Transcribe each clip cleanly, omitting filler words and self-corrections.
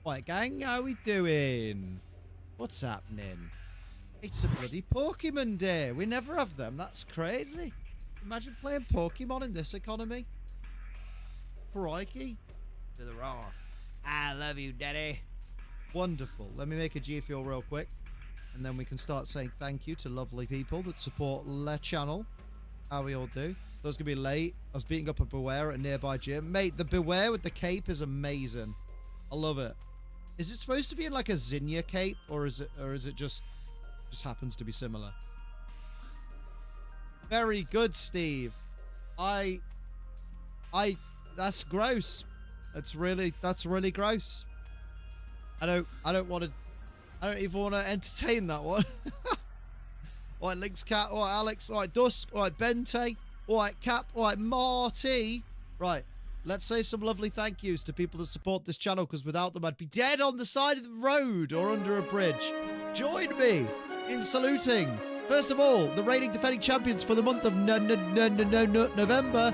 Right, gang, how we doing? What's happening? It's a bloody Pokemon Day. We never have them. That's crazy. Imagine playing Pokemon in this economy. Crikey. To the roar. I love you, Daddy. Wonderful. Let me make a G Fuel real quick. And then we can start saying thank you to lovely people that support the channel. How we all do. Those gonna be late. I was beating up a Beware at a nearby gym. Mate, the Beware with the cape is amazing. I love it. Is it supposed to be in like a Zinnia cape, or is it just happens to be similar? Very good, Steve. That's gross. That's really gross. I don't even want to entertain that one. All right, Lynx Cat. All right, Alex. All right, Dusk. All right, Bente. All right, Cap. All right, Marty. Right. Let's say some lovely thank yous to people that support this channel, because without them I'd be dead on the side of the road or under a bridge. Join me in saluting, first of all, the reigning defending champions for the month of November.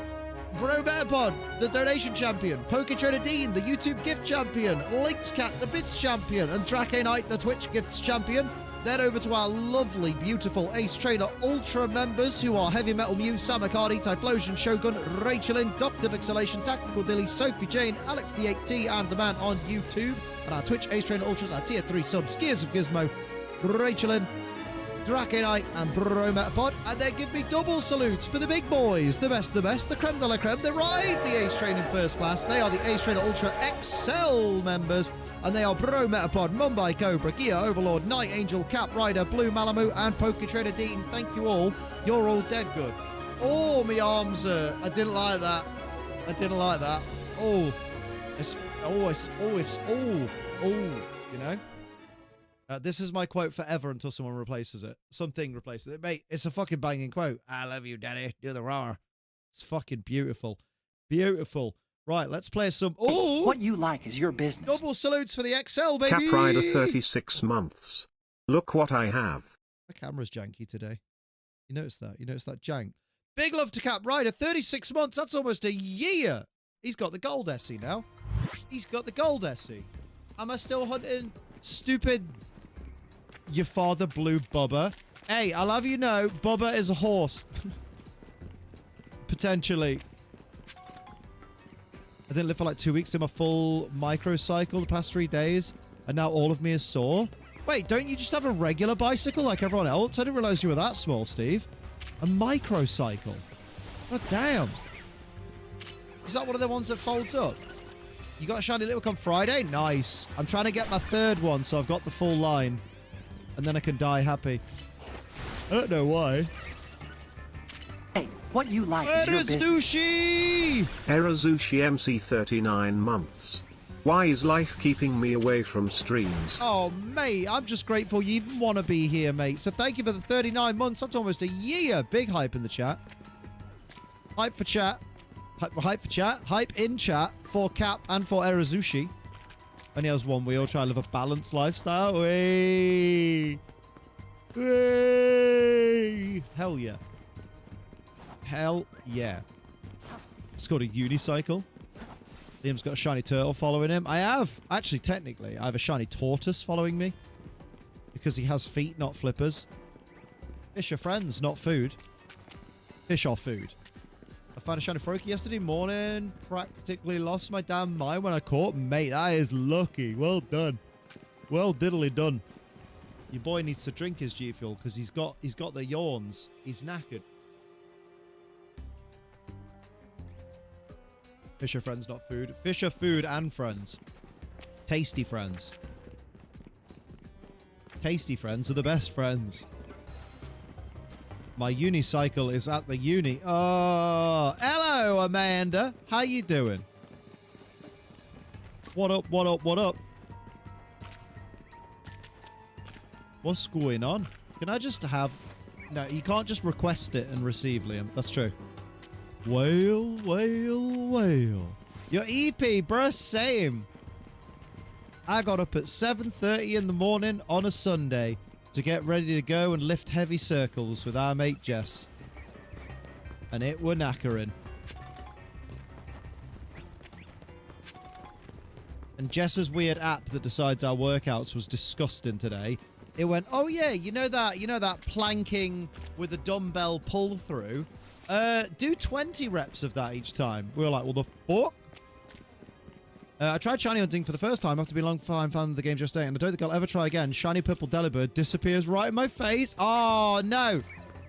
Bro Metapod, the donation champion. Poketrader Dean, the YouTube gift champion. Lynx Cat, the bits champion. And Drake Knight, the Twitch gifts champion. Then over to our lovely, beautiful Ace Trainer Ultra members, who are Heavy Metal Mew, Samakardi, Typhlosion, Shogun, Rachelin, Doctor Vixelation, Tactical Dilly, Sophie Jane, Alex the 8T, and the man on YouTube. And our Twitch Ace Trainer Ultras, our Tier 3 subs, Gears of Gizmo, Rachelin, Drake Knight, and Bro Metapod. And then give me double salutes for the big boys, the best, the creme de la creme. They ride the Ace Train in first class. They are the Ace Trainer Ultra XL members. And they are Bro Metapod, Mumbai Cobra, Gia Overlord, Night Angel, Cap Rider, Blue Malamu, and Poketrader Dean. Thank you all. You're all dead good. Oh, my arms hurt. I didn't like that. I didn't like that. Oh. You know? This is my quote forever until someone replaces it. Something replaces it. Mate, it's a fucking banging quote. I love you, Daddy. Do the roar. It's fucking beautiful. Beautiful. Right, let's play some... Oh! What you like is your business. Double salutes for the XL, baby! Cap Rider 36 months. Look what I have. My camera's janky today. You notice that? You notice that jank? Big love to Cap Rider. 36 months. That's almost a year. He's got the gold Essie now. He's got the gold Essie. Am I still hunting stupid... Your father blue Bubba? Hey, I'll have you know, Bubba is a horse. Potentially. I didn't live for like 2 weeks in my full microcycle the past 3 days, and now all of me is sore. Wait, don't you just have a regular bicycle like everyone else? I didn't realize you were that small, Steve. A microcycle. God damn. Is that one of the ones that folds up? You got a shiny little on Friday? Nice. I'm trying to get my third one, so I've got the full line. And then I can die happy. I don't know why. Hey, what you like is your business. Erazushi! Erazushi MC 39 months. Why is life keeping me away from streams? Oh, mate, I'm just grateful you even want to be here, mate. So thank you for the 39 months. That's almost a year. Big hype in the chat. Hype for chat. Hype for chat. Hype in chat for Cap and for Erazushi. Only has one wheel, try to live a balanced lifestyle. Hey! Hey! Hell yeah. Hell yeah. It's got a unicycle. Liam's got a shiny turtle following him. I have. Actually, technically, I have a shiny tortoise following me. Because he has feet, not flippers. Fish are friends, not food. Fish are food. I found a shiny Froakie yesterday morning. Practically lost my damn mind when I caught. Mate, that is lucky. Well done. Well diddly done. Your boy needs to drink his G Fuel because he's got the yawns. He's knackered. Fish are friends, not food. Fish are food and friends. Tasty friends. Tasty friends are the best friends. My unicycle is at the uni. Oh, hello, Amanda. How you doing? What up, what up, what up? What's going on? Can I just have... No, you can't just request it and receive, Liam. That's true. Whale, whale, whale. Your EP, bruh, same. I got up at 7:30 in the morning on a Sunday to get ready to go and lift heavy circles with our mate Jess. And it were knackering. And Jess's weird app that decides our workouts was disgusting today. It went, oh yeah, you know that planking with a dumbbell pull through? Do 20 reps of that each time. We were like, well, the fuck? I tried shiny hunting for the first time after being a long time fan of the game just today, and I don't think I'll ever try again. Shiny purple Delibird disappears right in my face. Oh, no.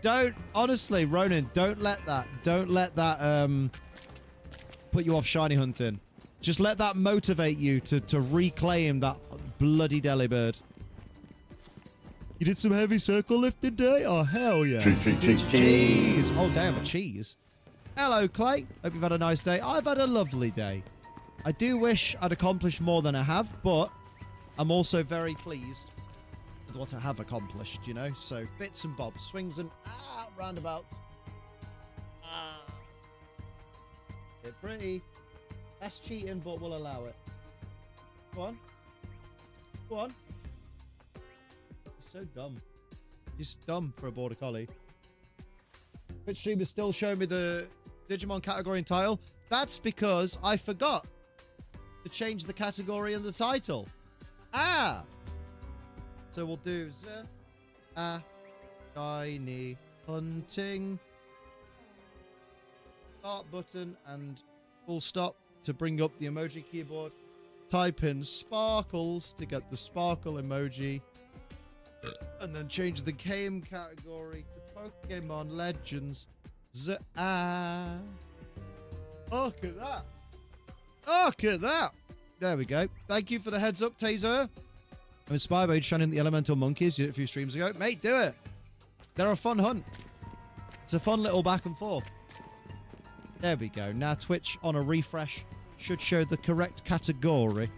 Don't, honestly, Ronan, don't let that put you off shiny hunting. Just let that motivate you to reclaim that bloody Delibird. You did some heavy circle lifting today? Oh, hell yeah. Cheese. Oh, damn, a cheese. Hello, Clay. Hope you've had a nice day. I've had a lovely day. I do wish I'd accomplished more than I have, but I'm also very pleased with what I have accomplished, you know? So, bits and bobs, swings and roundabouts. Bit pretty. That's cheating, but we'll allow it. Go on. Go on. You're so dumb. You're just dumb for a border collie. Twitch stream is still showing me the Digimon category and title. That's because I forgot to change the category and the title. Ah! So we'll do shiny hunting. Start button and full stop to bring up the emoji keyboard. Type in sparkles to get the sparkle emoji. And then change the game category to Pokemon Legends. Look at that. Look at that. There we go. Thank you for the heads up, Taser. I'm inspired by shining the elemental monkeys. You did it a few streams ago. Mate, do it. They're a fun hunt. It's a fun little back and forth. There we go. Now Twitch on a refresh should show the correct category.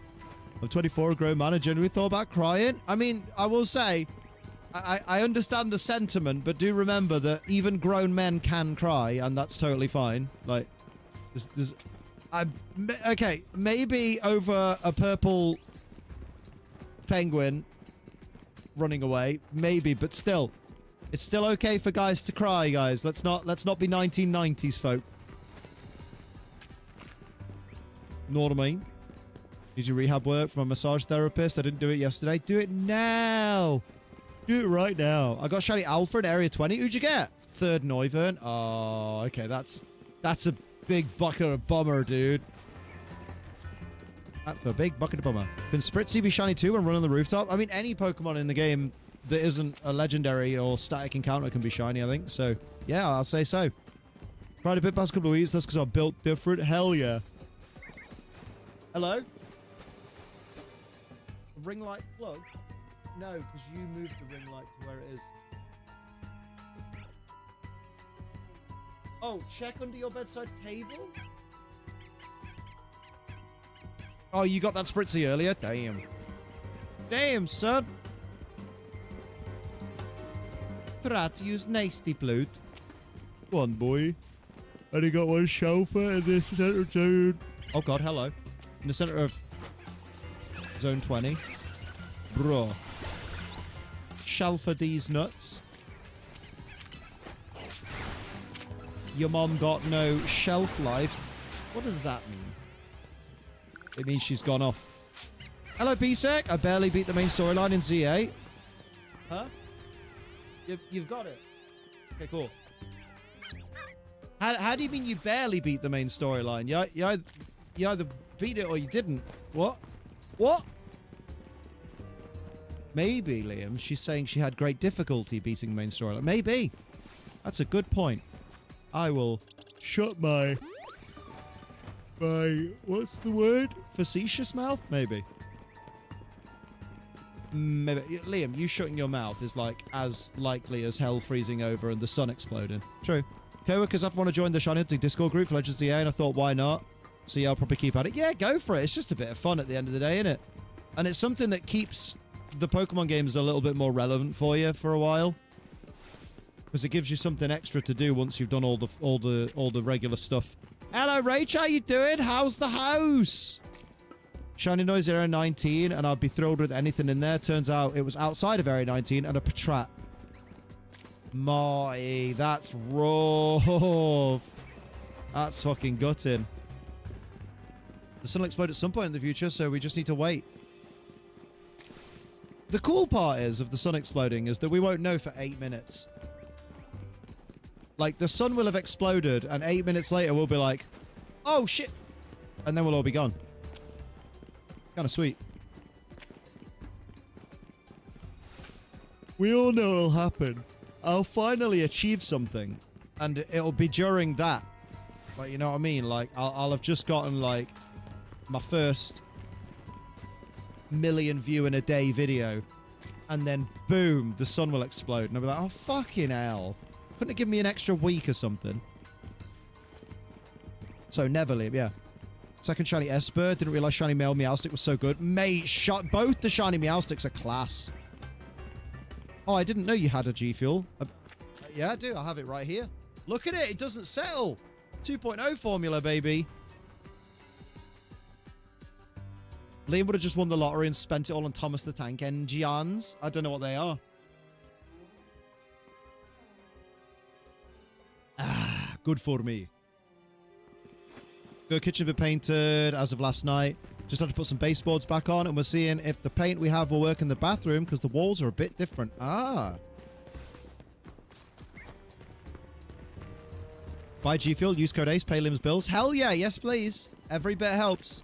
I'm 24, a grown man, and genuinely thought about crying. I mean, I will say, I understand the sentiment, but do remember that even grown men can cry, and that's totally fine. Like, okay, maybe over a purple penguin running away, maybe, but still, it's still okay for guys to cry, guys. Let's not be 1990s folk. Know what I mean? Need your rehab work from a massage therapist? I didn't do it yesterday. Do it now. Do it right now. I got shiny Alfred, area 20. Who'd you get? Third Noivern. Oh, okay. That's a big bucket of bummer, dude. That's a big bucket of bummer. Can Spritzy be shiny too and run on the rooftop? I mean, any Pokemon in the game that isn't a legendary or static encounter can be shiny, I think. So, yeah, I'll say so. Tried a bit past a couple of weeks. That's because I'm built different. Hell yeah. Hello? Ring light plug? No, because you moved the ring light to where it is. Oh, check under your bedside table? Oh, you got that Spritzy earlier? Damn. Damn, son. Try to use nasty blood. Go on, boy. Only got one chauffeur in this center zone. Oh, God, hello. In the center of zone 20. Bro. Shelfer these nuts. Your mom got no shelf life. What does that mean? It means she's gone off. Hello, BSEC. I barely beat the main storyline in ZA. Huh? You've got it. Okay, cool. How do you mean you barely beat the main storyline? You either beat it or you didn't. What? What? Maybe, Liam, she's saying she had great difficulty beating the main storyline. Maybe. That's a good point. I will shut my what's the word? Facetious mouth? Maybe. Maybe. Liam, you shutting your mouth is like as likely as hell freezing over and the sun exploding. True. Co-workers often want to join the Shiny Hunting Discord group for Legends EA, and I thought, why not? So yeah, I'll probably keep at it. Yeah, go for it. It's just a bit of fun at the end of the day, isn't it? And it's something that keeps the Pokemon games a little bit more relevant for you for a while. Because it gives you something extra to do once you've done all the regular stuff. Hello, Rach. How you doing? How's the house? Shiny Noise Area 19, and I'd be thrilled with anything in there. Turns out it was outside of Area 19 and a Patrat. Marty, that's rough. That's fucking gutting. The sun will explode at some point in the future, so we just need to wait. The cool part is of the sun exploding is that we won't know for 8 minutes. Like, the sun will have exploded, and 8 minutes later we'll be like, oh shit! And then we'll all be gone. Kind of sweet. We all know it'll happen. I'll finally achieve something, and it'll be during that. Like, you know what I mean? Like, I'll have just gotten, like, my first million view in a day video, and then boom, the sun will explode, and I'll be like, oh fucking hell, couldn't it give me an extra week or something? So never leave. Yeah, second shiny Esper. Didn't realize shiny male Meowstic was so good, mate. Both the shiny Meowstics are class. Oh, I didn't know you had a G Fuel. Yeah, I do. I have it right here. Look at it, it doesn't settle. 2.0 formula, baby. Liam would have just won the lottery and spent it all on Thomas the Tank Engines. I don't know what they are. Ah, good for me. Good kitchen been painted as of last night. Just had to put some baseboards back on, and we're seeing if the paint we have will work in the bathroom because the walls are a bit different. Ah. Buy G Fuel, use code ACE, pay Liam's bills. Hell yeah, yes please. Every bit helps.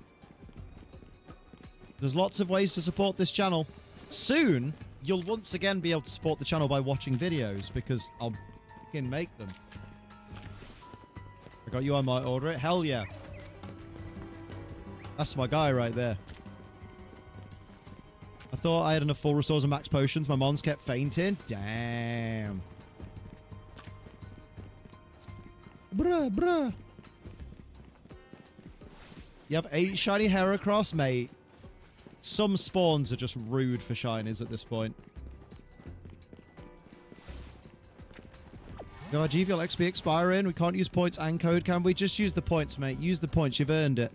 There's lots of ways to support this channel. Soon, you'll once again be able to support the channel by watching videos because I'll fucking make them. I got you, I might order it. Hell yeah. That's my guy right there. I thought I had enough full restores and max potions. My mons kept fainting. Damn. Bruh. You have 8 shiny Heracross, mate. Some spawns are just rude for shinies at this point. God, GVL XP expiring. We can't use points and code, can we? Just use the points, mate. Use the points. You've earned it.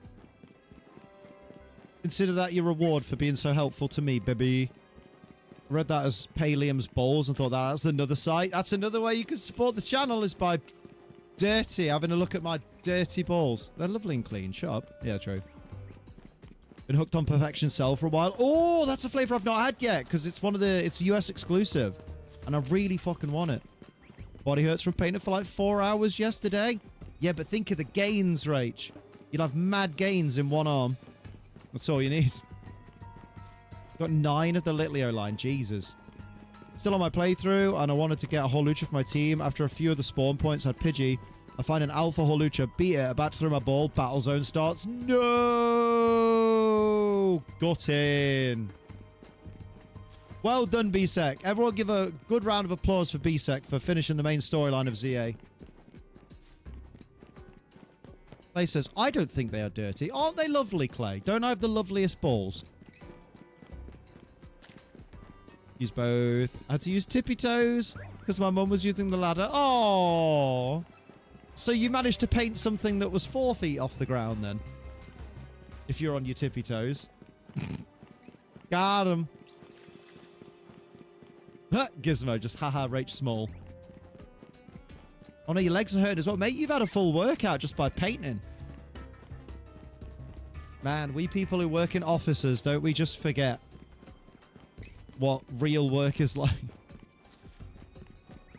Consider that your reward for being so helpful to me, baby. Read that as pay Liam's balls and thought that's another site. That's another way you can support the channel is by having a look at my dirty balls. They're lovely and clean. Shut up. Yeah, true. Been hooked on Perfection Cell for a while. Oh, that's a flavor I've not had yet because it's it's US exclusive, and I really fucking want it. Body hurts from painting for like 4 hours yesterday. Yeah, but think of the gains, Rach. You'll have mad gains in one arm. That's all you need. Got 9 of the Litleo line. Jesus. Still on my playthrough, and I wanted to get a Holucha for my team. After a few of the spawn points had Pidgey, I find an alpha Holucha, beat it, about to throw my ball, battle zone starts. No! Got in. Well done, BSEC. Everyone give a good round of applause for BSEC for finishing the main storyline of ZA. Clay says, I don't think they are dirty. Aren't they lovely, Clay? Don't I have the loveliest balls? Use both. I had to use tippy toes because my mum was using the ladder. Oh, so you managed to paint something that was 4 feet off the ground then? If you're on your tippy toes. Got him. Gizmo, just haha, Rach small. Oh no, your legs are hurting as well. Mate, you've had a full workout just by painting. Man, we people who work in offices, don't we just forget what real work is like?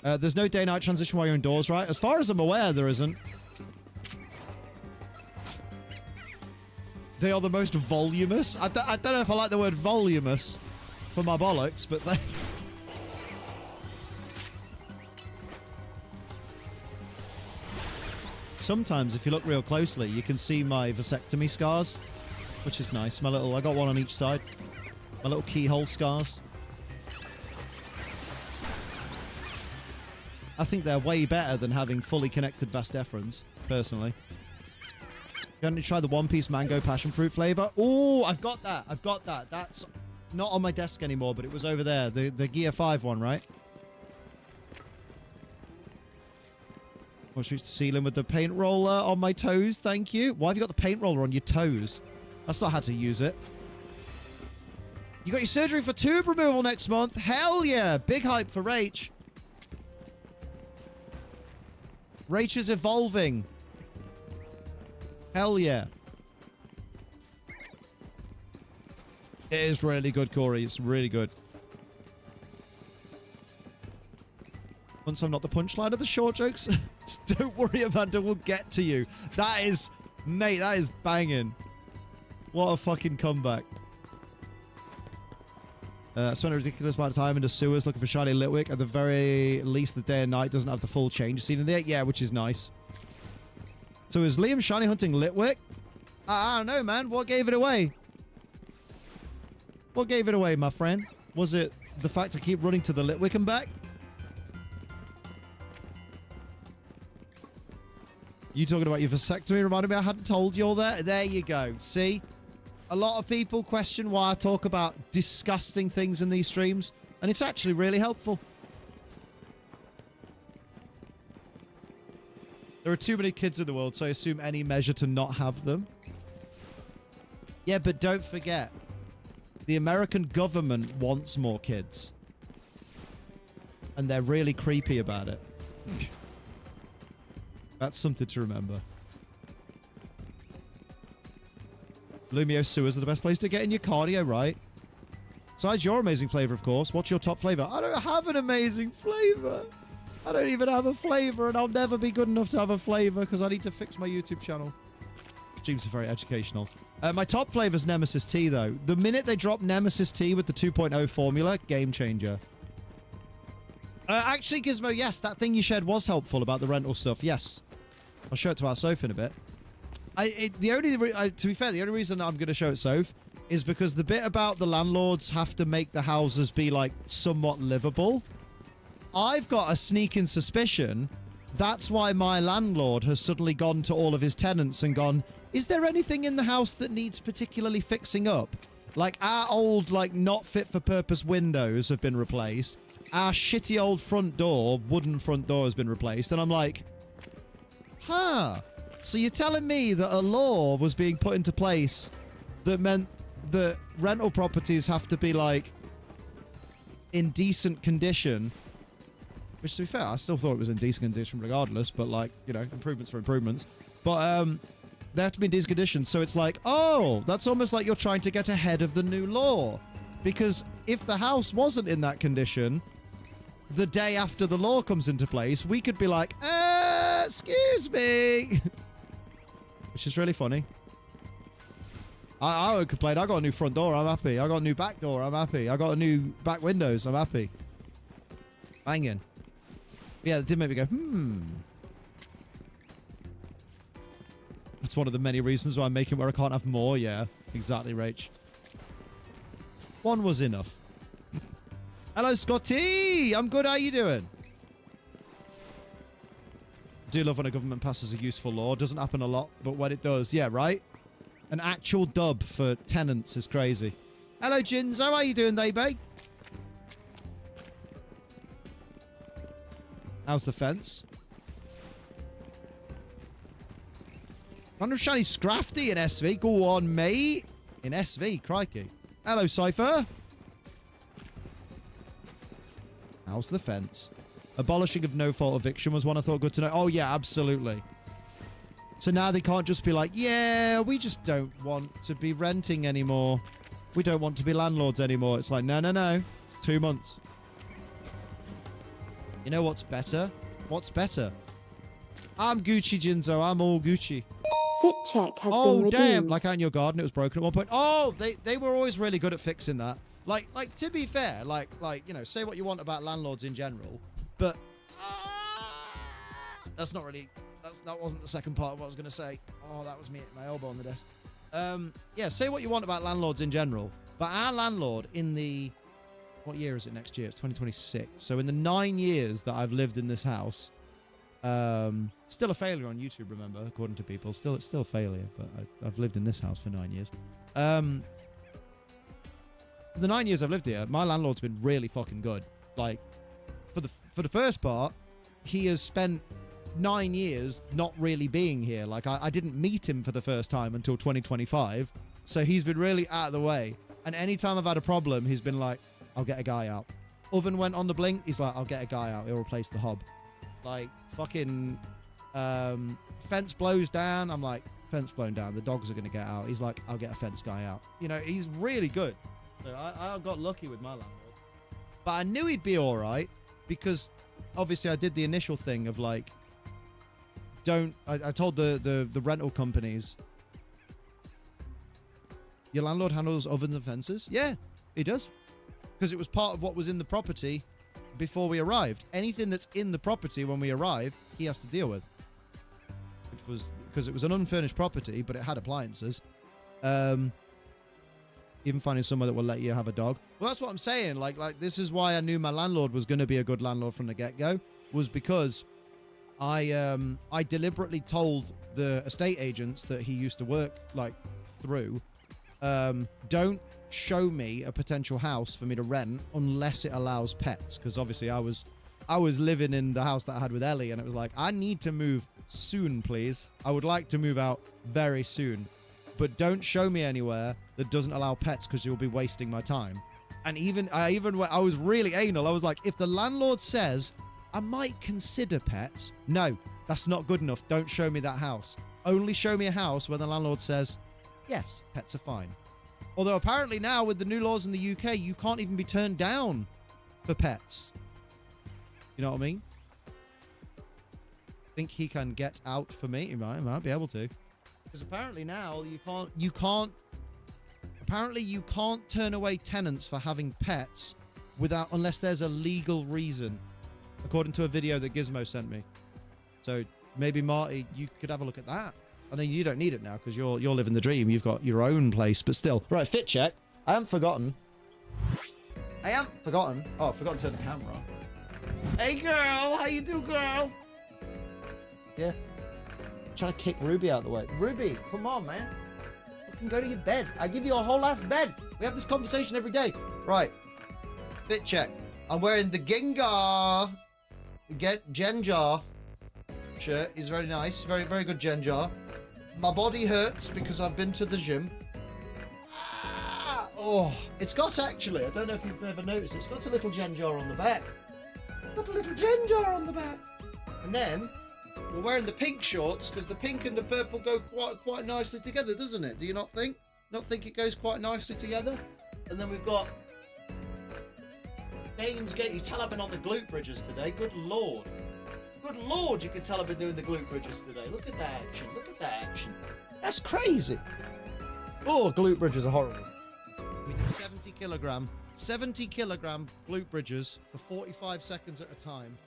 There's no day-night transition while you're indoors, right? As far as I'm aware, there isn't. They are the most voluminous. I don't know if I like the word voluminous for my bollocks, but thanks. Sometimes, if you look real closely, you can see my vasectomy scars, which is nice. I got one on each side. My little keyhole scars. I think they're way better than having fully connected vas deferens, personally. Going to try the One Piece mango passion fruit flavor. Oh, I've got that. I've got that. That's not on my desk anymore, but it was over there. The Gear 5 one, right? Watch reach the ceiling with the paint roller on my toes. Thank you. Why have you got the paint roller on your toes? That's not how to use it. You got your surgery for tube removal next month. Hell yeah. Big hype for Rach. Rach is evolving. Hell yeah. It is really good, Corey. It's really good. Once I'm not the punchline of the short jokes, don't worry, Amanda, we'll get to you. That is, mate, that is banging. What a fucking comeback. I spent a ridiculous amount of time in the sewers looking for shiny Litwick. At the very least, the day and night doesn't have the full change scene in there. Yeah, which is nice. So is Liam shiny hunting Litwick? I don't know, man. What gave it away? What gave it away, my friend? Was it the fact I keep running to the Litwick and back? You talking about your vasectomy reminded me I hadn't told you all that. There you go. See? A lot of people question why I talk about disgusting things in these streams, and it's actually really helpful. There are too many kids in the world, so I assume any measure to not have them. Yeah, but don't forget, the American government wants more kids. And they're really creepy about it. That's something to remember. Lumio sewers are the best place to get in your cardio, right? Besides your amazing flavor, of course. What's your top flavor? I don't have an amazing flavor. I don't even have a flavor, and I'll never be good enough to have a flavor because I need to fix my YouTube channel. Streams are very educational. My top flavor is Nemesis Tea, though. The minute they drop Nemesis Tea with the 2.0 formula, game changer. Actually, Gizmo, yes, that thing you shared was helpful about the rental stuff. Yes. I'll show it to our Soph in a bit. To be fair, the only reason I'm going to show it Soph is because the bit about the landlords have to make the houses be, like, somewhat livable. I've got a sneaking suspicion that's why my landlord has suddenly gone to all of his tenants and gone, is there anything in the house that needs particularly fixing up? Like, our old, like, not fit for purpose windows have been replaced. Our shitty old front door, wooden front door, has been replaced. And I'm like, huh. So you're telling me that a law was being put into place that meant that rental properties have to be, like, in decent condition. Which, to be fair, I still thought it was in decent condition regardless. But, like, you know, improvements for improvements. But, they have to be in decent condition. So it's like, oh, that's almost like you're trying to get ahead of the new law. Because if the house wasn't in that condition, the day after the law comes into place, we could be like, excuse me. Which is really funny. I won't complain. I got a new front door. I'm happy. I got a new back door. I'm happy. I got a new back windows. I'm happy. Banging. Yeah, it did make me go, That's one of the many reasons why I'm making where I can't have more. Yeah, exactly, Rach. One was enough. Hello, Scotty. I'm good. How you doing? Do love when a government passes a useful law. Doesn't happen a lot, but when it does, yeah, right? An actual dub for tenants is crazy. Hello, Jins. How are you doing, they, babe? How's the fence? Random shiny Scrafty in SV. Go on, mate. In SV, crikey. Hello, Cypher. How's the fence? Abolishing of no-fault eviction was one I thought good to know. Oh, yeah, absolutely. So now they can't just be like, yeah, we just don't want to be renting anymore. We don't want to be landlords anymore. It's like, no, no, no. 2 months. You know what's better? What's better? I'm Gucci, Jinzo. I'm all Gucci. Fit check has been redeemed. Oh, damn. Like out in your garden, it was broken at one point. Oh, they were always really good at fixing that. Like to be fair, like you know, say what you want about landlords in general, but that's not really, that wasn't the second part of what I was going to say. Oh, that was me at my elbow on the desk. Yeah, say what you want about landlords in general, but our landlord in the, what year is it next year? It's 2026. So in the 9 years that I've lived in this house, still a failure on YouTube, remember, according to people. It's still a failure, but I've lived in this house for 9 years. The 9 years I've lived here, my landlord's been really fucking good. Like, for the first part, he has spent 9 years not really being here. Like, I didn't meet him for the first time until 2025, so he's been really out of the way. And anytime I've had a problem, he's been like, I'll get a guy out. Oven went on the blink, he's like, I'll get a guy out, he'll replace the hob. Like, fucking, fence blows down, I'm like, fence blown down, the dogs are gonna get out. He's like, I'll get a fence guy out. You know, he's really good. So I got lucky with my landlord. But I knew he'd be all right because obviously I did the initial thing of like, I told the rental companies, your landlord handles ovens and fences? Yeah, he does. Because it was part of what was in the property before we arrived. Anything that's in the property when we arrive, he has to deal with. Which was, because it was an unfurnished property, but it had appliances. Even finding somewhere that will let you have a dog. Well, that's what I'm saying. Like this is why I knew my landlord was going to be a good landlord from the get-go. Was because I deliberately told the estate agents that he used to work like through, don't show me a potential house for me to rent unless it allows pets. Because obviously I was living in the house that I had with Ellie, and it was like, I need to move soon, please. I would like to move out very soon. But don't show me anywhere that doesn't allow pets because you'll be wasting my time. And I was really anal. I was like, if the landlord says I might consider pets, no, that's not good enough. Don't show me that house. Only show me a house where the landlord says, yes, pets are fine. Although apparently now with the new laws in the UK, you can't even be turned down for pets. You know what I mean? I think he can get out for me. He might be able to. Because apparently now you can't turn away tenants for having pets unless there's a legal reason, according to a video that Gizmo sent me. So maybe Marty, you could have a look at that. I know you don't need it now because you're living the dream. You've got your own place, but still. Right, fit check. I haven't forgotten. Oh, I forgot to turn the camera on. Hey girl, how you do, girl? Yeah. Trying to kick Ruby out of the way. Ruby, come on, man. Fucking go to your bed. I give you a whole ass bed. We have this conversation every day. Right. Fit check. I'm wearing the Gengar shirt. Is very nice. Very, very good Gengar. My body hurts because I've been to the gym. Oh, it's got actually, I don't know if you've ever noticed, it's got a little Gengar on the back. Got a little Gengar on the back. And then we're wearing the pink shorts because the pink and the purple go quite nicely together, doesn't it? Do you not think? Not think it goes quite nicely together? And then we've got Dane's Gate. You tell I've been on the glute bridges today. Good lord. Good lord, you can tell I've been doing the glute bridges today. Look at that action. Look at that action. That's crazy. Oh, glute bridges are horrible. We did 70 kilogram glute bridges for 45 seconds at a time.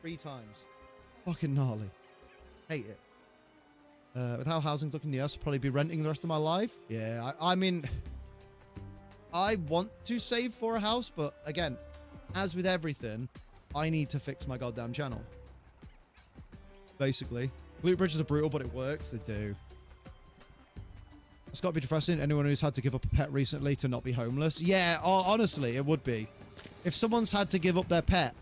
3 times. Fucking gnarly. Hate it. With how housing's looking, yes, I'll probably be renting the rest of my life. Yeah, I mean, I want to save for a house, but again, as with everything, I need to fix my goddamn channel. Basically. Glute bridges are brutal, but it works. They do. It's got to be depressing. Anyone who's had to give up a pet recently to not be homeless. Yeah, honestly, it would be. If someone's had to give up their pet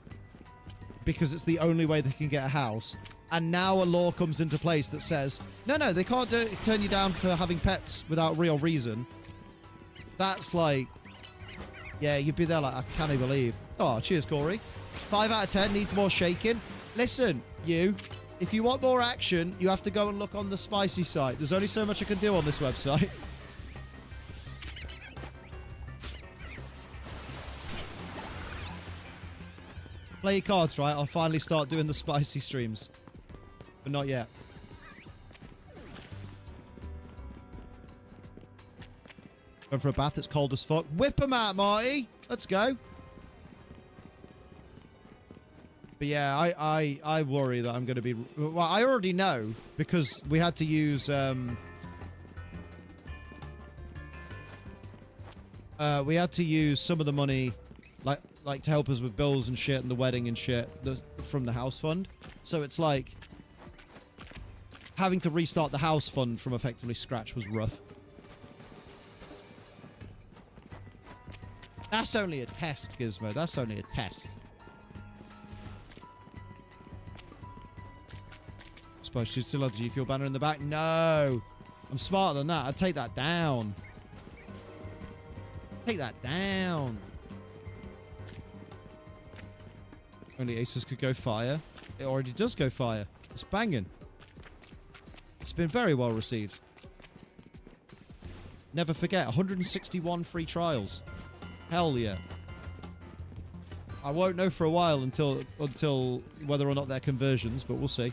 because it's the only way they can get a house, and now a law comes into place that says, no, they can't turn you down for having pets without real reason. That's like, yeah, you'd be there like, I can't even believe. Oh, cheers, Corey. 5 out of 10 needs more shaking. Listen, if you want more action, you have to go and look on the Spicy site. There's only so much I can do on this website. Play your cards, right? I'll finally start doing the Spicy streams. But not yet. Going for a bath, it's cold as fuck. Whip them out, Marty! Let's go. But yeah, I worry that I'm going to be... Well, I already know, because we had to use... we had to use some of the money, like to help us with bills and shit and the wedding and shit from the house fund. So it's like... having to restart the house fund from effectively scratch was rough. That's only a test, Gizmo. That's only a test. I suppose she'd still have the G Fuel banner in the back. No! I'm smarter than that. I'd take that down. Take that down. Only Aces could go fire. It already does go fire. It's banging. It's been very well received. Never forget, 161 free trials. Hell yeah. I won't know for a while until whether or not they're conversions, but we'll see.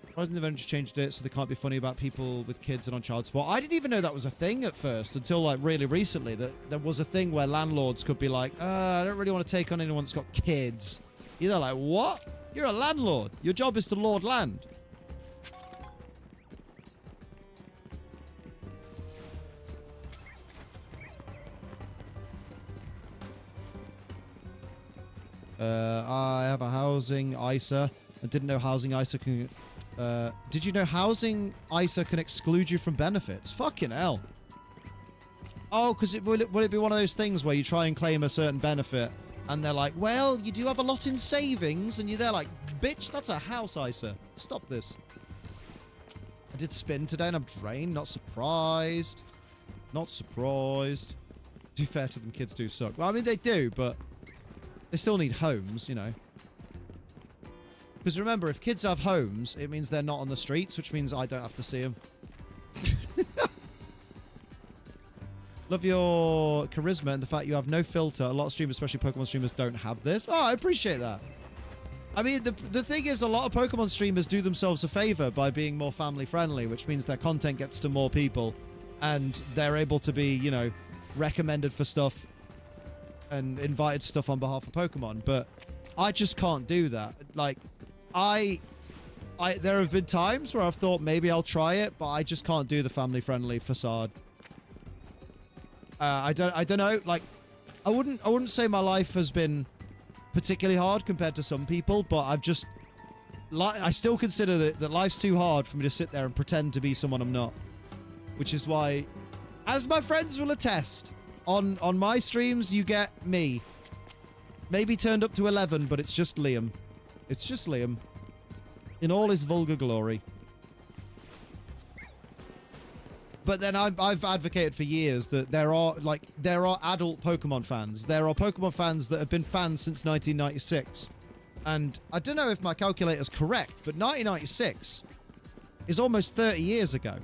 Surprising they've only just changed it so they can't be funny about people with kids and on child support. I didn't even know that was a thing at first until like really recently, that there was a thing where landlords could be like, I don't really want to take on anyone that's got kids. You're like, what? You're a landlord. Your job is to lord land. I have a housing ISA. I didn't know housing ISA can... did you know housing ISA can exclude you from benefits? Fucking hell. Oh, because will it be one of those things where you try and claim a certain benefit and they're like, well, you do have a lot in savings, and you're there like, bitch, that's a house ISA. Stop this. I did spin today and I'm drained. Not surprised. Not surprised. To be fair to them, kids do suck. Well, I mean, they do, but they still need homes, you know. Because remember, if kids have homes, it means they're not on the streets, which means I don't have to see them. Love your charisma and the fact you have no filter. A lot of streamers, especially Pokemon streamers, don't have this. Oh, I appreciate that. I mean, the thing is, a lot of Pokemon streamers do themselves a favor by being more family friendly, which means their content gets to more people and they're able to be, you know, recommended for stuff and invited stuff on behalf of Pokemon. But I just can't do that. Like, there have been times where I've thought maybe I'll try it, but I just can't do the family friendly facade. I don't know. Like, I wouldn't say my life has been particularly hard compared to some people, but I still consider that life's too hard for me to sit there and pretend to be someone I'm not. Which is why, as my friends will attest, on my streams you get me. Maybe turned up to 11, but it's just Liam. It's just Liam. In all his vulgar glory. But then I've advocated for years that there are adult Pokemon fans. There are Pokemon fans that have been fans since 1996. And I don't know if my calculator's correct, but 1996 is almost 30 years ago.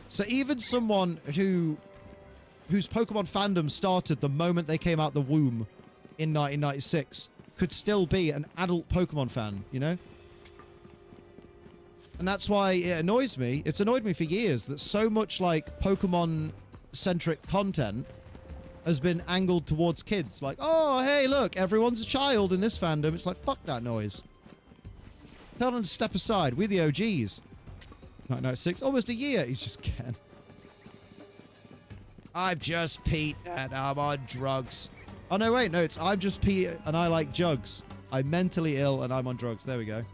So even someone whose Pokemon fandom started the moment they came out the womb in 1996 could still be an adult Pokemon fan, you know? And that's why it annoys me. It's annoyed me for years that so much like Pokemon-centric content has been angled towards kids. Like, oh, hey, look, everyone's a child in this fandom. It's like, fuck that noise. Tell them to step aside. We're the OGs. 1996, almost a year. He's just Ken. I'm just Pete and I'm on drugs. Oh, no, wait, no, it's I'm just Pete and I like jugs. I'm mentally ill and I'm on drugs. There we go.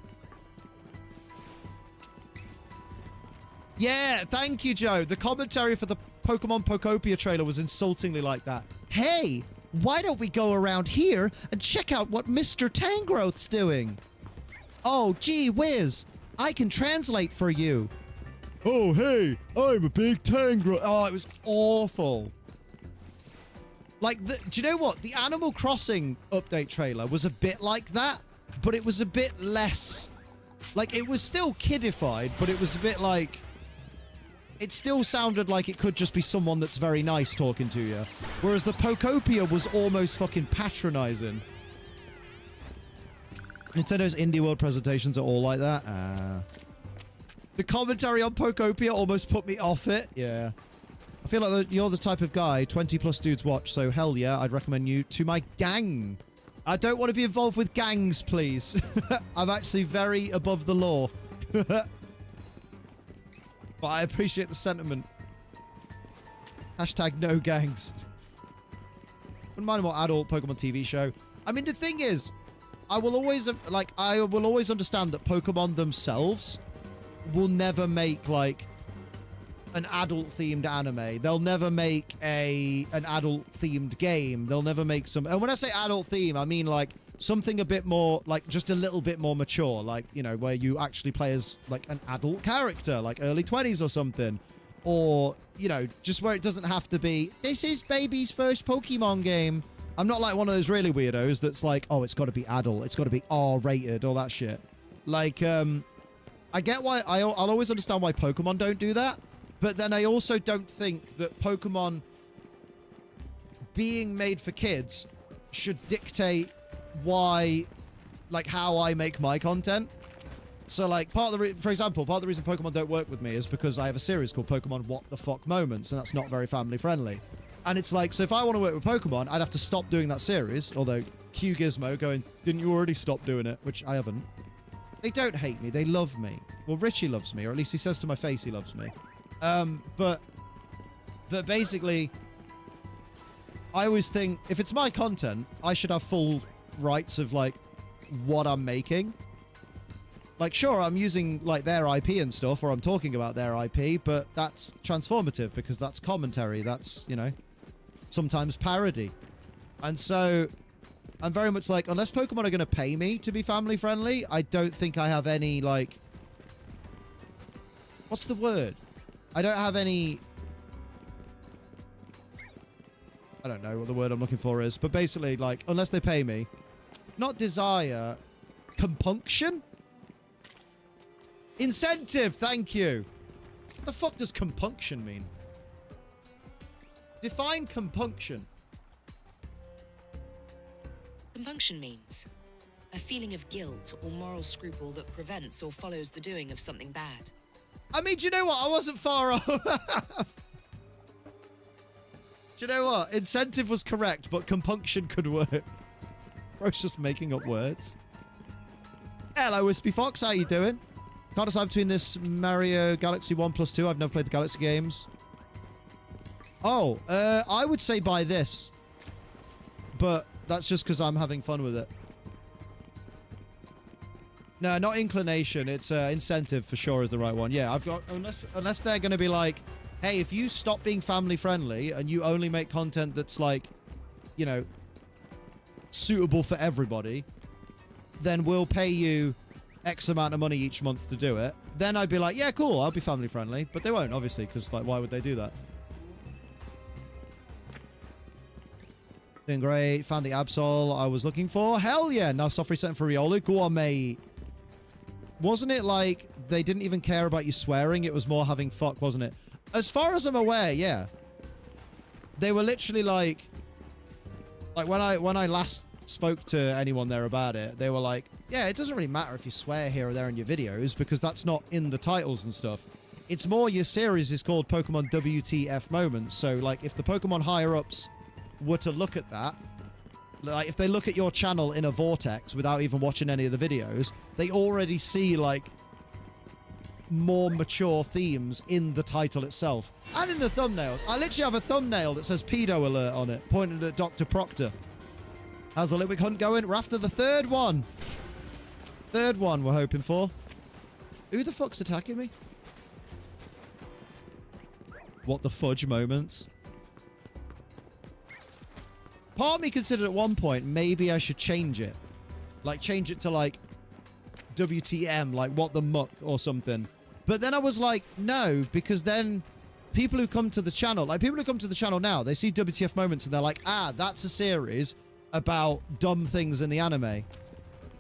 Yeah, thank you, Joe. The commentary for the Pokemon Pokopia trailer was insultingly like that. Hey, why don't we go around here and check out what Mr. Tangrowth's doing? Oh, gee whiz. I can translate for you. Oh, hey, I'm a big Tangrowth. Oh, it was awful. Like, do you know what? The Animal Crossing update trailer was a bit like that, but it was a bit less... Like, it was still kidified, but it was a bit like... It still sounded like it could just be someone that's very nice talking to you. Whereas the Pokopia was almost fucking patronizing. Nintendo's Indie World presentations are all like that. The commentary on Pokopia almost put me off it. Yeah. I feel like you're the type of guy 20 plus dudes watch, so hell yeah, I'd recommend you to my gang. I don't want to be involved with gangs, please. I'm actually very above the law. But I appreciate the sentiment. Hashtag no gangs. Wouldn't mind a more adult Pokemon TV show. I mean, the thing is, I will always understand that Pokemon themselves will never make, like, an adult-themed anime. They'll never make an adult-themed game. They'll never make some... And when I say adult theme, I mean, like, something a bit more, like, just a little bit more mature. Like, you know, where you actually play as, like, an adult character, like early 20s or something. Or, you know, just where it doesn't have to be, this is baby's first Pokemon game. I'm not like one of those really weirdos that's like, oh, it's got to be adult. It's got to be R-rated, all that shit. Like, I I get why, I'll always understand why Pokemon don't do that. But then I also don't think that Pokemon being made for kids should dictate why, like, how I make my content. So, like, for example, part of the reason Pokemon don't work with me is because I have a series called Pokemon What the Fuck Moments, and that's not very family friendly. And it's like, so if I want to work with Pokemon, I'd have to stop doing that series, although Q Gizmo going, didn't you already stop doing it? Which I haven't. They don't hate me, they love me. Well, Richie loves me, or at least he says to my face he loves me. But basically, I always think, if it's my content, I should have full rights of, like, what I'm making. Like, sure, I'm using, like, their IP and stuff, or I'm talking about their IP, but that's transformative because that's commentary. That's, you know, sometimes parody. And so I'm very much like, unless Pokemon are going to pay me to be family friendly, I don't think I have any, like, what's the word? I don't have any, I don't know what the word I'm looking for is, but basically, like, unless they pay me, not desire, compunction? Incentive, thank you. What the fuck does compunction mean? Define compunction. Compunction means a feeling of guilt or moral scruple that prevents or follows the doing of something bad. I mean, do you know what? I wasn't far off. Do you know what? Incentive was correct, but compunction could work. Bro's just making up words. Hello, Wispy Fox. How you doing? Can't decide between this Mario Galaxy 1 plus 2. I've never played the Galaxy games. Oh, I would say buy this. But that's just because I'm having fun with it. No, not inclination. It's incentive for sure is the right one. Yeah, I've got, unless they're going to be like, hey, if you stop being family friendly and you only make content that's like, you know, suitable for everybody, then we'll pay you X amount of money each month to do it. Then I'd be like, yeah, cool, I'll be family friendly. But they won't, obviously, because, like, why would they do that? Doing great. Found the Absol I was looking for. Hell yeah. Now software setting for Riolu. Go on, mate. Wasn't it like they didn't even care about you swearing? It was more having fuck, wasn't it? As far as I'm aware, yeah. They were literally like when I last spoke to anyone there about it, they were like, yeah, it doesn't really matter if you swear here or there in your videos because that's not in the titles and stuff. It's more your series is called Pokemon WTF Moments. So, like, if the Pokemon higher-ups were to look at that, like, if they look at your channel in a vortex without even watching any of the videos, they already see, like, more mature themes in the title itself. And in the thumbnails. I literally have a thumbnail that says pedo alert on it, pointed at Dr. Proctor. How's the Litwick hunt going? We're after the third one. Third one we're hoping for. Who the fuck's attacking me? What the fudge moments? Part of me considered at one point, maybe I should change it. Like, change it to, like, WTM, like, what the muck or something. But then I was like, no, because then people who come to the channel, like, people who come to the channel now, they see WTF Moments and they're like, ah, that's a series about dumb things in the anime.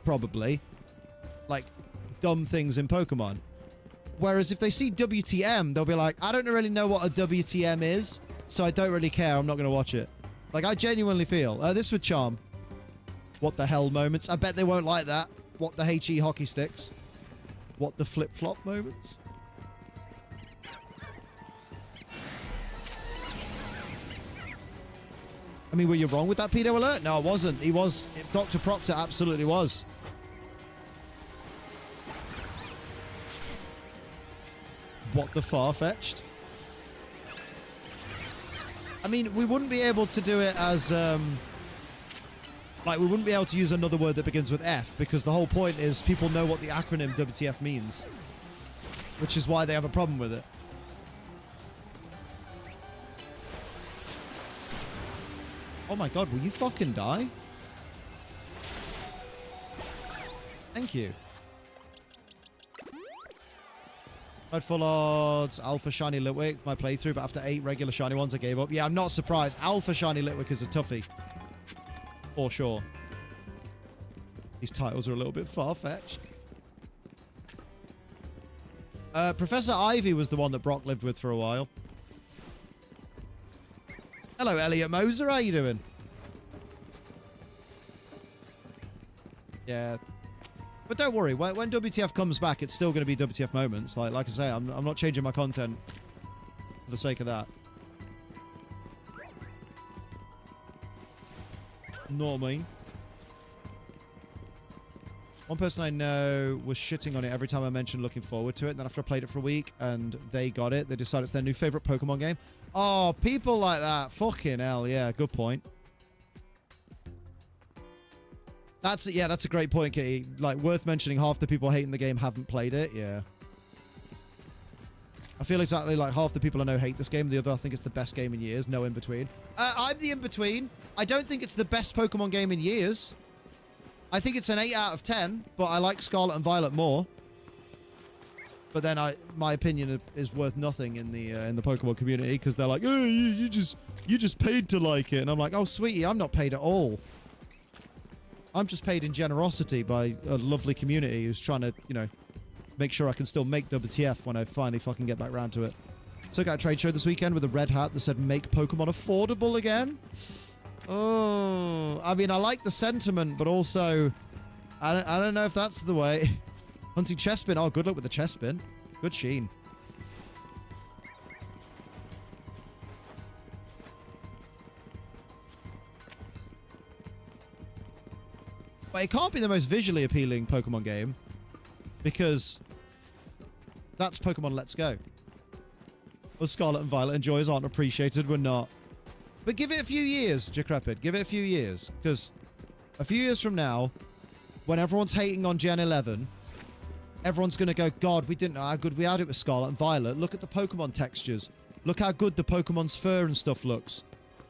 Probably. Like, dumb things in Pokemon. Whereas if they see WTM, they'll be like, I don't really know what a WTM is, so I don't really care. I'm not going to watch it. Like, I genuinely feel. This would charm. What the hell moments? I bet they won't like that. What the HE hockey sticks. What the flip-flop moments. I mean, were you wrong with that pedo alert? No, I wasn't. He was. Dr. Proctor absolutely was. What the far-fetched? I mean, we wouldn't be able to do it as, like, we wouldn't be able to use another word that begins with F, because the whole point is people know what the acronym WTF means. Which is why they have a problem with it. Oh my god, will you fucking die? Thank you. Red Full Odds, Alpha Shiny Litwick, my playthrough, but after 8 regular shiny ones I gave up. Yeah, I'm not surprised. Alpha Shiny Litwick is a toughie. For sure. These titles are a little bit far-fetched. Professor Ivy was the one that Brock lived with for a while. Hello, Elliot Moser. How you doing? Yeah. But don't worry. When WTF comes back, it's still going to be WTF moments. Like I say, I'm not changing my content for the sake of that. Nor me. One person I know was shitting on it every time I mentioned looking forward to it. And then after I played it for a week and they got it, they decided it's their new favorite Pokemon game. Oh, people like that. Fucking hell. Yeah, good point. That's a great point, Kitty. Like, worth mentioning, half the people hating the game haven't played it. Yeah. I feel exactly like half the people I know hate this game. The other, I think it's the best game in years. No in-between. I'm the in-between. I don't think it's the best Pokemon game in years. I think it's an 8 out of 10, but I like Scarlet and Violet more. But then my opinion is worth nothing in the Pokemon community because they're like, oh, you just paid to like it. And I'm like, oh, sweetie, I'm not paid at all. I'm just paid in generosity by a lovely community who's trying to, you know, make sure I can still make WTF when I finally fucking get back around to it. So I got a trade show this weekend with a red hat that said make Pokemon affordable again. Oh, I mean, I like the sentiment, but also, I don't know if that's the way. Hunting Chespin. Oh, good luck with the Chespin. Good sheen. But it can't be the most visually appealing Pokemon game because that's Pokemon Let's Go. Well, Scarlet and Violet enjoyers aren't appreciated. We're not. But give it a few years, Jacrepid. Give it a few years. Because a few years from now, when everyone's hating on Gen 11, everyone's going to go, God, we didn't know how good we had it with Scarlet and Violet. Look at the Pokemon textures. Look how good the Pokemon's fur and stuff looks.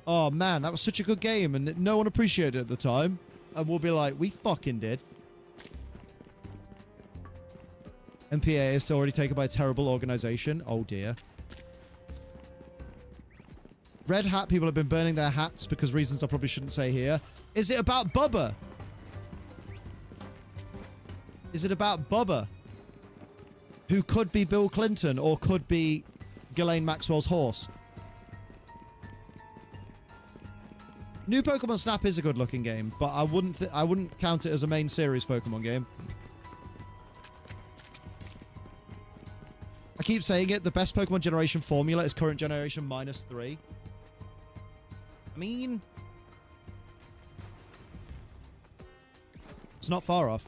Oh, man, that was such a good game, and no one appreciated it at the time. And we'll be like, we fucking did. MPA is already taken by a terrible organization. Oh, dear. Red Hat people have been burning their hats because reasons I probably shouldn't say here. Is it about Bubba? Is it about Bubba? Who could be Bill Clinton or could be Ghislaine Maxwell's horse? New Pokemon Snap is a good-looking game, but I wouldn't count it as a main series Pokemon game. I keep saying it, the best Pokemon generation formula is current generation -3. I mean, it's not far off.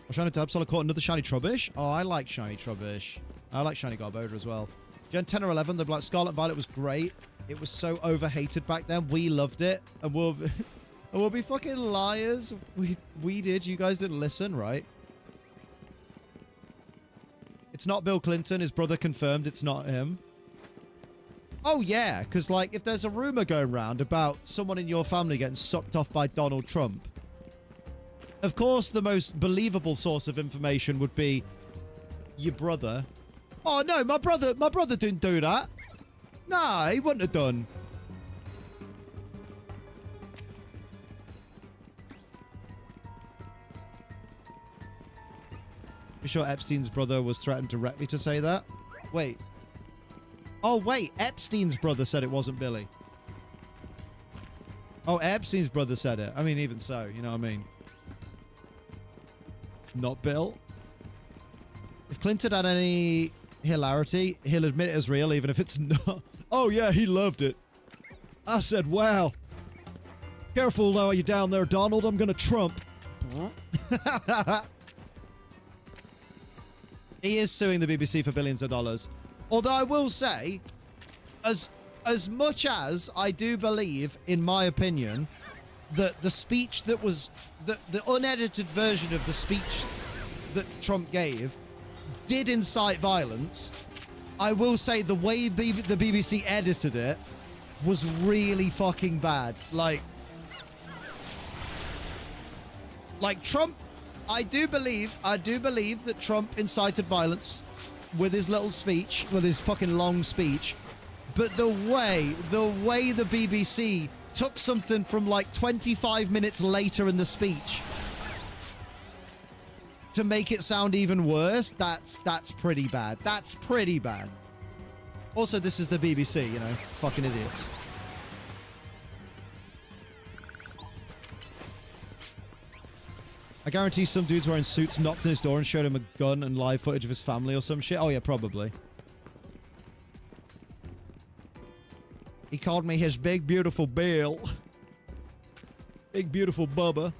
I'm trying to Absol caught another shiny Trubbish. Oh, I like shiny Trubbish. I like shiny Garbodor as well. Gen 10 or 11, they're like, Scarlet and Violet was great. It was so over-hated back then. We loved it. And we'll be fucking liars. We did. You guys didn't listen, right? It's not Bill Clinton. His brother confirmed it's not him. Oh, yeah. Because, like, if there's a rumor going around about someone in your family getting sucked off by Donald Trump, of course, the most believable source of information would be your brother. Oh, no, my brother didn't do that. Nah, he wouldn't have done. You sure Epstein's brother was threatened directly to say that? Wait. Oh, wait. Epstein's brother said it wasn't Billy. Oh, Epstein's brother said it. I mean, even so, you know what I mean? Not Bill. If Clinton had any hilarity, he'll admit it as real, even if it's not. Oh, yeah, he loved it. I said, wow. Careful now, you down there, Donald. I'm going to Trump. He is suing the BBC for billions of dollars. Although I will say, as much as I do believe, in my opinion, that the speech that was... the unedited version of the speech that Trump gave did incite violence, I will say the way the BBC edited it was really fucking bad. Like Trump, I do believe that Trump incited violence with his little speech, with his fucking long speech, but the way the BBC took something from like 25 minutes later in the speech to make it sound even worse, that's pretty bad. That's pretty bad. Also, this is the BBC, you know, fucking idiots. I guarantee some dudes wearing suits knocked on his door and showed him a gun and live footage of his family or some shit. Oh yeah, probably. He called me his big beautiful Bill. Big beautiful Bubba.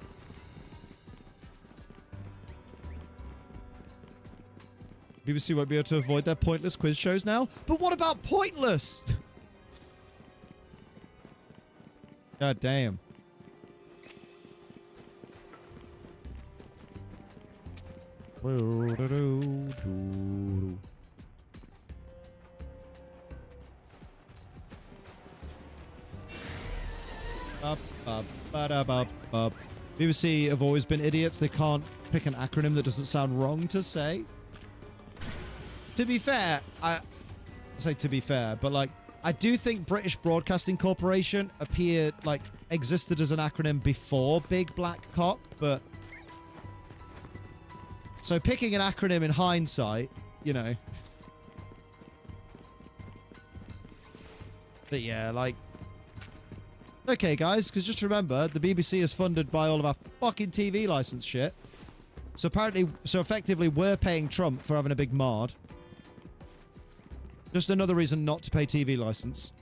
BBC won't be able to avoid their pointless quiz shows now? But what about pointless? God damn. BBC have always been idiots. They can't pick an acronym that doesn't sound wrong to say. To be fair, I say to be fair, but like, I do think British Broadcasting Corporation existed as an acronym before Big Black Cock, but so picking an acronym in hindsight, you know. But yeah, like, okay guys, because just remember, the BBC is funded by all of our fucking TV license shit. So effectively, we're paying Trump for having a big mod. Just another reason not to pay TV license.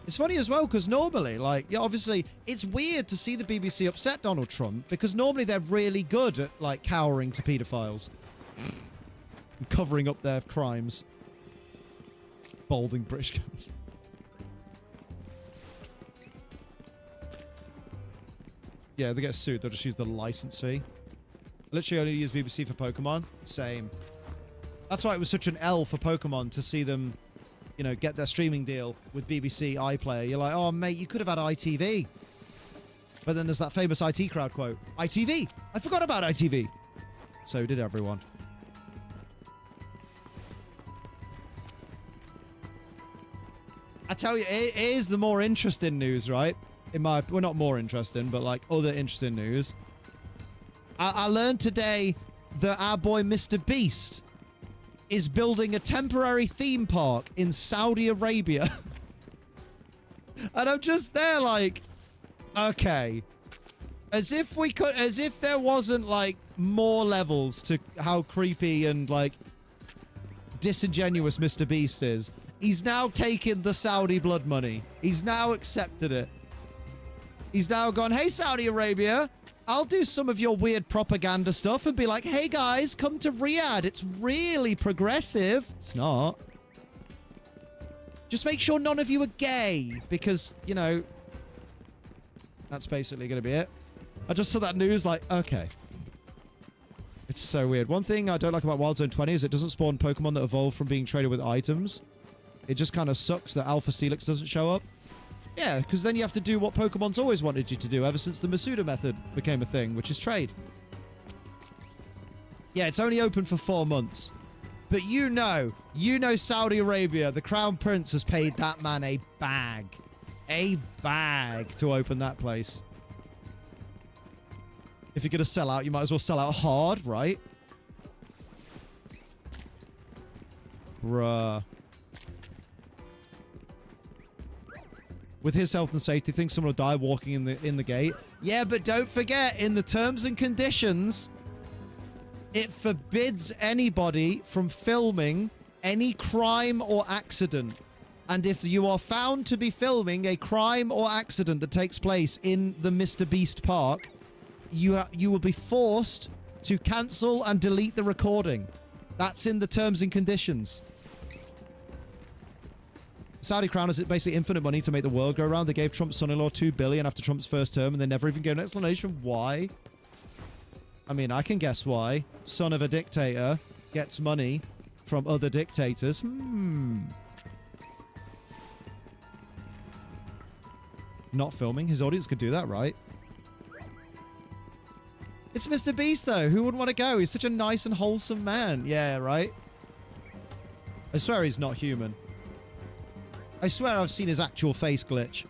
It's funny as well, because normally, like, yeah, obviously, it's weird to see the BBC upset Donald Trump, because normally they're really good at, like, cowering to pedophiles. And covering up their crimes. Balding British guns. Yeah, they get sued, they'll just use the license fee. I literally only use BBC for Pokemon. Same. That's why it was such an L for Pokemon to see them, you know, get their streaming deal with BBC iPlayer. You're like, oh, mate, you could have had ITV. But then there's that famous IT crowd quote. ITV! I forgot about ITV! So did everyone. I tell you, it is the more interesting news, right? Well, not more interesting, but like other interesting news. I learned today that our boy Mr. Beast is building a temporary theme park in Saudi Arabia. And I'm just there like, okay. As if there wasn't like more levels to how creepy and like disingenuous Mr. Beast is. He's now taken the Saudi blood money. He's now accepted it. He's now gone, hey, Saudi Arabia, I'll do some of your weird propaganda stuff and be like, hey, guys, come to Riyadh. It's really progressive. It's not. Just make sure none of you are gay because, you know, that's basically going to be it. I just saw that news like, okay. It's so weird. One thing I don't like about Wild Zone 20 is it doesn't spawn Pokemon that evolve from being traded with items. It just kind of sucks that Alpha Steelix doesn't show up. Yeah, because then you have to do what Pokemon's always wanted you to do ever since the Masuda method became a thing, which is trade. Yeah, it's only open for 4 months. But you know Saudi Arabia, the Crown Prince has paid that man a bag. A bag to open that place. If you're going to sell out, you might as well sell out hard, right? Bruh. With his health and safety, think someone will die walking in the gate. Yeah, but don't forget, in the terms and conditions, it forbids anybody from filming any crime or accident. And if you are found to be filming a crime or accident that takes place in the Mr. Beast Park, you will be forced to cancel and delete the recording. That's in the terms and conditions. Saudi Crown has basically infinite money to make the world go round. They gave Trump's son-in-law $2 billion after Trump's first term, and they never even gave an explanation why. I mean, I can guess why. Son of a dictator gets money from other dictators. Not filming. His audience could do that, right? It's Mr. Beast, though. Who wouldn't want to go? He's such a nice and wholesome man. Yeah, right? I swear he's not human. I swear I've seen his actual face glitch.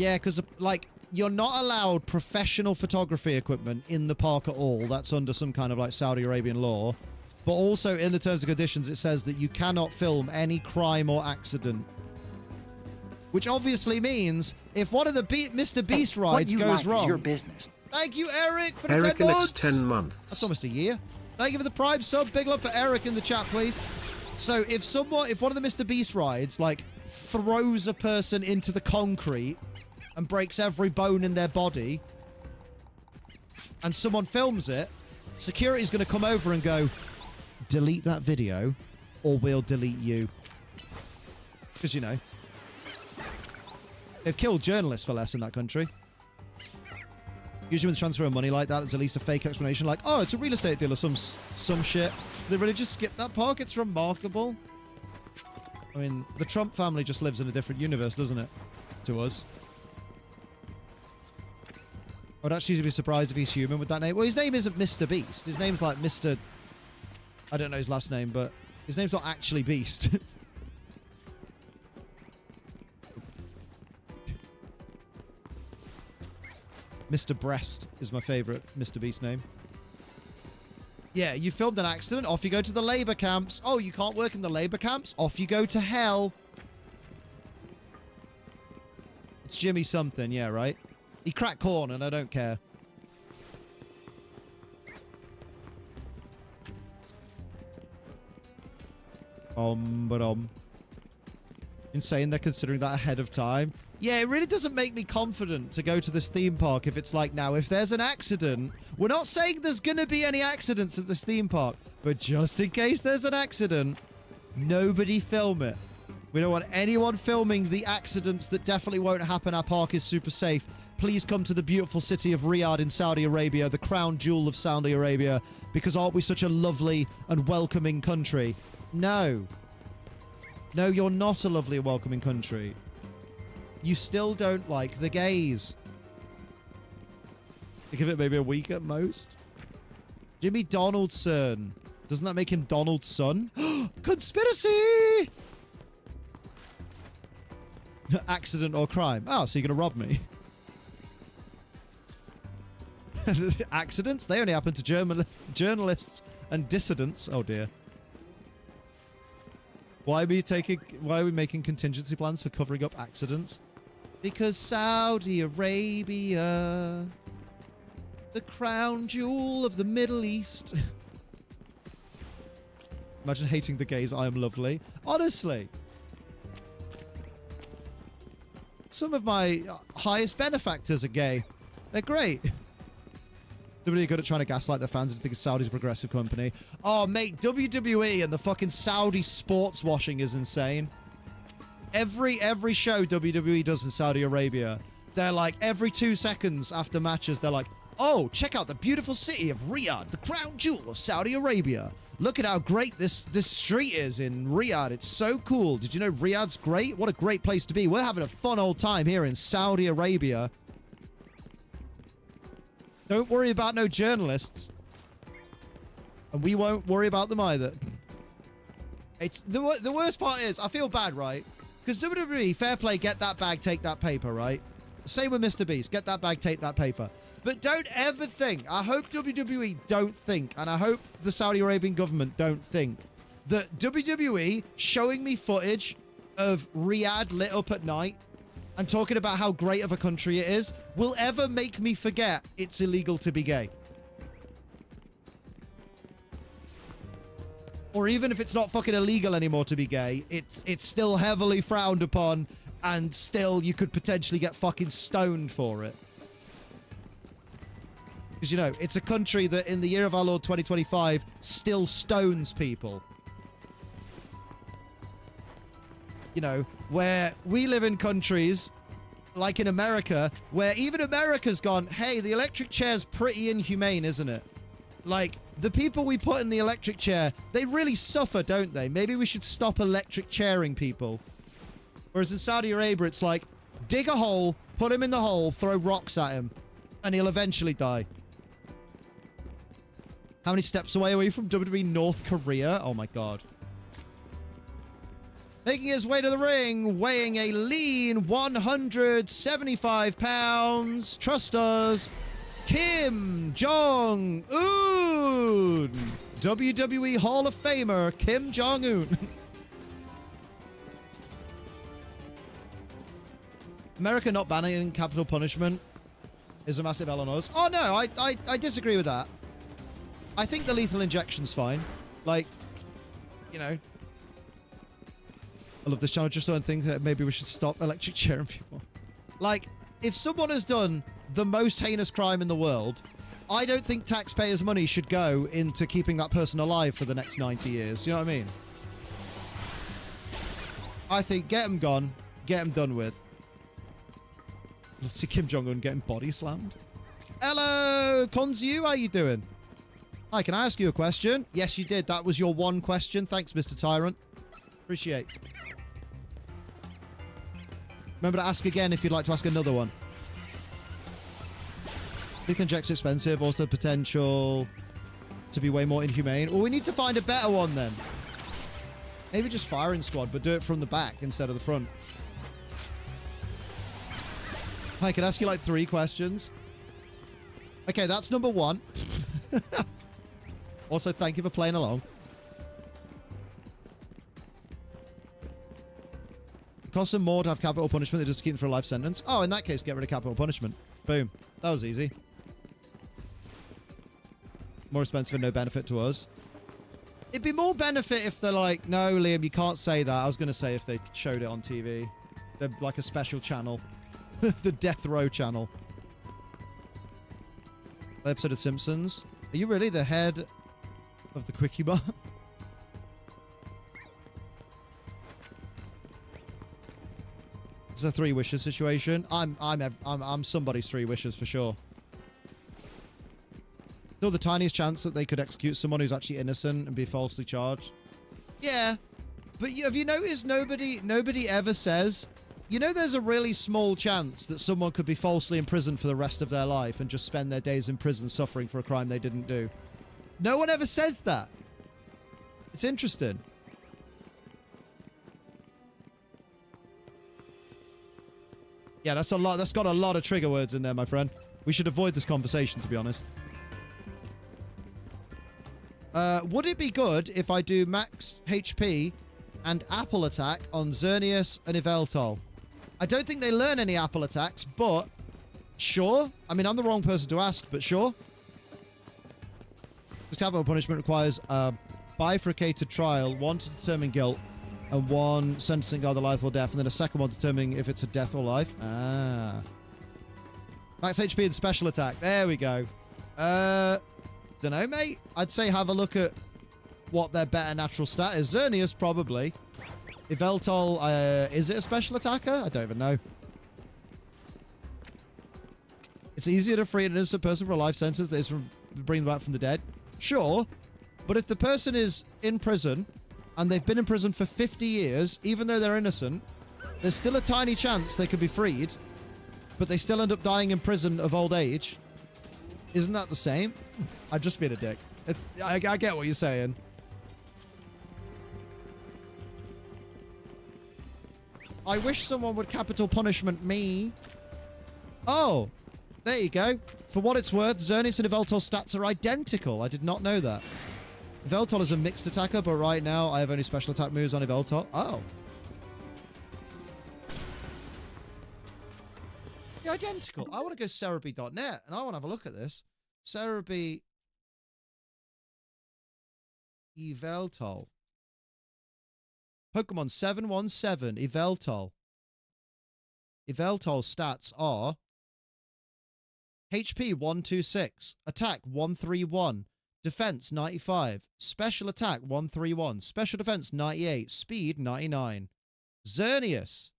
Yeah, because, like, you're not allowed professional photography equipment in the park at all. That's under some kind of, like, Saudi Arabian law. But also in the terms and conditions, it says that you cannot film any crime or accident. Which obviously means if one of the Mr. Beast rides goes wrong... Is your business. Thank you, Eric, for the Eric 10 in months. its 10 months. That's almost a year. Thank you for the Prime sub. Big love for Eric in the chat, please. So if one of the Mr. Beast rides, like, throws a person into the concrete and breaks every bone in their body, and someone films it, security's going to come over and go, delete that video, or we'll delete you. Because, you know, they've killed journalists for less in that country. Usually with transfer of money like that, there's at least a fake explanation like, oh, it's a real estate deal or some shit. They really just skipped that part. It's remarkable. I mean, the Trump family just lives in a different universe, doesn't it? To us. I would actually be surprised if he's human with that name. Well, his name isn't Mr. Beast. His name's like Mr... I don't know his last name, but his name's not actually Beast. Mr. Breast is my favorite Mr. Beast name. Yeah, you filmed an accident, off you go to the labor camps. Oh, you can't work in the labor camps? Off you go to hell. It's Jimmy something, yeah, right? He cracked corn and I don't care. But insane they're considering that ahead of time. Yeah, it really doesn't make me confident to go to this theme park if it's like, now, if there's an accident, we're not saying there's going to be any accidents at this theme park, but just in case there's an accident, nobody film it. We don't want anyone filming the accidents that definitely won't happen. Our park is super safe. Please come to the beautiful city of Riyadh in Saudi Arabia, the crown jewel of Saudi Arabia, because aren't we such a lovely and welcoming country? No. No, you're not a lovely and welcoming country. You still don't like the gays. Give it maybe a week at most. Jimmy Donaldson. Doesn't that make him Donald's son? Conspiracy! Accident or crime. Oh, so you're going to rob me? Accidents? They only happen to journalists and dissidents. Oh, dear. Why are we making contingency plans for covering up accidents? Because Saudi Arabia, the crown jewel of the Middle East. Imagine hating the gays. I am lovely. Honestly. Some of my highest benefactors are gay. They're great. They're really good at trying to gaslight their fans and think Saudi's a progressive company. Oh, mate, WWE and the fucking Saudi sports washing is insane. Every show WWE does in Saudi Arabia, they're like, every 2 seconds after matches, they're like, oh, check out the beautiful city of Riyadh, the crown jewel of Saudi Arabia. Look at how great this street is in Riyadh. It's so cool. Did you know Riyadh's great? What a great place to be. We're having a fun old time here in Saudi Arabia. Don't worry about no journalists. And we won't worry about them either. It's the worst part is, I feel bad, right? Because WWE, fair play, get that bag, take that paper, right? Same with Mr. Beast, get that bag, take that paper. But don't ever think, I hope WWE don't think, and I hope the Saudi Arabian government don't think, that WWE showing me footage of Riyadh lit up at night and talking about how great of a country it is will ever make me forget it's illegal to be gay. Or even if it's not fucking illegal anymore to be gay, it's still heavily frowned upon, and still you could potentially get fucking stoned for it. Because, you know, it's a country that in the year of our Lord 2025 still stones people. You know, where we live in countries like in America, where even America's gone, hey, the electric chair's pretty inhumane, isn't it? Like, the people we put in the electric chair, they really suffer, don't they? Maybe we should stop electric chairing people. Whereas in Saudi Arabia, it's like, dig a hole, put him in the hole, throw rocks at him, and he'll eventually die. How many steps away are we from WWE North Korea? Oh my god. Making his way to the ring, weighing a lean 175 pounds. Trust us, Kim Jong-un. WWE Hall of Famer, Kim Jong-un. America not banning capital punishment is a massive L on us. Oh, no, I disagree with that. I think the lethal injection's fine. Like, you know. I love this channel. Just don't think that maybe we should stop electric chairing people. Like, if someone has done the most heinous crime in the world, I don't think taxpayers' money should go into keeping that person alive for the next 90 years. Do you know what I mean? I think get them gone, get them done with. Let's see Kim Jong-un getting body slammed. Hello, Konzu, how you doing? Hi, can I ask you a question? Yes, you did. That was your one question. Thanks, Mr. Tyrant. Appreciate. Remember to ask again if you'd like to ask another one. Lethal inject's expensive. Also potential to be way more inhumane. Well, we need to find a better one then. Maybe just firing squad, but do it from the back instead of the front. I can ask you like 3 questions. Okay, that's number 1. Also, thank you for playing along. It costs them more to have capital punishment. They just keep them for a life sentence. Oh, in that case, get rid of capital punishment. Boom. That was easy. More expensive and no benefit to us. It'd be more benefit if they're like, no, Liam, you can't say that. I was going to say if they showed it on TV. They're like a special channel. The Death Row channel. The episode of Simpsons. Are you really the head of the Quickie Bar? It's a 3 wishes situation. I'm somebody's 3 wishes for sure. Still the tiniest chance that they could execute someone who's actually innocent and be falsely charged. Yeah, but have you noticed nobody ever says, you know, there's a really small chance that someone could be falsely imprisoned for the rest of their life and just spend their days in prison suffering for a crime they didn't do. No one ever says that. It's interesting. Yeah, that's a lot. That's got a lot of trigger words in there, my friend. We should avoid this conversation, to be honest. Would it be good if I do max HP and apple attack on Xerneas and Yveltal? I don't think they learn any apple attacks, but sure. I mean, I'm the wrong person to ask, but sure. This capital punishment requires a bifurcated trial, 1 to determine guilt, and 1 sentencing either life or death, and then a second one determining if it's a death or life. Ah. Max HP and special attack. There we go. Don't know, mate. I'd say have a look at what their better natural stat is. Xerneas, probably. Yveltal, is it a special attacker? I don't even know. It's easier to free an innocent person for a life sentence than it is from bringing them back from the dead. Sure. But if the person is in prison and they've been in prison for 50 years, even though they're innocent, there's still a tiny chance they could be freed, but they still end up dying in prison of old age. Isn't that the same? I've just been a dick. I get what you're saying. I wish someone would capital punishment me. Oh, there you go. For what it's worth, Xerneas and Yveltal's stats are identical. I did not know that. Yveltal is a mixed attacker, but right now I have only special attack moves on Yveltal. Oh. They're identical. I want to go Cerebi.net and I want to have a look at this. Cerebi Yveltal. Pokemon 717 Yveltal. Yveltal's stats are HP 126, attack 131, defense 95, special attack 131, special defense 98, speed 99. Xerneas.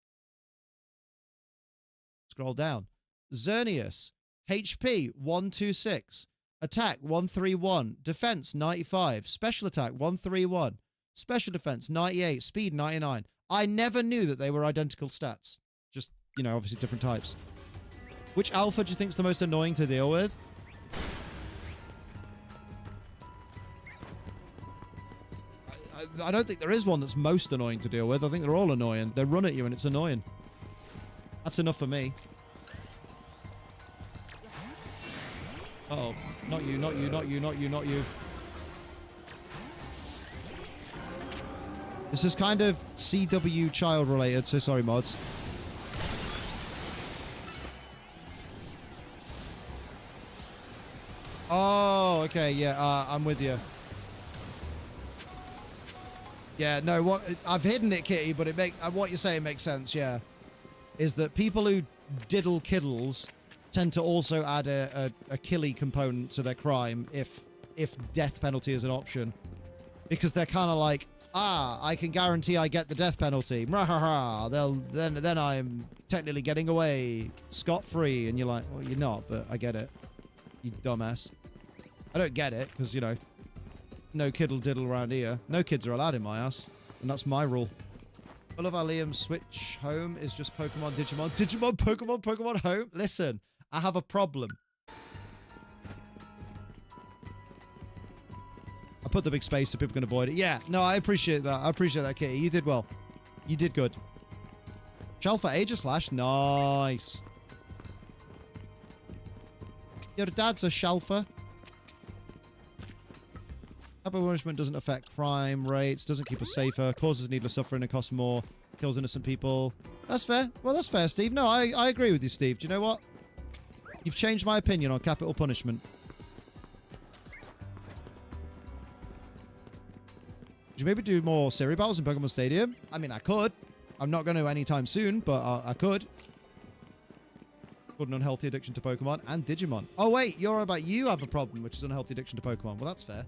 Scroll down. Xerneas, HP 126, attack 131, defense 95, special attack 131, special defense 98, speed 99. I never knew that they were identical stats. Just, you know, obviously different types. Which alpha do you think is the most annoying to deal with? I don't think there is one that's most annoying to deal with. I think they're all annoying. They run at you and it's annoying. That's enough for me. Uh-oh. Not you, not you, not you, not you, not you. This is kind of CW child related, so sorry, mods. Oh, okay, yeah, I'm with you. Yeah, no, what I've hidden it, Kitty, but what you're saying makes sense, yeah. Is that people who diddle kiddles tend to also add a killy component to their crime if death penalty is an option. Because they're kind of like, I can guarantee I get the death penalty. Then I'm technically getting away scot-free. And you're like, well, you're not, but I get it. You dumbass. I don't get it, because, you know, no kiddle-diddle around here. No kids are allowed in my house. And that's my rule. I love how Liam's Switch home is just Pokemon, Digimon, Digimon, Pokemon, Pokemon home. Listen, I have a problem. I put the big space so people can avoid it. Yeah, no, I appreciate that. I appreciate that, Kitty. You did well. You did good. Shelfer Aegislash. Nice. Your dad's a shelfer. Capital punishment doesn't affect crime rates, doesn't keep us safer, causes needless suffering and costs more, kills innocent people. That's fair. Well, that's fair, Steve. No, I agree with you, Steve. Do you know what? You've changed my opinion on capital punishment. Could you maybe do more Siri battles in Pokemon Stadium? I mean, I could. I'm not going to anytime soon, but I could. Got an unhealthy addiction to Pokemon and Digimon. Oh, wait. You're on about you have a problem, which is unhealthy addiction to Pokemon. Well, that's fair.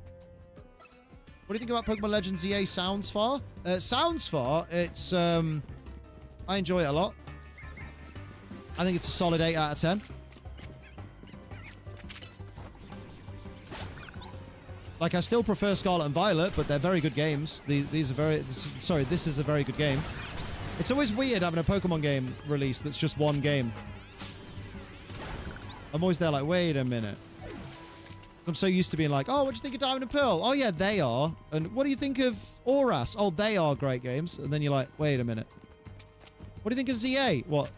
What do you think about Pokemon Legends EA Sounds Far? Sounds Far, it's, I enjoy it a lot. I think it's a solid 8 out of 10. Like, I still prefer Scarlet and Violet, but they're very good games. These are very... Sorry, this is a very good game. It's always weird having a Pokemon game released that's just one game. I'm always there like, wait a minute. I'm so used to being like, oh, what do you think of Diamond and Pearl? Oh, yeah, they are. And what do you think of Auras? Oh, they are great games. And then you're like, wait a minute. What do you think of ZA? What?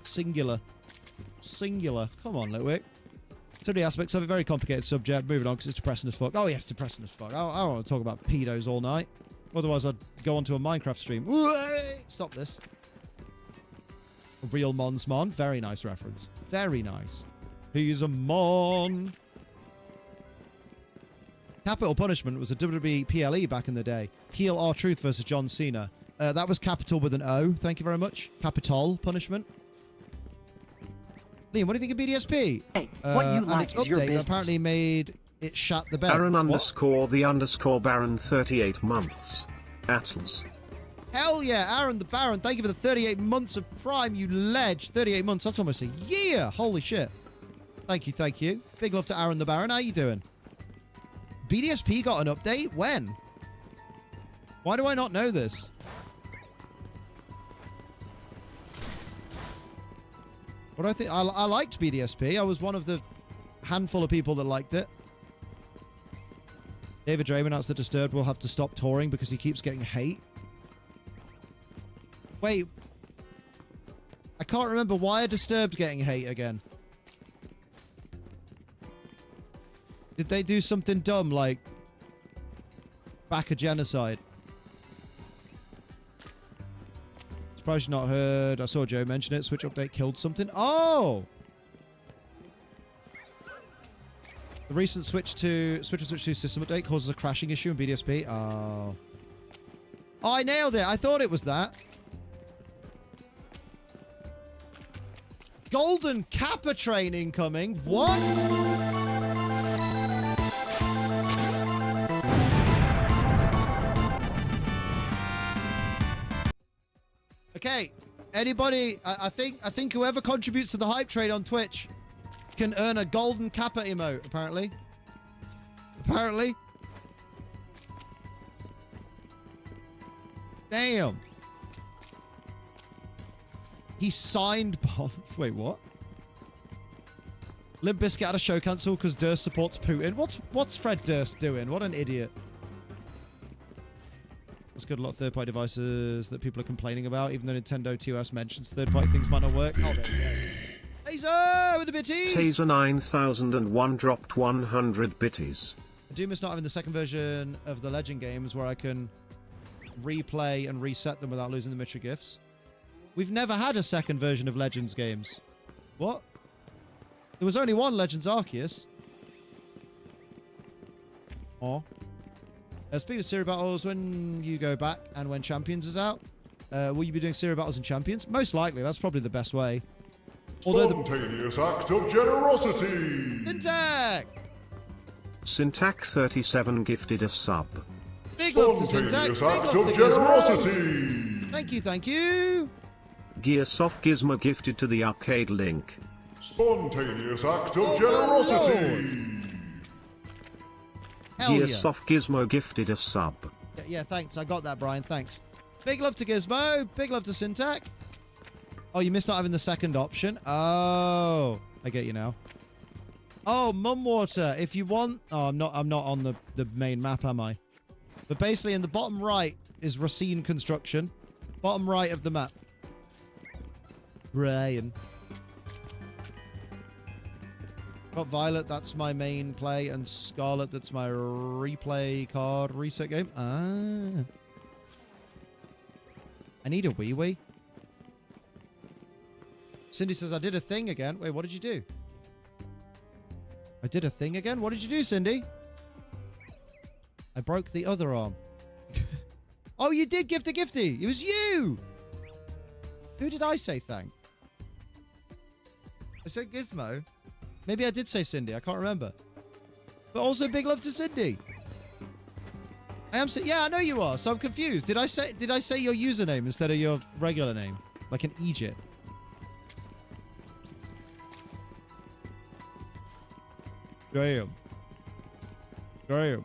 Singular. Singular. Come on, Litwick. So many aspects of a very complicated subject. Moving on, because it's depressing as fuck. Oh, yes, depressing as fuck. I don't want to talk about pedos all night. Otherwise, I'd go onto a Minecraft stream. Stop this. Real Monsmon. Very nice reference. Very nice. He's a Mon. Capital Punishment was a WWE PLE back in the day. Heel R-Truth versus John Cena. That was Capital with an O. Thank you very much. Capital Punishment. Liam, what do you think of BDSP? Hey, what you like its is your update business. apparently made it shut the bed. Aaron What? underscore the underscore Baron 38 months. Atlas. Hell yeah, Aaron the Baron. Thank you for the 38 months of Prime, you ledge. 38 months, that's almost a year. Holy shit. Thank you, thank you. Big love to Aaron the Baron. How you doing? BDSP got an update? When? Why do I not know this? What do I think? I liked BDSP. I was one of the handful of people that liked it. David Draymond announced that Disturbed will have to stop touring because he keeps getting hate. Wait. I can't remember. Why are Disturbed getting hate again? Did they do something dumb like back a genocide? Surprised you've not heard. I saw Joe mention it. Switch update killed something. Oh! The recent Switch to Switch 2 system update causes a crashing issue in BDSP. Oh. Oh, I nailed it. I thought it was that. Golden Kappa train incoming. What? Okay, anybody, I think whoever contributes to the hype train on Twitch can earn a golden Kappa emote, apparently. Apparently. Damn. He signed Bond. Wait, what? Limp Bizkit had a show cancel because Durst supports Putin. What's Fred Durst doing? What an idiot. That's good. A lot of third-party devices that people are complaining about, even though Nintendo TOS mentions third-party things might not work. Oh, there we go. Taser with the bitties! Taser 9001 dropped 100 bitties. I do miss not having the second version of the Legend games where I can replay and reset them without losing the Mitra gifts. We've never had a second version of Legends games. What? There was only one Legends Arceus. Oh. Speaking of Serial Battles, when you go back and when Champions is out, will you be doing Serial Battles and Champions? Most likely. That's probably the best way. Spontaneous act of generosity! Syntac! Syntac37 gifted a sub. Big love to Syntac! Spontaneous Big act love of to Gizmo! generosity! Thank you, thank you! Gearsoft Gizmo gifted to the arcade link. Spontaneous act of Oh, my generosity! Hell yeah. Gearsoft Gizmo gifted a sub. Yeah, thanks. I got that, Brian. Thanks. Big love to Gizmo. Big love to Syntac. Oh, you missed out having the second option. Oh, I get you now. Oh, Mumwater. If you want... Oh, I'm not on the main map, am I? But basically, in the bottom right is Racine Construction. Bottom right of the map. Brian. Got Violet, that's my main play, and Scarlet, that's my replay card reset game. Ah. I need a wee-wee. Cindy says, I did a thing again. Wait, what did you do? I did a thing again? What did you do, Cindy? I broke the other arm. Oh, you did gift a gifty. It was you. Who did I say thank? I said Gizmo. Maybe I did say Cindy. I can't remember. But also big love to Cindy. I am. Yeah, I know you are. So I'm confused. Did I say your username instead of your regular name, like an Egypt? Damn. Damn.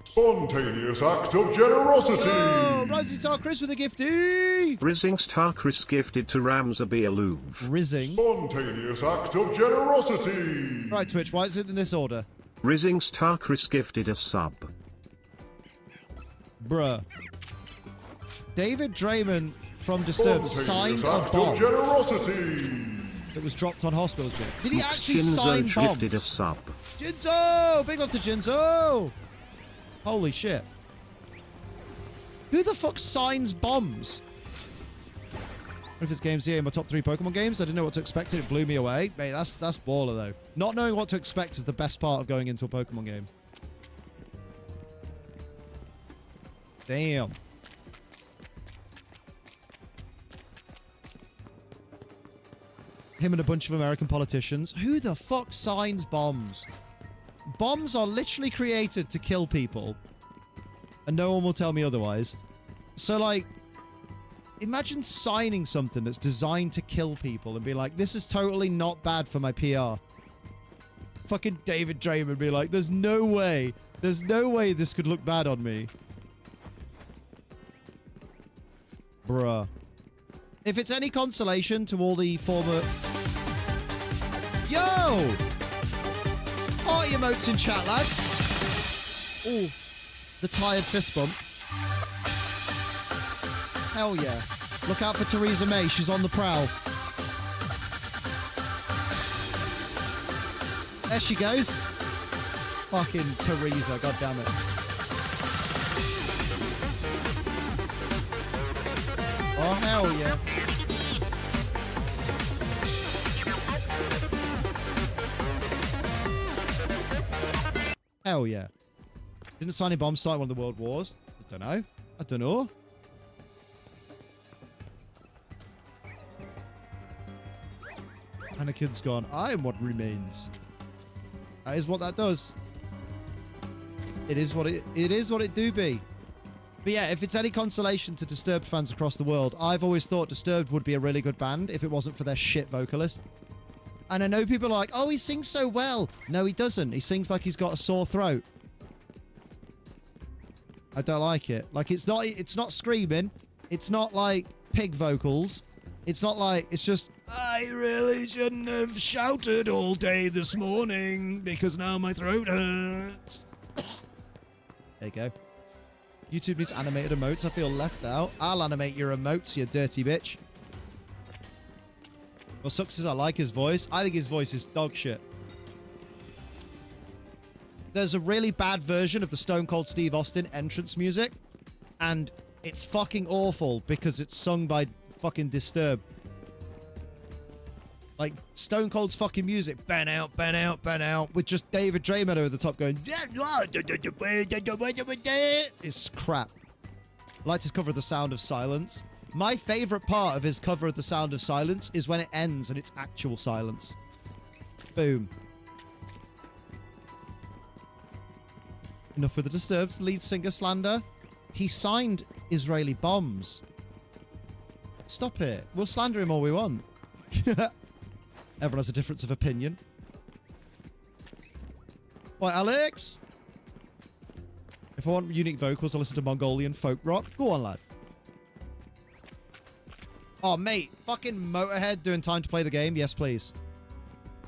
Spontaneous act of generosity! Oh, Rising Star Chris with a gifty. Rising Star Chris gifted to Ramza Bealouv. Rizzing. Spontaneous act of generosity! Right, Twitch. Why is it in this order? Rising Star Chris gifted a sub. Bruh. David Draymond from Disturbed signed Spontaneous a act bomb of generosity! that was dropped on hospitals. Did he Mux actually Jinzo sign gifted a bombs? sub. Jinzo! Big love to Jinzo! Holy shit. Who the fuck signs bombs? What if it's Games EA, my top 3 Pokemon games? I didn't know what to expect and it blew me away. Mate, that's baller though. Not knowing what to expect is the best part of going into a Pokemon game. Damn. Him and a bunch of American politicians. Who the fuck signs bombs? Bombs are literally created to kill people. And no one will tell me otherwise. So, like, imagine signing something that's designed to kill people and be like, this is totally not bad for my PR. Fucking David Draymond be like, there's no way this could look bad on me. Bruh. If it's any consolation to all the former... Yo! Party emotes in chat, lads. Oh, the tired fist bump. Hell yeah. Look out for Theresa May. She's on the prowl. There she goes. Fucking Theresa, god damn it. Oh, hell yeah. Hell yeah. Didn't sign a bomb site in one of the world wars. I don't know. Anakin's gone. I am what remains. That is what that does. It is what it do be. But yeah, if it's any consolation to Disturbed fans across the world, I've always thought Disturbed would be a really good band if it wasn't for their shit vocalist. And I know people are like, oh, he sings so well. No, he doesn't. He sings like he's got a sore throat. I don't like it. Like, it's not screaming. It's not like pig vocals. It's not like, it's just, I really shouldn't have shouted all day this morning because now my throat hurts. There you go. YouTube needs animated emotes. I feel left out. I'll animate your emotes, you dirty bitch. What sucks is I like his voice. I think his voice is dog shit. There's a really bad version of the Stone Cold Steve Austin entrance music, and it's fucking awful because it's sung by fucking Disturbed. Like, Stone Cold's fucking music, ban out, ban out, ban out, with just David Draymond over the top going, it's crap. I liked his cover of The Sound of Silence. My favorite part of his cover of The Sound of Silence is when it ends and it's actual silence. Boom. Enough with the Disturbed's lead singer slander. He signed Israeli bombs. Stop it. We'll slander him all we want. Everyone has a difference of opinion. Right, Alex? If I want unique vocals, I listen to Mongolian folk rock. Go on, lad. Oh, mate. Fucking Motorhead doing Time to Play the Game? Yes, please.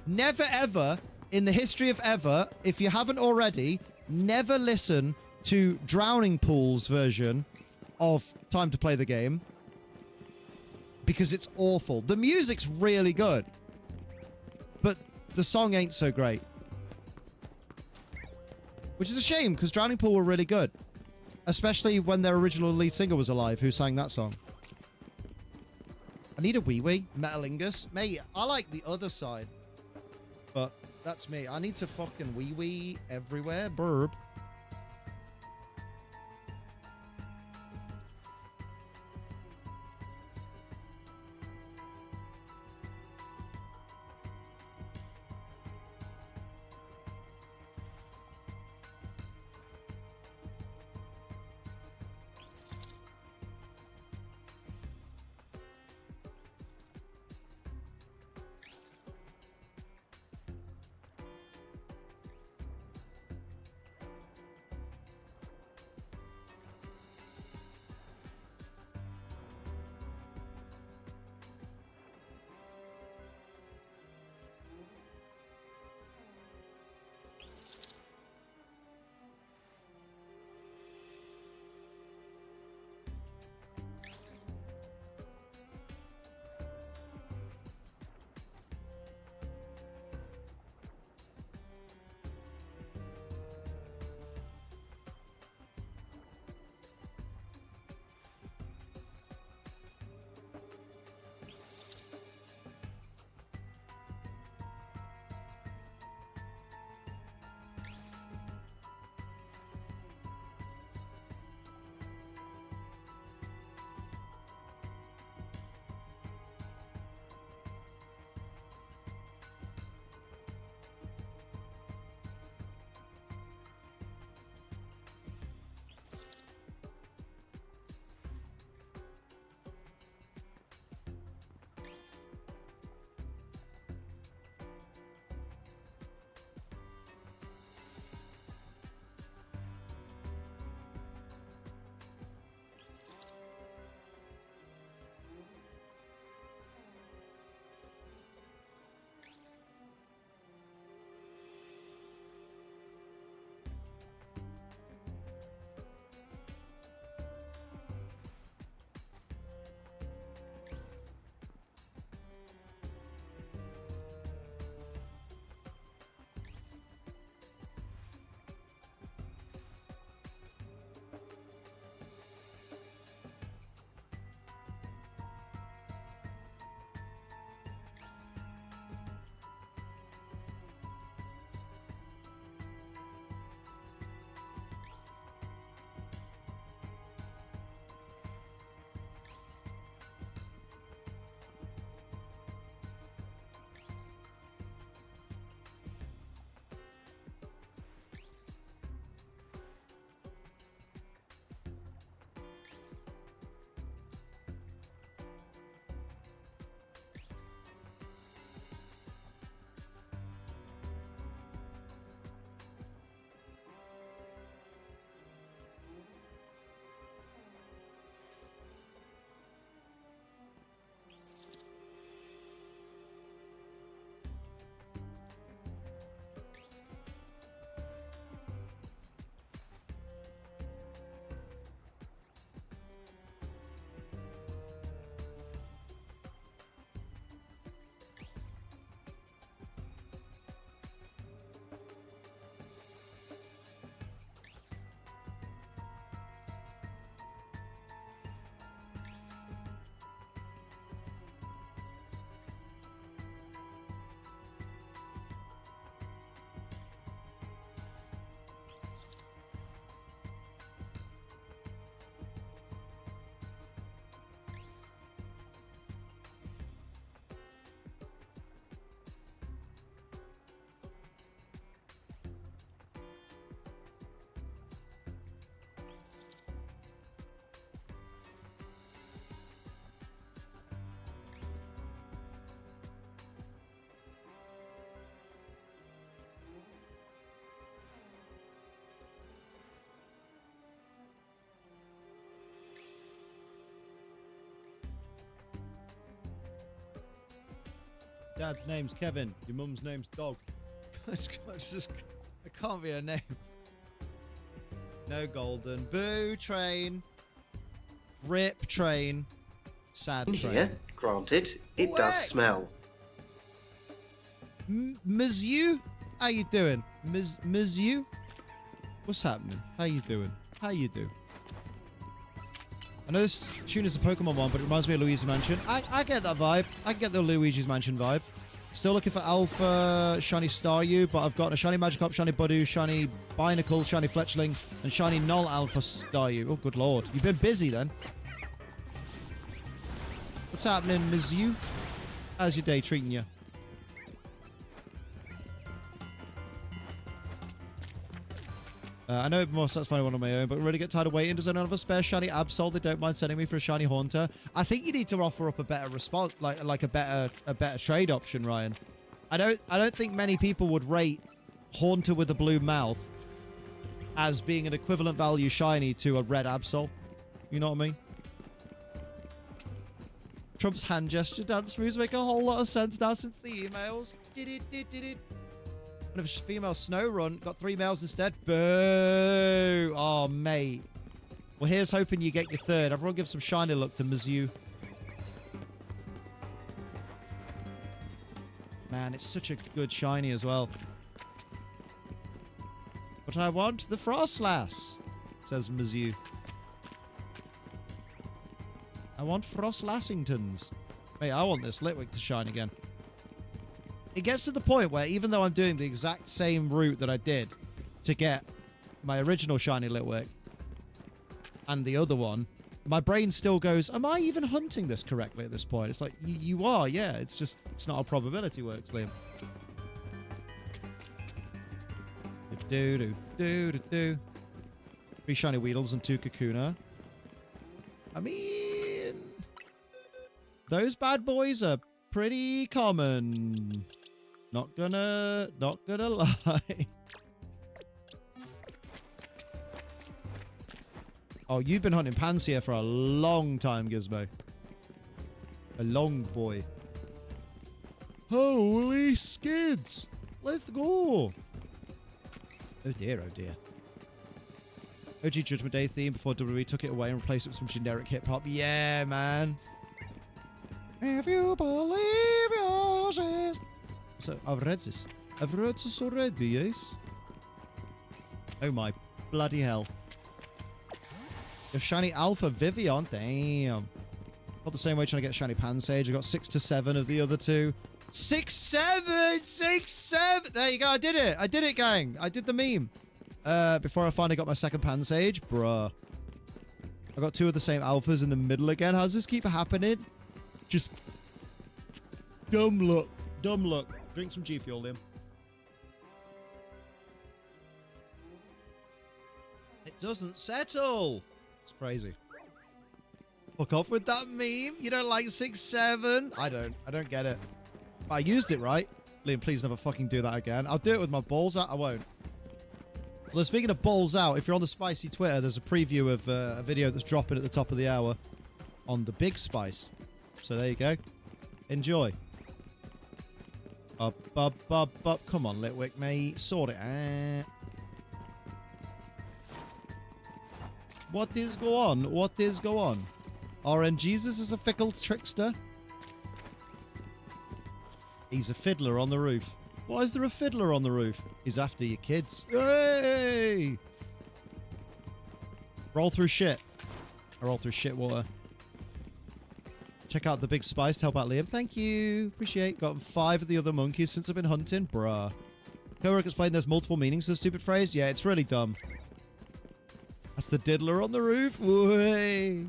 Never, ever, in the history of ever, if you haven't already, never listen to Drowning Pool's version of Time to Play the Game. Because it's awful. The music's really good. But the song ain't so great. Which is a shame, because Drowning Pool were really good. Especially when their original lead singer was alive, who sang that song. I need a wee-wee. Metalingus. Mate, I like the other side. But that's me. I need to fucking wee-wee everywhere. Burp. dad's name's Kevin. Your mum's name's Dog. It can't be a name. No golden. Boo, train. Rip, train. Sad train. Here, granted, it does smell. Mizu? How you doing? Mizu? What's happening? How you doing? How you do? I know this tune is a Pokemon one, but it reminds me of Luigi's Mansion. I get that vibe. I get the Luigi's Mansion vibe. Still looking for Alpha Shiny Staryu, but I've got a Shiny Magikarp, Shiny Budu, Shiny Binacle, Shiny Fletchling, and Shiny Null Alpha Staryu. Oh, good lord. You've been busy then. What's happening, Mizu? How's your day treating you? I know it'd be more satisfying one on my own, but really get tired of waiting. Does anyone have a spare shiny Absol they don't mind sending me for a shiny Haunter? I think you need to offer up a better response, like a better trade option, Ryan. I don't think many people would rate Haunter with a blue mouth as being an equivalent value shiny to a red Absol. You know what I mean? Trump's hand gesture dance moves make a whole lot of sense now since the emails. Did it. And if a female snow run got 3 males instead. Boo! Oh, mate. Well, here's hoping you get your third. Everyone give some shiny luck to Mizu. Man, it's such a good shiny as well. But I want the Frostlass, says Mizu. I want Frostlassingtons. Mate, I want this Litwick to shine again. It gets to the point where even though I'm doing the exact same route that I did to get my original shiny Litwick and the other one, my brain still goes, am I even hunting this correctly at this point? It's like, you are, yeah. It's just, it's not how probability works, Liam. Do. 3 shiny Weedles and 2 Kakuna. I mean, those bad boys are pretty common. Not gonna lie. Oh, you've been hunting Pansear for a long time, Gizmo. A long boy. Holy skids! Let's go! Oh dear, oh dear. OG Judgment Day theme before WWE took it away and replaced it with some generic hip-hop. Yeah, man. If you believe yours is... So, I've read this. I've read this already, yes? Oh my bloody hell. Your shiny Alpha Vivian, damn. Not the same way trying to get shiny Pansage. I got 6 to 7 of the other two. 6, 7! 6, 7! There you go, I did it, gang. I did the meme. Before I finally got my second Pansage. Bruh. I got 2 of the same Alphas in the middle again. How does this keep happening? Just dumb luck. Dumb luck. Drink some G Fuel, Liam. It doesn't settle. It's crazy. Fuck off with that meme. You don't like 6, 7? I don't get it. But I used it, right? Liam, please never fucking do that again. I'll do it with my balls out. I won't. Well, speaking of balls out, if you're on the Spicy Twitter, there's a preview of a video that's dropping at the top of the hour on the Big Spice. So there you go. Enjoy. Up. Come on, Litwick, mate. Sort it out. What is go on? What is go on? RNGesus is a fickle trickster. He's a fiddler on the roof. Why is there a fiddler on the roof? He's after your kids. Hey! Roll through shit. I roll through shit water. Check out the Big Spice to help out Liam. Thank you. Appreciate. Got 5 of the other monkeys since I've been hunting. Bruh. Korak explained there's multiple meanings to the stupid phrase. Yeah, it's really dumb. That's the diddler on the roof. Way.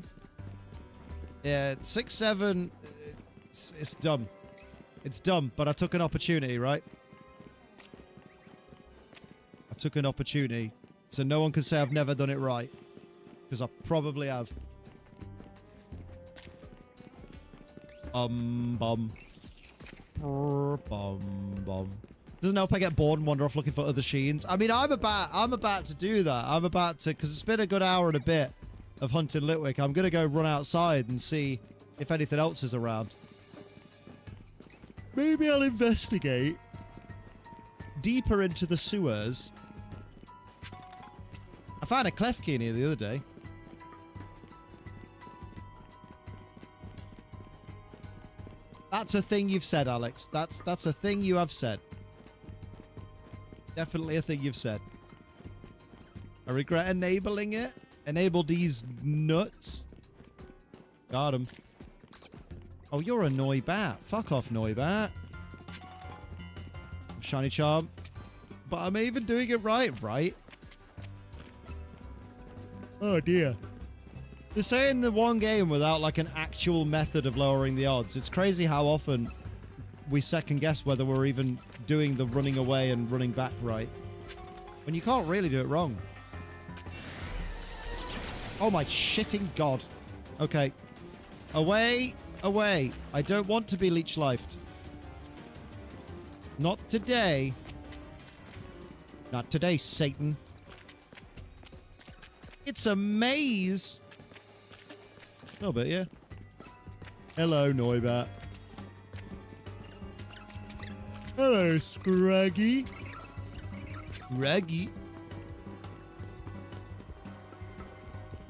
Yeah, 6, 7. It's dumb. It's dumb, but I took an opportunity, right? I took an opportunity. So no one can say I've never done it right. Because I probably have. Bum. Doesn't help I get bored and wander off looking for other Sheens. I mean, I'm about to do that. I'm about to, because it's been a good hour and a bit of hunting Litwick. I'm going to go run outside and see if anything else is around. Maybe I'll investigate deeper into the sewers. I found a Klefki in here the other day. That's a thing you've said, Alex. That's a thing you have said. Definitely a thing you've said. I regret enabling it. Enable these nuts. Got him. Oh, you're a Noibat. Fuck off, Noibat. Shiny Charm. But I'm even doing it right? Oh, dear. They're saying the one game without, like, an actual method of lowering the odds. It's crazy how often we second guess whether we're even doing the running away and running back right. When you can't really do it wrong. Oh my shitting god. Okay. Away. Away. I don't want to be leech-lifed. Not today. Not today, Satan. It's a maze. A little bit, yeah. Hello, Noibat. Hello, Scraggy. Scraggy.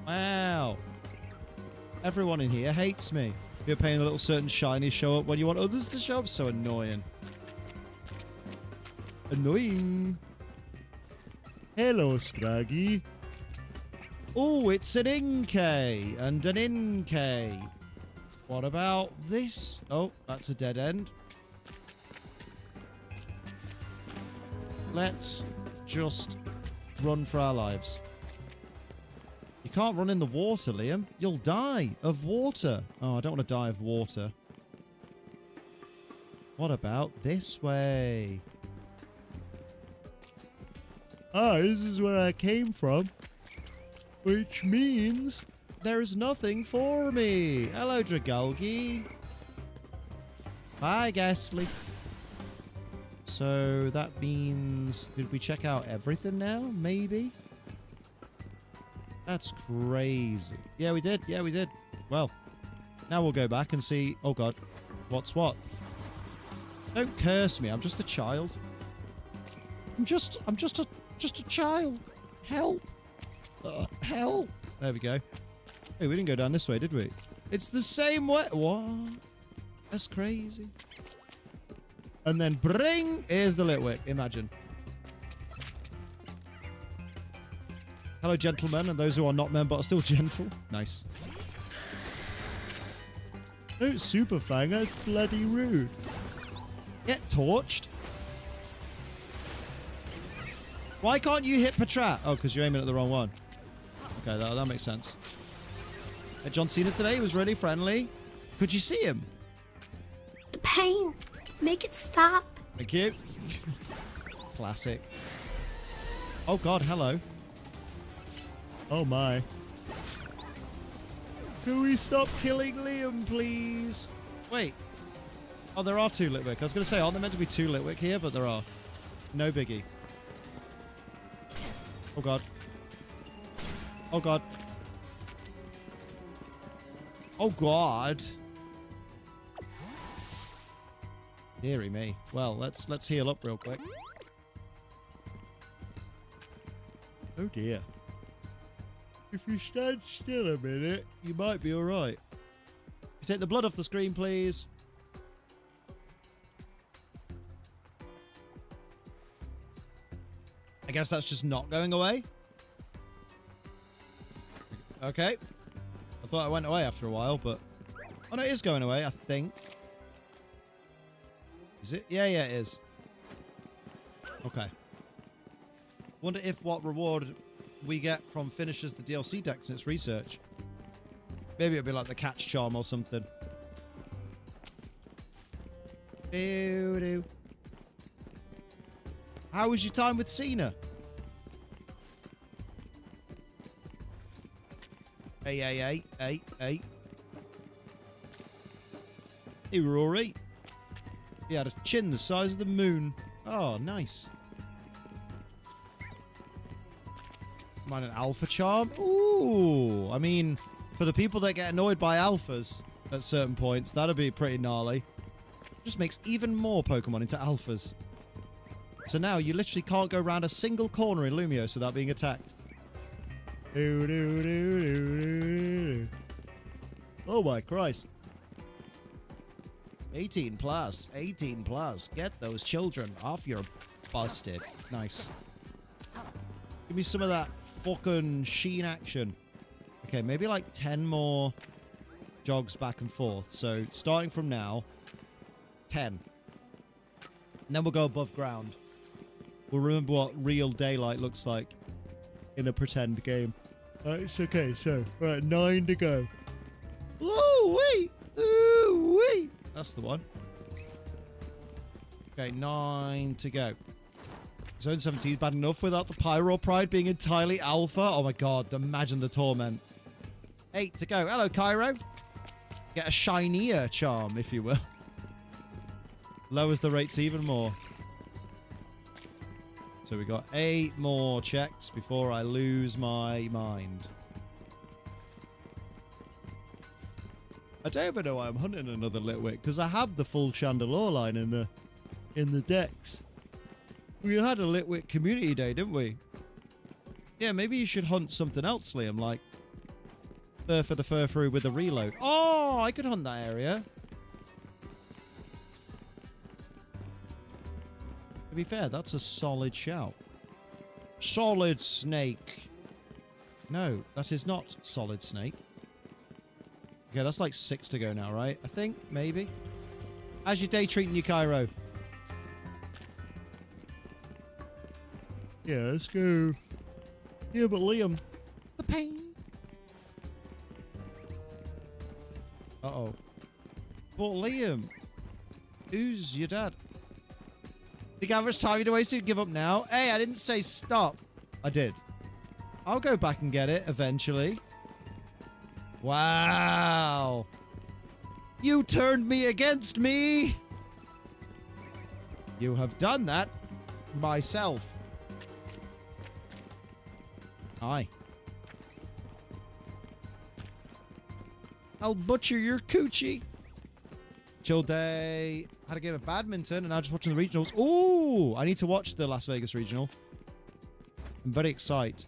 Wow. Everyone in here hates me. You're paying a little certain shiny show up when you want others to show up. So annoying. Annoying. Hello, Scraggy. Oh, it's an Inkay and an Inkay. What about this? Oh, that's a dead end. Let's just run for our lives. You can't run in the water, Liam. You'll die of water. Oh, I don't want to die of water. What about this way? Ah, this is where I came from. Which means there's nothing for me. Hello, Dragalgi. Bye, Ghastly. So that means... Did we check out everything now? Maybe? That's crazy. Yeah, we did. Yeah, we did. Well, now we'll go back and see... Oh, God. What's what? Don't curse me. I'm just a child. I'm just a child. Help. Help. There we go. Hey, we didn't go down this way, did we? It's the same way. What? That's crazy. And then bring. Here's the Litwick. Imagine. Hello, gentlemen, and those who are not men but are still gentle. Nice. Oh, Super Fang. That's bloody rude. Get torched. Why can't you hit Patrat? Oh, because you're aiming at the wrong one. Okay, that makes sense. John Cena today was really friendly. Could you see him? The pain. Make it stop. Thank you. Classic. Oh, God, hello. Oh, my. Can we stop killing Liam, please? Wait. Oh, there are two Litwick. I was going to say, aren't there meant to be two Litwick here? But there are. No biggie. Oh, God. Oh, God. Oh, God. Deary me. Well, let's heal up real quick. Oh, dear. If you stand still a minute, you might be all right. You take the blood off the screen, please. I guess that's just not going away. Okay. I thought it went away after a while, but... Oh, no, it is going away, I think. Is it? Yeah, it is. Okay. Wonder if what reward we get from finishes the DLC decks in its research. Maybe it'll be like the catch charm or something. Doo-doo. How was your time with Cena? Hey. Hey, Rory. He had a chin the size of the moon. Oh, nice. Mine an alpha charm? Ooh. I mean, for the people that get annoyed by alphas at certain points, that'd be pretty gnarly. Just makes even more Pokemon into alphas. So now you literally can't go around a single corner in Lumiose without being attacked. Oh my Christ. 18 plus, 18 plus. Get those children off your busted. Nice. Give me some of that fucking sheen action. Okay, maybe like 10 more jogs back and forth. So starting from now, 10. And then we'll go above ground. We'll remember what real daylight looks like in a pretend game. It's okay, so we're at 9 to go. Ooh wee! Ooh wee! That's the one. Okay, 9 to go. Zone 17 is bad enough without the Pyro Pride being entirely alpha. Oh my god, imagine the torment. 8 to go. Hello, Cairo. Get a shinier charm, if you will. Lowers the rates even more. So we got 8 more checks before I lose my mind. I don't even know why I'm hunting another Litwick, because I have the full Chandelure line in the decks. We had a Litwick community day, didn't we? Yeah, maybe you should hunt something else, Liam, like Fur for the Furfrou with a reload. Oh, I could hunt that area. To be fair, that's a solid shout. Solid Snake. No, that is not Solid Snake. Okay, that's like 6 to go now, right? I think, maybe. How's your day treating you, Cairo? Yeah, let's go. Yeah, but Liam. The pain. Uh-oh. But Liam. Who's your dad? Think how much time you to waste to give up now? Hey, I didn't say stop. I did. I'll go back and get it eventually. Wow. You turned me against me. You have done that myself. Hi. I'll butcher your coochie. Chill day. Had a game of badminton and now just watching the regionals. Ooh, I need to watch the Las Vegas regional. I'm very excited.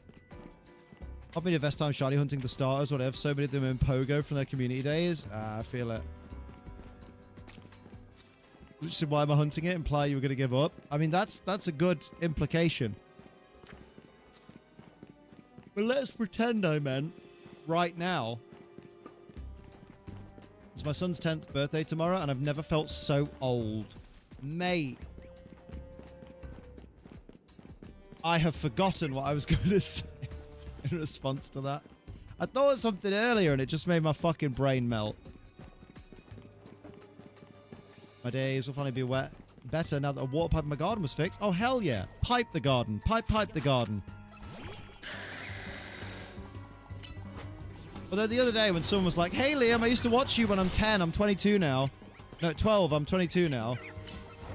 I've been a best time shiny hunting the starters, whatever. So many of them in Pogo from their community days. I feel it. Which is why am I hunting it? Imply you were going to give up. I mean, that's a good implication. But let's pretend I meant right now. It's my son's 10th birthday tomorrow, and I've never felt so old. Mate. I have forgotten what I was going to say in response to that. I thought of something earlier, and it just made my fucking brain melt. My days will finally be better now that a water pipe in my garden was fixed. Oh, hell yeah. Pipe the garden. Pipe the garden. Although the other day when someone was like, hey, Liam, I used to watch you when I'm 10. I'm 22 now. No, 12. I'm 22 now.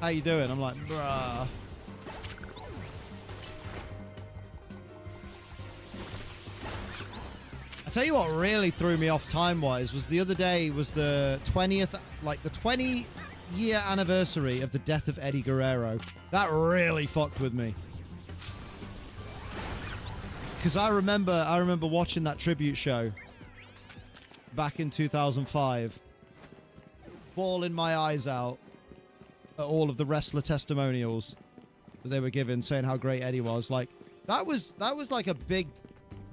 How you doing? I'm like, bruh. I tell you what really threw me off time-wise was the other day was the 20th, like the 20-year anniversary of the death of Eddie Guerrero. That really fucked with me. Because I remember watching that tribute show back in 2005, bawling my eyes out at all of the wrestler testimonials that they were given, saying how great Eddie was. Like that was like a big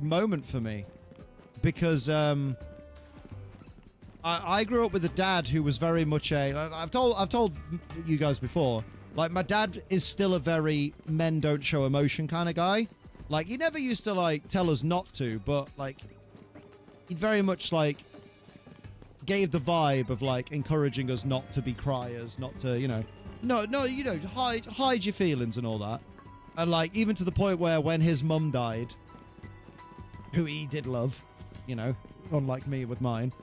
moment for me, because I grew up with a dad who was very much I've told you guys before, like my dad is still a very men don't show emotion kind of guy. Like he never used to like tell us not to, but like he very much like gave the vibe of like encouraging us not to be criers, not to, you know, hide your feelings and all that. And like even to the point where when his mum died, who he did love, you know, unlike me with mine,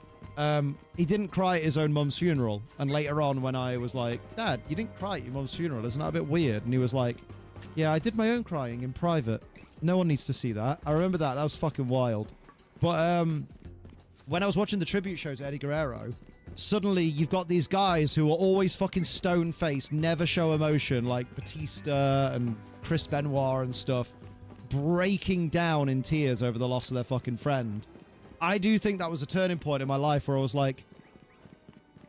he didn't cry at his own mum's funeral. And later on when I was like, Dad, you didn't cry at your mum's funeral, isn't that a bit weird? And he was like, yeah, I did my own crying in private. No one needs to see that. I remember that. That was fucking wild. But when I was watching the tribute show to Eddie Guerrero, suddenly you've got these guys who are always fucking stone-faced, never show emotion, like Batista and Chris Benoit and stuff, breaking down in tears over the loss of their fucking friend. I do think that was a turning point in my life where I was like,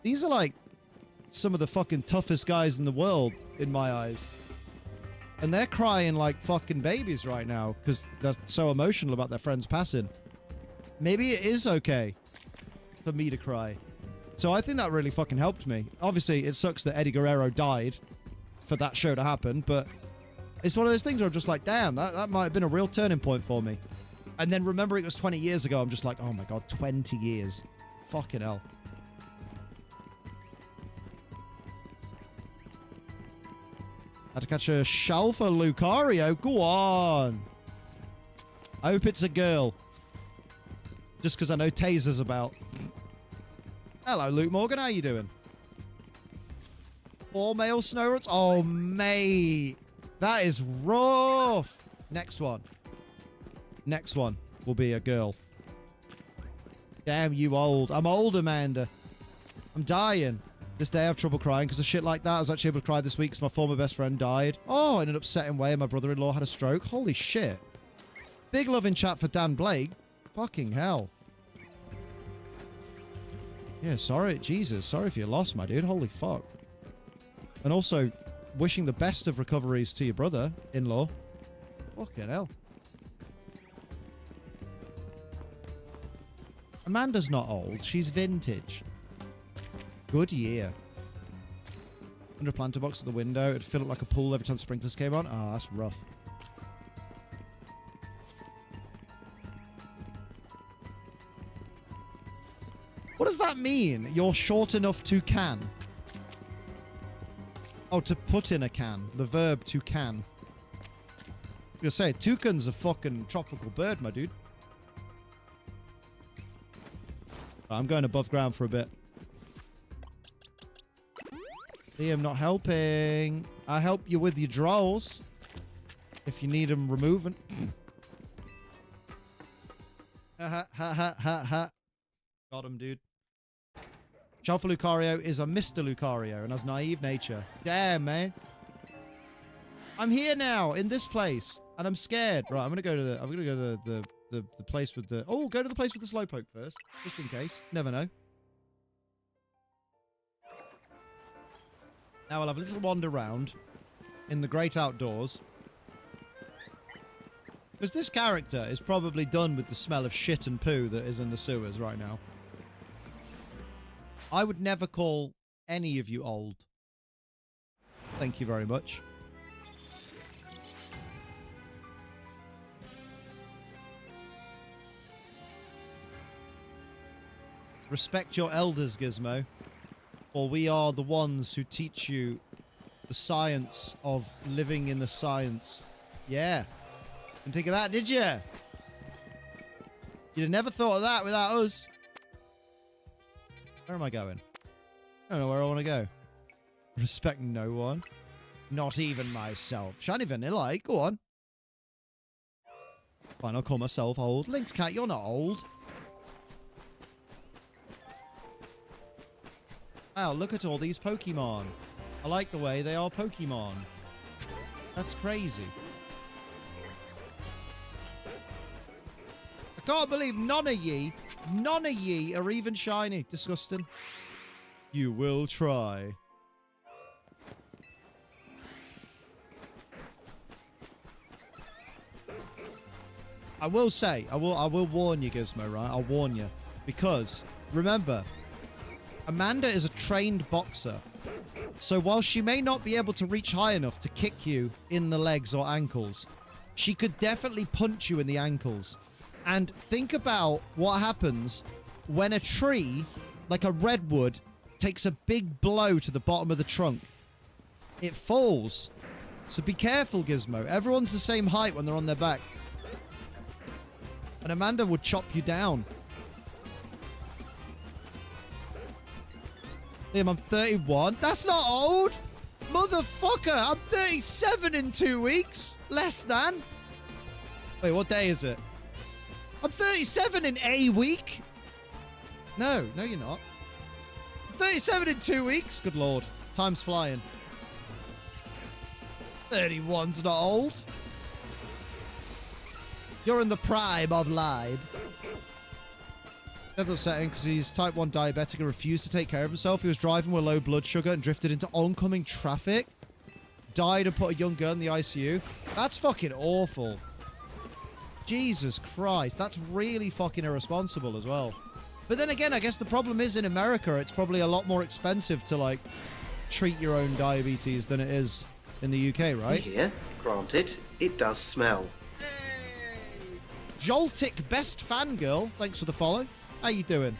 these are like some of the fucking toughest guys in the world in my eyes. And they're crying like fucking babies right now because they're so emotional about their friend's passing. Maybe it is okay for me to cry. So I think that really fucking helped me. Obviously, it sucks that Eddie Guerrero died for that show to happen, but it's one of those things where I'm just like, damn, that might have been a real turning point for me. And then remembering it was 20 years ago, I'm just like, oh my god, 20 years. Fucking hell. Had to catch a Shalfa Lucario. Go on. I hope it's a girl. Just because I know Taser's about. Hello, Luke Morgan. How you doing? 4 male Snowruns? Oh, mate. That is rough. Next one. Next one will be a girl. Damn you old. I'm old, Amanda. I'm dying. This day I have trouble crying because of shit like that. I was actually able to cry this week because my former best friend died. Oh, in an upsetting way, and my brother-in-law had a stroke. Holy shit. Big love in chat for Dan Blake. Fucking hell. Yeah, sorry. Jesus. Sorry for your loss, my dude. Holy fuck. And also, wishing the best of recoveries to your brother-in-law. Fucking hell. Amanda's not old. She's vintage. Good year. Under a planter box at the window. It'd fill it like a pool every time sprinklers came on. Ah, that's rough. What does that mean? You're short enough to can. Oh, to put in a can. The verb to can. I was gonna say, toucan's a fucking tropical bird, my dude. I'm going above ground for a bit. Liam not helping. I'll help you with your draws. If you need them removing. Ha ha ha ha ha ha. Got him, dude. Chalfa Lucario is a Mr. Lucario and has naive nature. Damn, man. I'm here now in this place and I'm scared. Right, I'm gonna go to the place with the. Oh, go to the place with the slowpoke first, just in case. Never know. Now I'll have a little wander around in the great outdoors. Because this character is probably done with the smell of shit and poo that is in the sewers right now. I would never call any of you old. Thank you very much. Respect your elders, Gizmo. For we are the ones who teach you the science of living in the science. Yeah. Didn't think of that, did you? You'd have never thought of that without us. Where am I going? I don't know where I want to go. Respect no one. Not even myself. Shiny Vanilla, go on. Fine, I'll call myself old. Lynx Cat, you're not old. Wow, look at all these Pokemon. I like the way they are Pokemon. That's crazy. I can't believe none of ye are even shiny. Disgusting. You will try. I will say, I will warn you, Gizmo, right? I'll warn you. Because, remember, Amanda is a trained boxer. So while she may not be able to reach high enough to kick you in the legs or ankles, she could definitely punch you in the ankles. And think about what happens when a tree, like a redwood, takes a big blow to the bottom of the trunk. It falls. So be careful, Gizmo. Everyone's the same height when they're on their back. And Amanda would chop you down. Liam, I'm 31. That's not old. Motherfucker, I'm 37 in 2 weeks. Less than. Wait, what day is it? I'm 37 in a week. No, you're not. 37 in 2 weeks. Good lord. Time's flying. 31's not old. You're in the prime of life. Death setting because he's type 1 diabetic and refused to take care of himself. He was driving with low blood sugar and drifted into oncoming traffic. Died and put a young girl in the ICU. That's fucking awful. Jesus Christ. That's really fucking irresponsible as well. But then again, I guess the problem is in America, it's probably a lot more expensive to, like, treat your own diabetes than it is in the UK, right? Here, granted, it does smell. Joltic Best Fangirl, thanks for the follow. How you doing?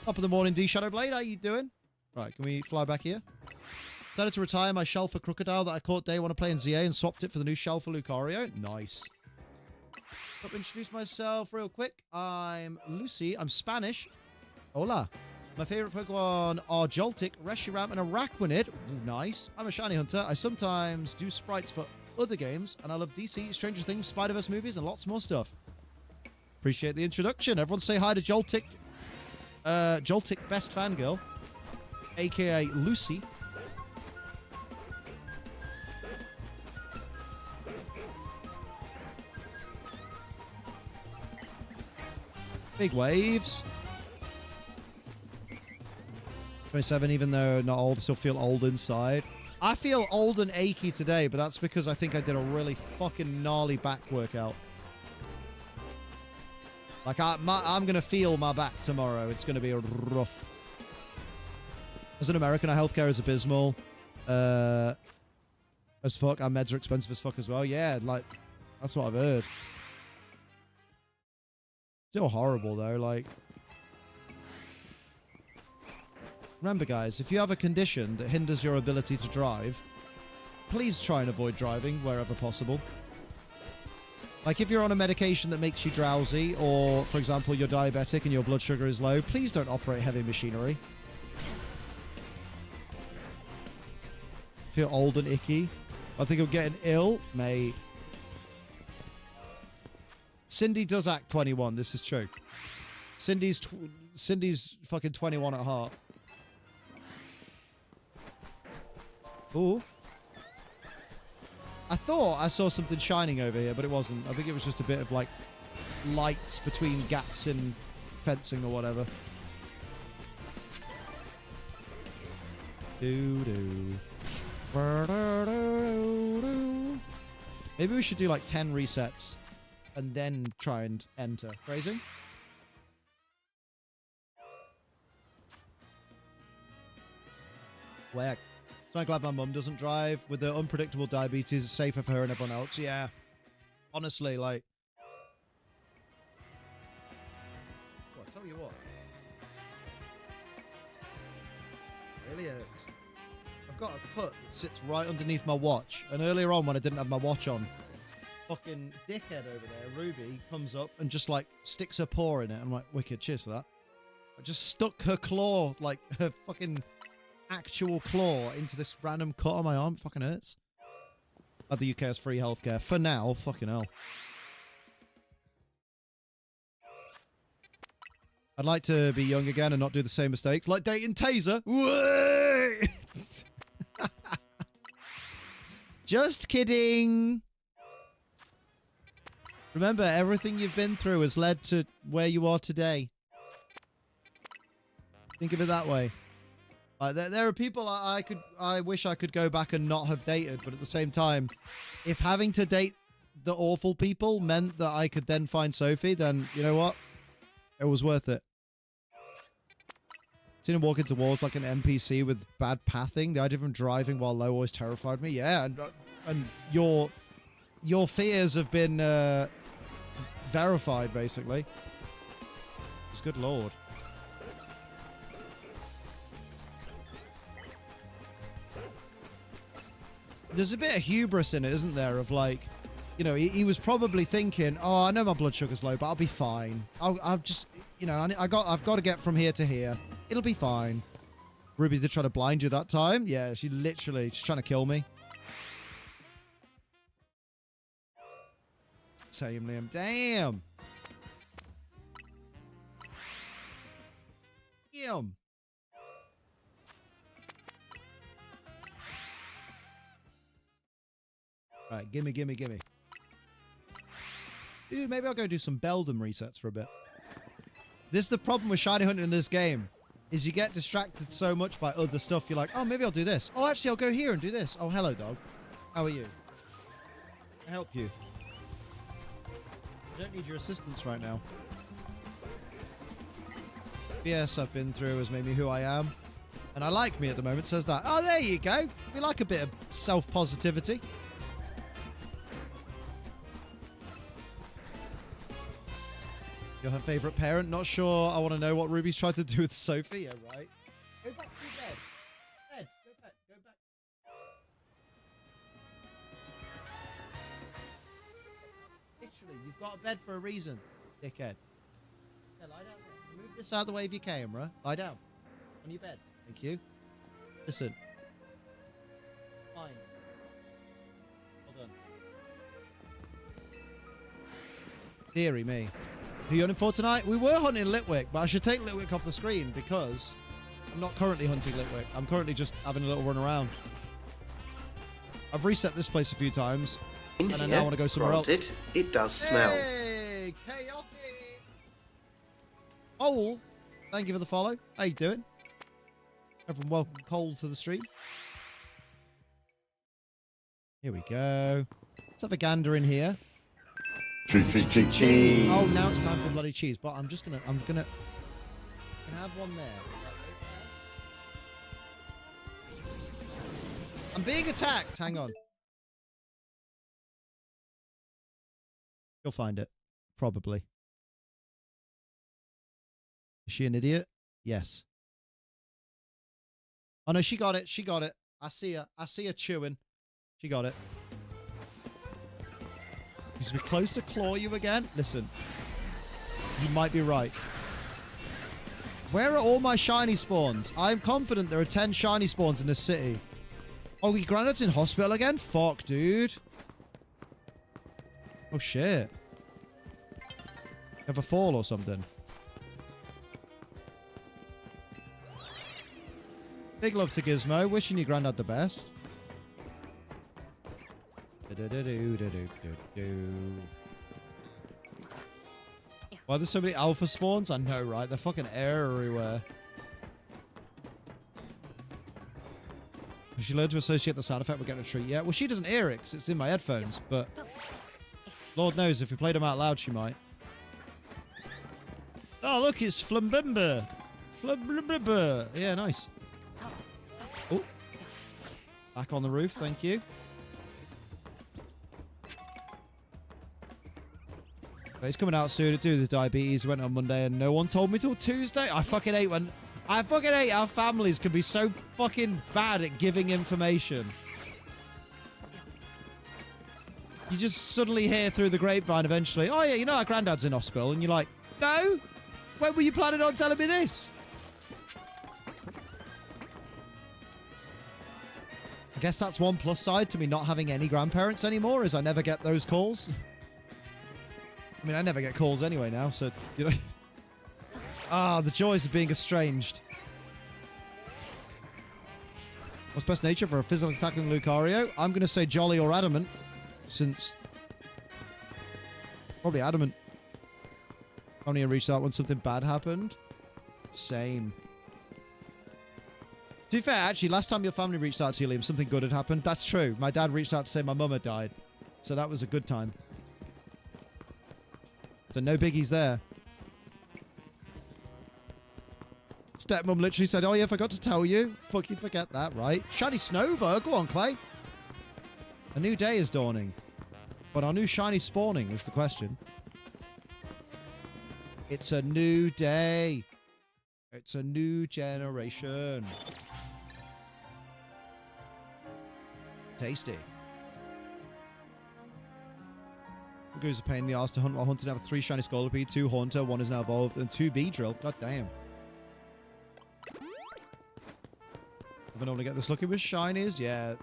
Top of the morning, D Shadowblade, how you doing? Right, can we fly back here? Decided to retire my shell for Crocodile that I caught day one to play in ZA and swapped it for the new shell for Lucario. Nice. Let me introduce myself real quick. I'm Lucy. I'm Spanish. Hola. My favorite Pokemon are Joltik, Reshiram, and Araquanid. Ooh, nice. I'm a shiny hunter. I sometimes do sprites for other games, and I love DC, Stranger Things, Spider-Verse movies, and lots more stuff. Appreciate the introduction. Everyone say hi to Joltik. Joltik Best Fangirl, a.k.a. Lucy. Big waves. 27, even though not old, I still feel old inside. I feel old and achy today, but that's because I think I did a really fucking gnarly back workout. Like, I'm going to feel my back tomorrow. It's going to be rough. As an American, our healthcare is abysmal. As fuck. Our meds are expensive as fuck as well. Yeah, like, that's what I've heard. Still horrible, though. Like, remember, guys, if you have a condition that hinders your ability to drive, please try and avoid driving wherever possible. Like, if you're on a medication that makes you drowsy, or, for example, you're diabetic and your blood sugar is low, please don't operate heavy machinery. Feel old and icky. I think I'm getting ill, mate. Cindy does act 21. This is true. Cindy's fucking 21 at heart. Ooh. I thought I saw something shining over here, but it wasn't. I think it was just a bit of, like, lights between gaps in fencing or whatever. Doo-doo. Maybe we should do, like, 10 resets and then try and enter. Phrasing? Whack. So I'm glad my mum doesn't drive. With the unpredictable diabetes, it's safer for her and everyone else. Yeah. Honestly, like... Well, I tell you what. It really hurts. I've got a cut that sits right underneath my watch. And earlier on, when I didn't have my watch on, fucking dickhead over there, Ruby, comes up and just, like, sticks her paw in it. I'm like, wicked, cheers for that. I just stuck her claw, like, her fucking... actual claw into this random cut on my arm. It fucking hurts. Glad the UK has free healthcare. For now, fucking hell. I'd like to be young again and not do the same mistakes. Like dating Taser. What? Just kidding. Remember, everything you've been through has led to where you are today. Think of it that way. There are people I wish I could go back and not have dated, but at the same time, if having to date the awful people meant that I could then find Sophie, then you know what? It was worth it. Seen him walk into walls like an NPC with bad pathing. The idea of him driving while low always terrified me. Yeah, and your fears have been verified, basically. It's good lord. There's a bit of hubris in it, isn't there? Of like, you know, he was probably thinking, "Oh, I know my blood sugar's low, but I'll be fine. I'll just, you know, I've got to get from here to here. It'll be fine." Ruby did try to blind you that time. Yeah, she's trying to kill me. Same, Liam. Damn. Damn. Right, gimme, gimme, gimme. Dude, maybe I'll go do some Beldum resets for a bit. This is the problem with shiny hunting in this game, is you get distracted so much by other stuff. You're like, oh, maybe I'll do this. Oh, actually, I'll go here and do this. Oh, hello, dog. How are you? Can I help you? I don't need your assistance right now. BS I've been through has made me who I am. And I like me at the moment, says that. Oh, there you go. We like a bit of self-positivity. You're her favourite parent? Not sure. I want to know what Ruby's tried to do with Sophie. Yeah, right. Go back to your bed. Bed. Go back. Go back. Literally, you've got a bed for a reason, dickhead. Yeah, lie down there. Move this out of the way of your camera. Lie down. On your bed. Thank you. Listen. Fine. Well done. Deary me. Who are you hunting for tonight? We were hunting Litwick, but I should take Litwick off the screen because I'm not currently hunting Litwick. I'm currently just having a little run around. I've reset this place a few times, and I now want to go somewhere else. It does smell. Hey, chaotic! Cole, thank you for the follow. How you doing? Everyone welcome Cole to the stream. Here we go. Let's have a gander in here. Cheese. Oh, now it's time for bloody cheese. But I'm gonna have one there. I'm being attacked. Hang on. You'll find it. Probably. Is she an idiot? Yes. Oh no, she got it. She got it. I see her. I see her chewing. She got it. He's close to claw you again. Listen, you might be right. Where are all my shiny spawns? I'm confident there are 10 shiny spawns in this city. Oh, your granddad's in hospital again? Fuck, dude. Oh, shit. Have a fall or something. Big love to Gizmo. Wishing your granddad the best. Why there's so many alpha spawns? I know, right? They're fucking everywhere. Has she learned to associate the sound effect with getting a treat yet? Well, she doesn't hear it because it's in my headphones, but Lord knows if we played them out loud, she might. Oh, look, it's Flumbimba. Flumbimba. Yeah, nice. Oh. Back on the roof, thank you. But it's coming out soon to do the diabetes. Went on Monday and no one told me till Tuesday. I fucking hate our families can be so fucking bad at giving information. You just suddenly hear through the grapevine eventually, oh yeah, you know our granddad's in hospital. And you're like, no? When were you planning on telling me this? I guess that's one plus side to me not having any grandparents anymore, is I never get those calls. I mean, I never get calls anyway now, so, you know. Ah, the joys of being estranged. What's best nature for a physical attacking Lucario? I'm going to say Jolly or Adamant, since... Probably Adamant. Only reached out when something bad happened. Same. To be fair, actually, last time your family reached out to you, Liam, something good had happened. That's true. My dad reached out to say my mum had died. So that was a good time. So no biggies there. Stepmom literally said, oh yeah, I forgot to tell you. Fucking forget that, right? Shiny Snova. Go on, Clay. A new day is dawning. But our new shiny spawning is the question. It's a new day. It's a new generation. Tasty. Goes a pain in the ass to hunt while hunting. Have 3 shiny Scolipede, 2 Haunter, 1 is now evolved, and 2 Beedrill. God damn. I've been able to get this lucky with shinies. Yeah.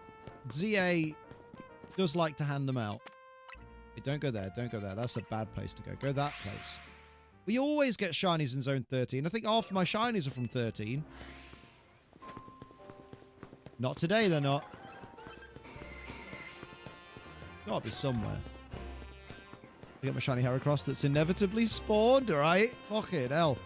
ZA does like to hand them out. Hey, don't go there. Don't go there. That's a bad place to go. Go that place. We always get shinies in Zone 13. I think half of my shinies are from 13. Not today, they're not. Gotta be somewhere. I get my shiny Heracross that's inevitably spawned, alright? Fucking hell.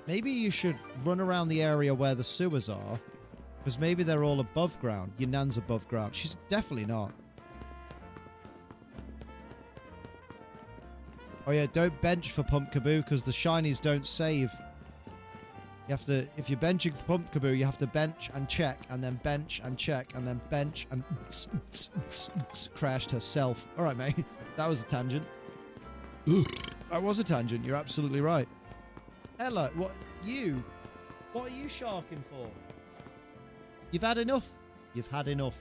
Maybe you should run around the area where the sewers are. Because maybe they're all above ground. Your Nan's above ground. She's definitely not. Oh yeah, don't bench for Pumpkaboo because the shinies don't save. You have to, if you're benching for Pumpkaboo, you have to bench and check, and then bench and check, and then bench and crashed herself. All right, mate. That was a tangent. That was a tangent. You're absolutely right. Hello. What are you sharking for? You've had enough. You've had enough.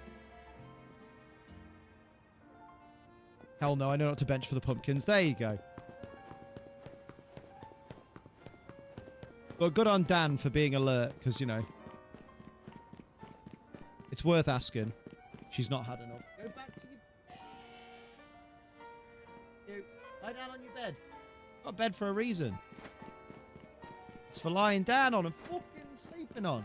Hell no, I know not to bench for the pumpkins. There you go. Well, good on Dan for being alert, because, you know, it's worth asking. She's not had enough. Go back to your... You, lie down on your bed. Got a bed for a reason. It's for lying down on and fucking sleeping on.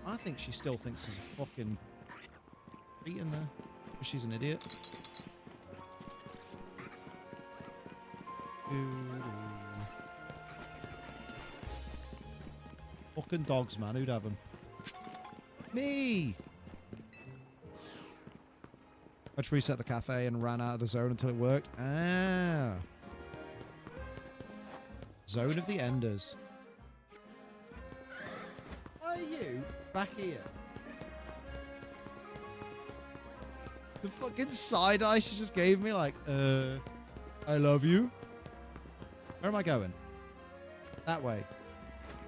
I think she still thinks there's a fucking tree in there. She's an idiot. Fucking dogs, man. Who'd have them? Me! I just reset the cafe and ran out of the zone until it worked. Ah. Zone of the Enders. Why are you back here? The fucking side eye she just gave me, like, I love you. Where am I going? That way.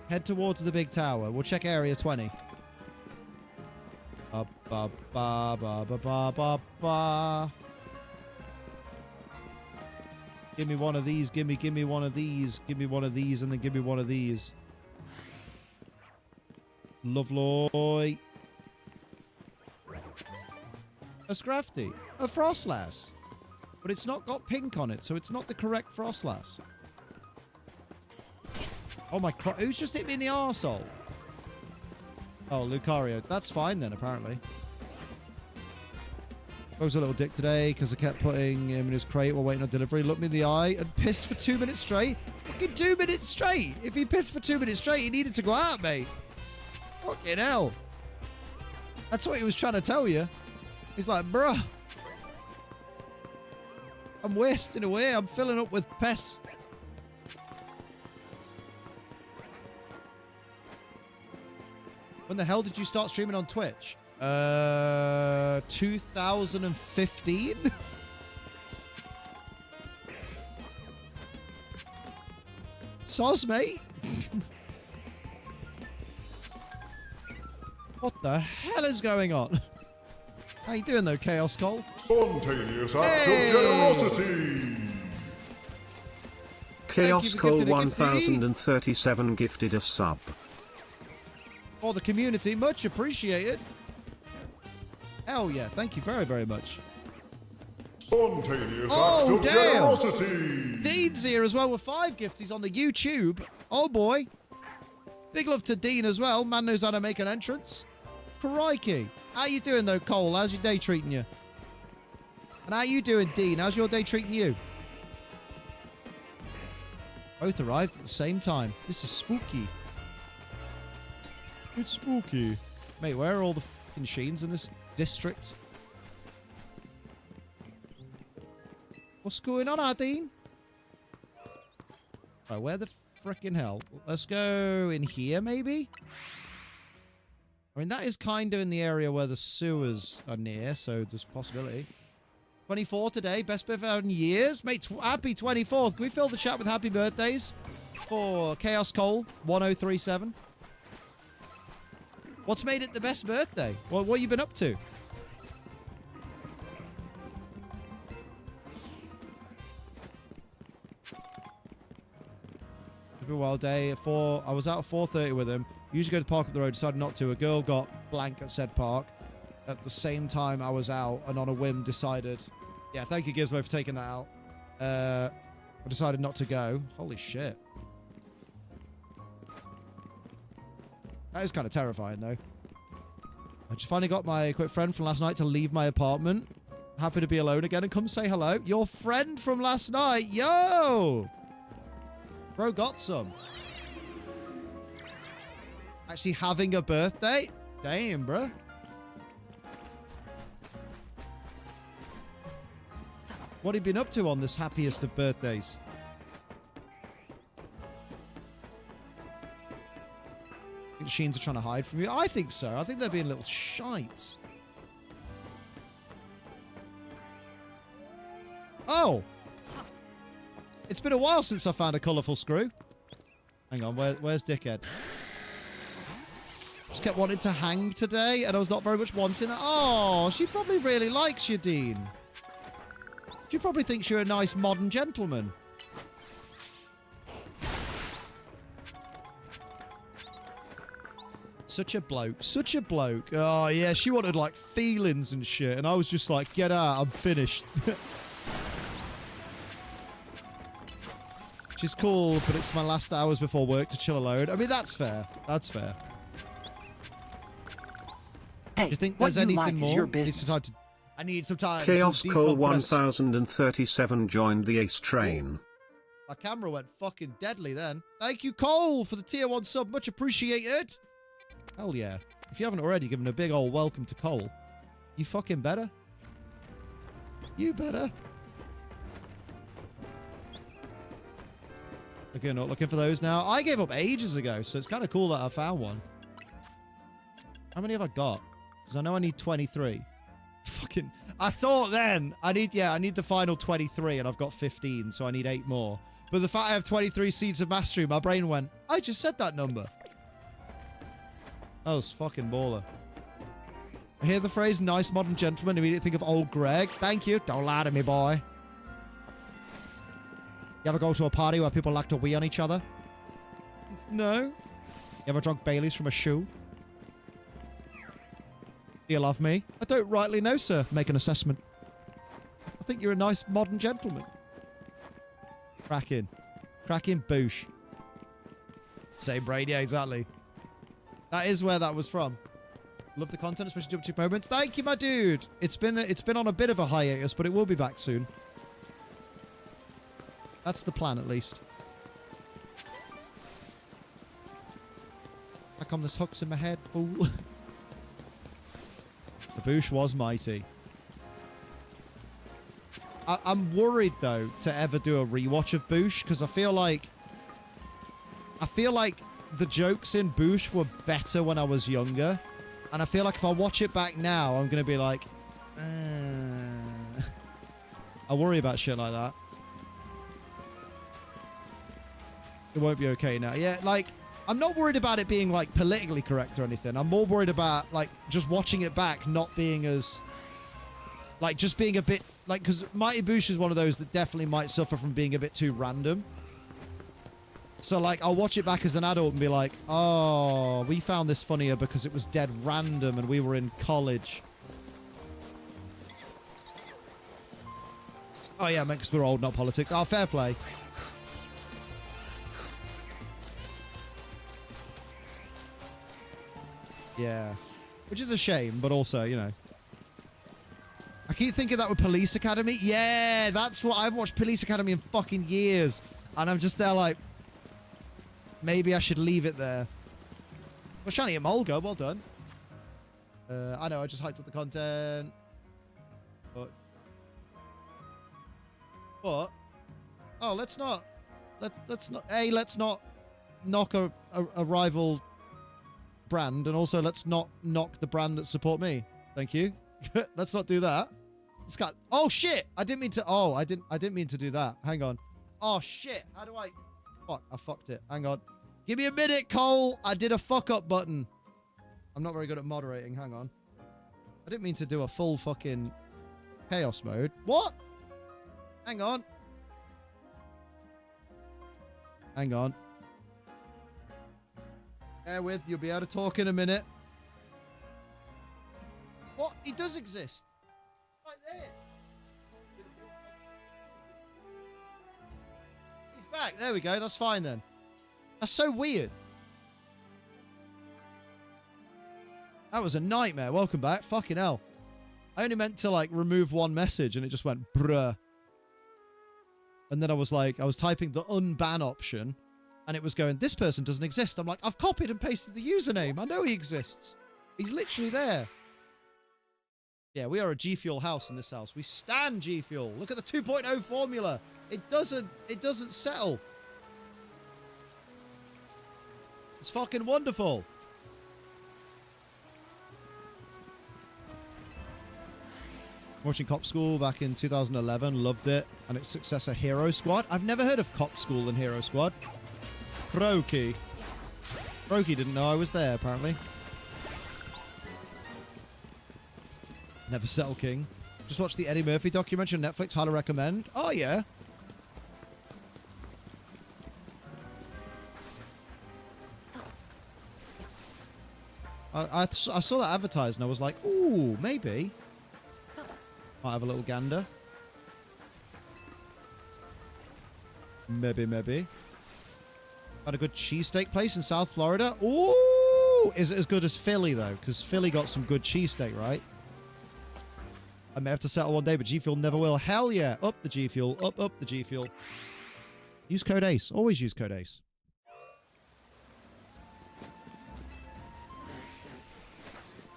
Head towards the big tower. We'll check area 20. Ba ba ba ba ba ba ba ba. Give me one of these. Give me one of these. Give me one of these, and then give me one of these. Lovely. A Scrafty. A Frostlass. But it's not got pink on it, so it's not the correct Frostlass. Oh my Christ. Who's just hit me in the arsehole? Oh, Lucario. That's fine then, apparently. I was a little dick today because I kept putting him in his crate while waiting on delivery. Looked me in the eye and pissed for 2 minutes straight. Fucking 2 minutes straight. If he pissed for 2 minutes straight, he needed to go out, mate. Fucking hell. That's what he was trying to tell you. He's like, bruh. I'm wasting away. I'm filling up with piss. When the hell did you start streaming on Twitch? 2015? Soz, mate. What the hell is going on? How you doing though, Chaos Cole? Spontaneous act of generosity. Chaos Cole 1037 gifted a sub. For the community, much appreciated. Hell yeah, thank you very, very much. Spontaneous act of generosity. Dean's here as well with 5 gifties on the YouTube. Oh boy. Big love to Dean as well. Man knows how to make an entrance. Crikey. How you doing though, Cole? How's your day treating you? And how you doing, Dean? How's your day treating you? Both arrived at the same time. This is spooky. It's spooky. Mate, where are all the fucking sheens in this district? What's going on, Ardeen? Right, where the frickin' hell? Let's go in here, maybe? I mean, that is kind of in the area where the sewers are near, so there's a possibility. 24 today, best birthday out in years. Mate, happy 24th. Can we fill the chat with happy birthdays for Chaos Cole 1037? What's made it the best birthday? What have you been up to? Took a wild day at 4. I was out at 4:30 with him. Usually go to park up the road. Decided not to. A girl got blank at said park. At the same time I was out, and on a whim decided. Yeah, thank you Gizmo for taking that out. I decided not to go. Holy shit. That is kind of terrifying, though. I just finally got my quick friend from last night to leave my apartment. Happy to be alone again and come say hello. Your friend from last night. Yo! Bro got some. Actually having a birthday? Damn, bro. What have you been up to on this happiest of birthdays? I think the Sheens are trying to hide from you. I think so. I think they're being little shites. Oh! It's been a while since I found a colourful screw. Hang on, where's Dickhead? Just kept wanting to hang today, and I was not very much wanting it. Oh, she probably really likes you, Dean. She probably thinks you're a nice modern gentleman. Such a bloke. Such a bloke. Oh, yeah, she wanted, like, feelings and shit, and I was just like, get out, I'm finished. She's cool, but it's my last hours before work to chill alone. I mean, that's fair. That's fair. Hey, Do you think what there's you anything like is more? your business. I need some time. Chaos to Cole decompress. 1037 joined the Ace train. My camera went fucking deadly then. Thank you, Cole, for the tier 1 sub. Much appreciated. Hell yeah. If you haven't already given a big old welcome to Cole, you fucking better. You better. Okay, not looking for those now. I gave up ages ago, so it's kind of cool that I found one. How many have I got? Because I know I need 23. Fucking... I thought then, I need the final 23, and I've got 15, so I need 8 more. But the fact I have 23 Seeds of Mastery, my brain went, I just said that number. That was fucking baller. I hear the phrase, nice modern gentleman, immediately think of old Greg. Thank you. Don't lie to me, boy. You ever go to a party where people like to wee on each other? No. You ever drunk Baileys from a shoe? Do you love me? I don't rightly know, sir. Make an assessment. I think you're a nice modern gentleman. Cracking. Cracking boosh. Same brain, yeah, exactly. That is where that was from. Love the content, especially Jump Chip moments. Thank you, my dude. It's been on a bit of a hiatus, but it will be back soon. That's the plan, at least. How come this hook's in my head, fool? The boosh was mighty. I'm worried, though, to ever do a rewatch of Boosh, because I feel like the jokes in Boosh were better when I was younger. And I feel like if I watch it back now, I'm going to be like, I worry about shit like that. It won't be okay now. Yeah, like, I'm not worried about it being, like, politically correct or anything. I'm more worried about, like, just watching it back not being as... Like, just being a bit... Like, because Mighty Boosh is one of those that definitely might suffer from being a bit too random. So, like, I'll watch it back as an adult and be like, oh, we found this funnier because it was dead random and we were in college. Oh, yeah, man, because we're old, not politics. Oh, fair play. Yeah. Which is a shame, but also, you know. I keep thinking that with Police Academy. Yeah, that's what I've watched Police Academy in fucking years. And I'm just there like, maybe I should leave it there. Well, Shani and Mulga, well done. I know, I just hyped up the content. But oh, let's not knock a rival brand, and also let's not knock the brand that support me. Thank you. Let's not do that. It's got... Oh shit! I didn't mean to... Oh, I didn't mean to do that. Hang on. Oh shit! How do I... Fuck! I fucked it. Hang on. Give me a minute, Cole. I did a fuck up button. I'm not very good at moderating. Hang on. I didn't mean to do a full fucking chaos mode. What? Hang on. Hang on. Bear with. You'll be able to talk in a minute. What? He does exist. Right there. He's back. There we go. That's fine then. That's so weird. That was a nightmare. Welcome back. Fucking hell. I only meant to, like, remove one message and it just went, bruh. And then I was typing the unban option and it was going, this person doesn't exist. I'm like, I've copied and pasted the username. I know he exists. He's literally there. Yeah, we are a G Fuel house in this house. We stand G Fuel. Look at the 2.0 formula. It doesn't settle. It's fucking wonderful. Watching Cop School back in 2011, loved it, and its successor Hero Squad. I've never heard of Cop School and Hero Squad. Brokey didn't know I was there, apparently. Never Settle King. Just watched the Eddie Murphy documentary on Netflix, highly recommend. Oh, yeah. I saw that advertised and I was like, ooh, maybe. Might have a little gander. Maybe. Had a good cheesesteak place in South Florida. Ooh! Is it as good as Philly, though? Because Philly got some good cheesesteak, right? I may have to settle one day, but G Fuel never will. Hell yeah! Up the G Fuel. Up the G Fuel. Use code ACE. Always use code ACE.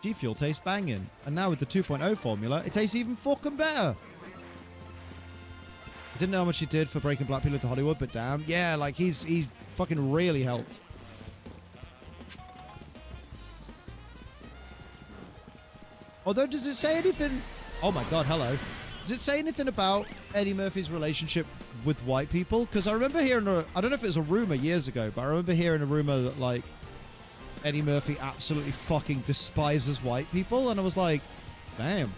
G Fuel tastes banging. And now with the 2.0 formula, it tastes even fucking better. I didn't know how much he did for breaking black people into Hollywood, but damn. Yeah, like he's fucking really helped. Although, does it say anything? Oh my god, hello. Does it say anything about Eddie Murphy's relationship with white people? Because I remember hearing I don't know if it was a rumor years ago, but I remember hearing a rumor that, like, Eddie Murphy absolutely fucking despises white people, and I was like, damn.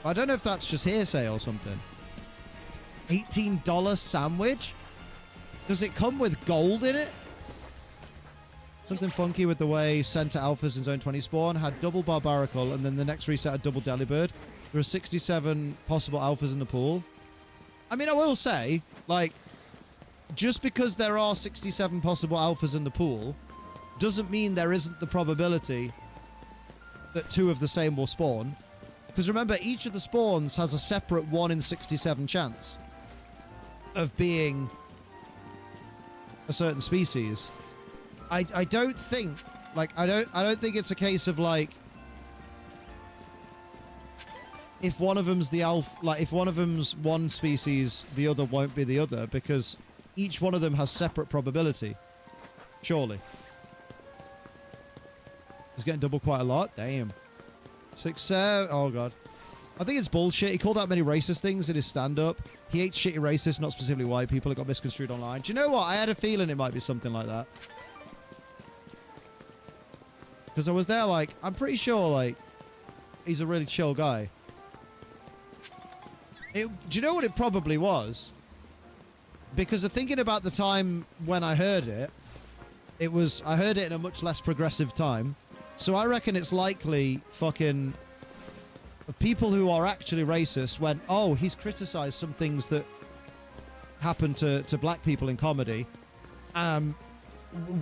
I don't know if that's just hearsay or something. $18 sandwich? Does it come with gold in it? Something funky with the way Center Alphas in Zone 20 spawn had double Barbaracle, and then the next reset had double Delibird. There are 67 possible alphas in the pool. I mean, I will say, like, just because there are 67 possible alphas in the pool doesn't mean there isn't the probability that 2 of the same will spawn. Because remember, each of the spawns has a separate 1 in 67 chance of being a certain species. I don't think, like, I don't think it's a case of, like, if one of them's the alpha, like, if one of them's one species, the other won't be the other, because each one of them has separate probability. Surely. He's getting double quite a lot. Damn. 6, 7. Oh, God. I think it's bullshit. He called out many racist things in his stand-up. He hates shitty racists, not specifically white people. It got misconstrued online. Do you know what? I had a feeling it might be something like that. Because I was there, like, I'm pretty sure, like, he's a really chill guy. Do you know what it probably was? Because of thinking about the time when I heard it, I heard it in a much less progressive time. So I reckon it's likely fucking people who are actually racist went, oh, he's criticized some things that happen to black people in comedy.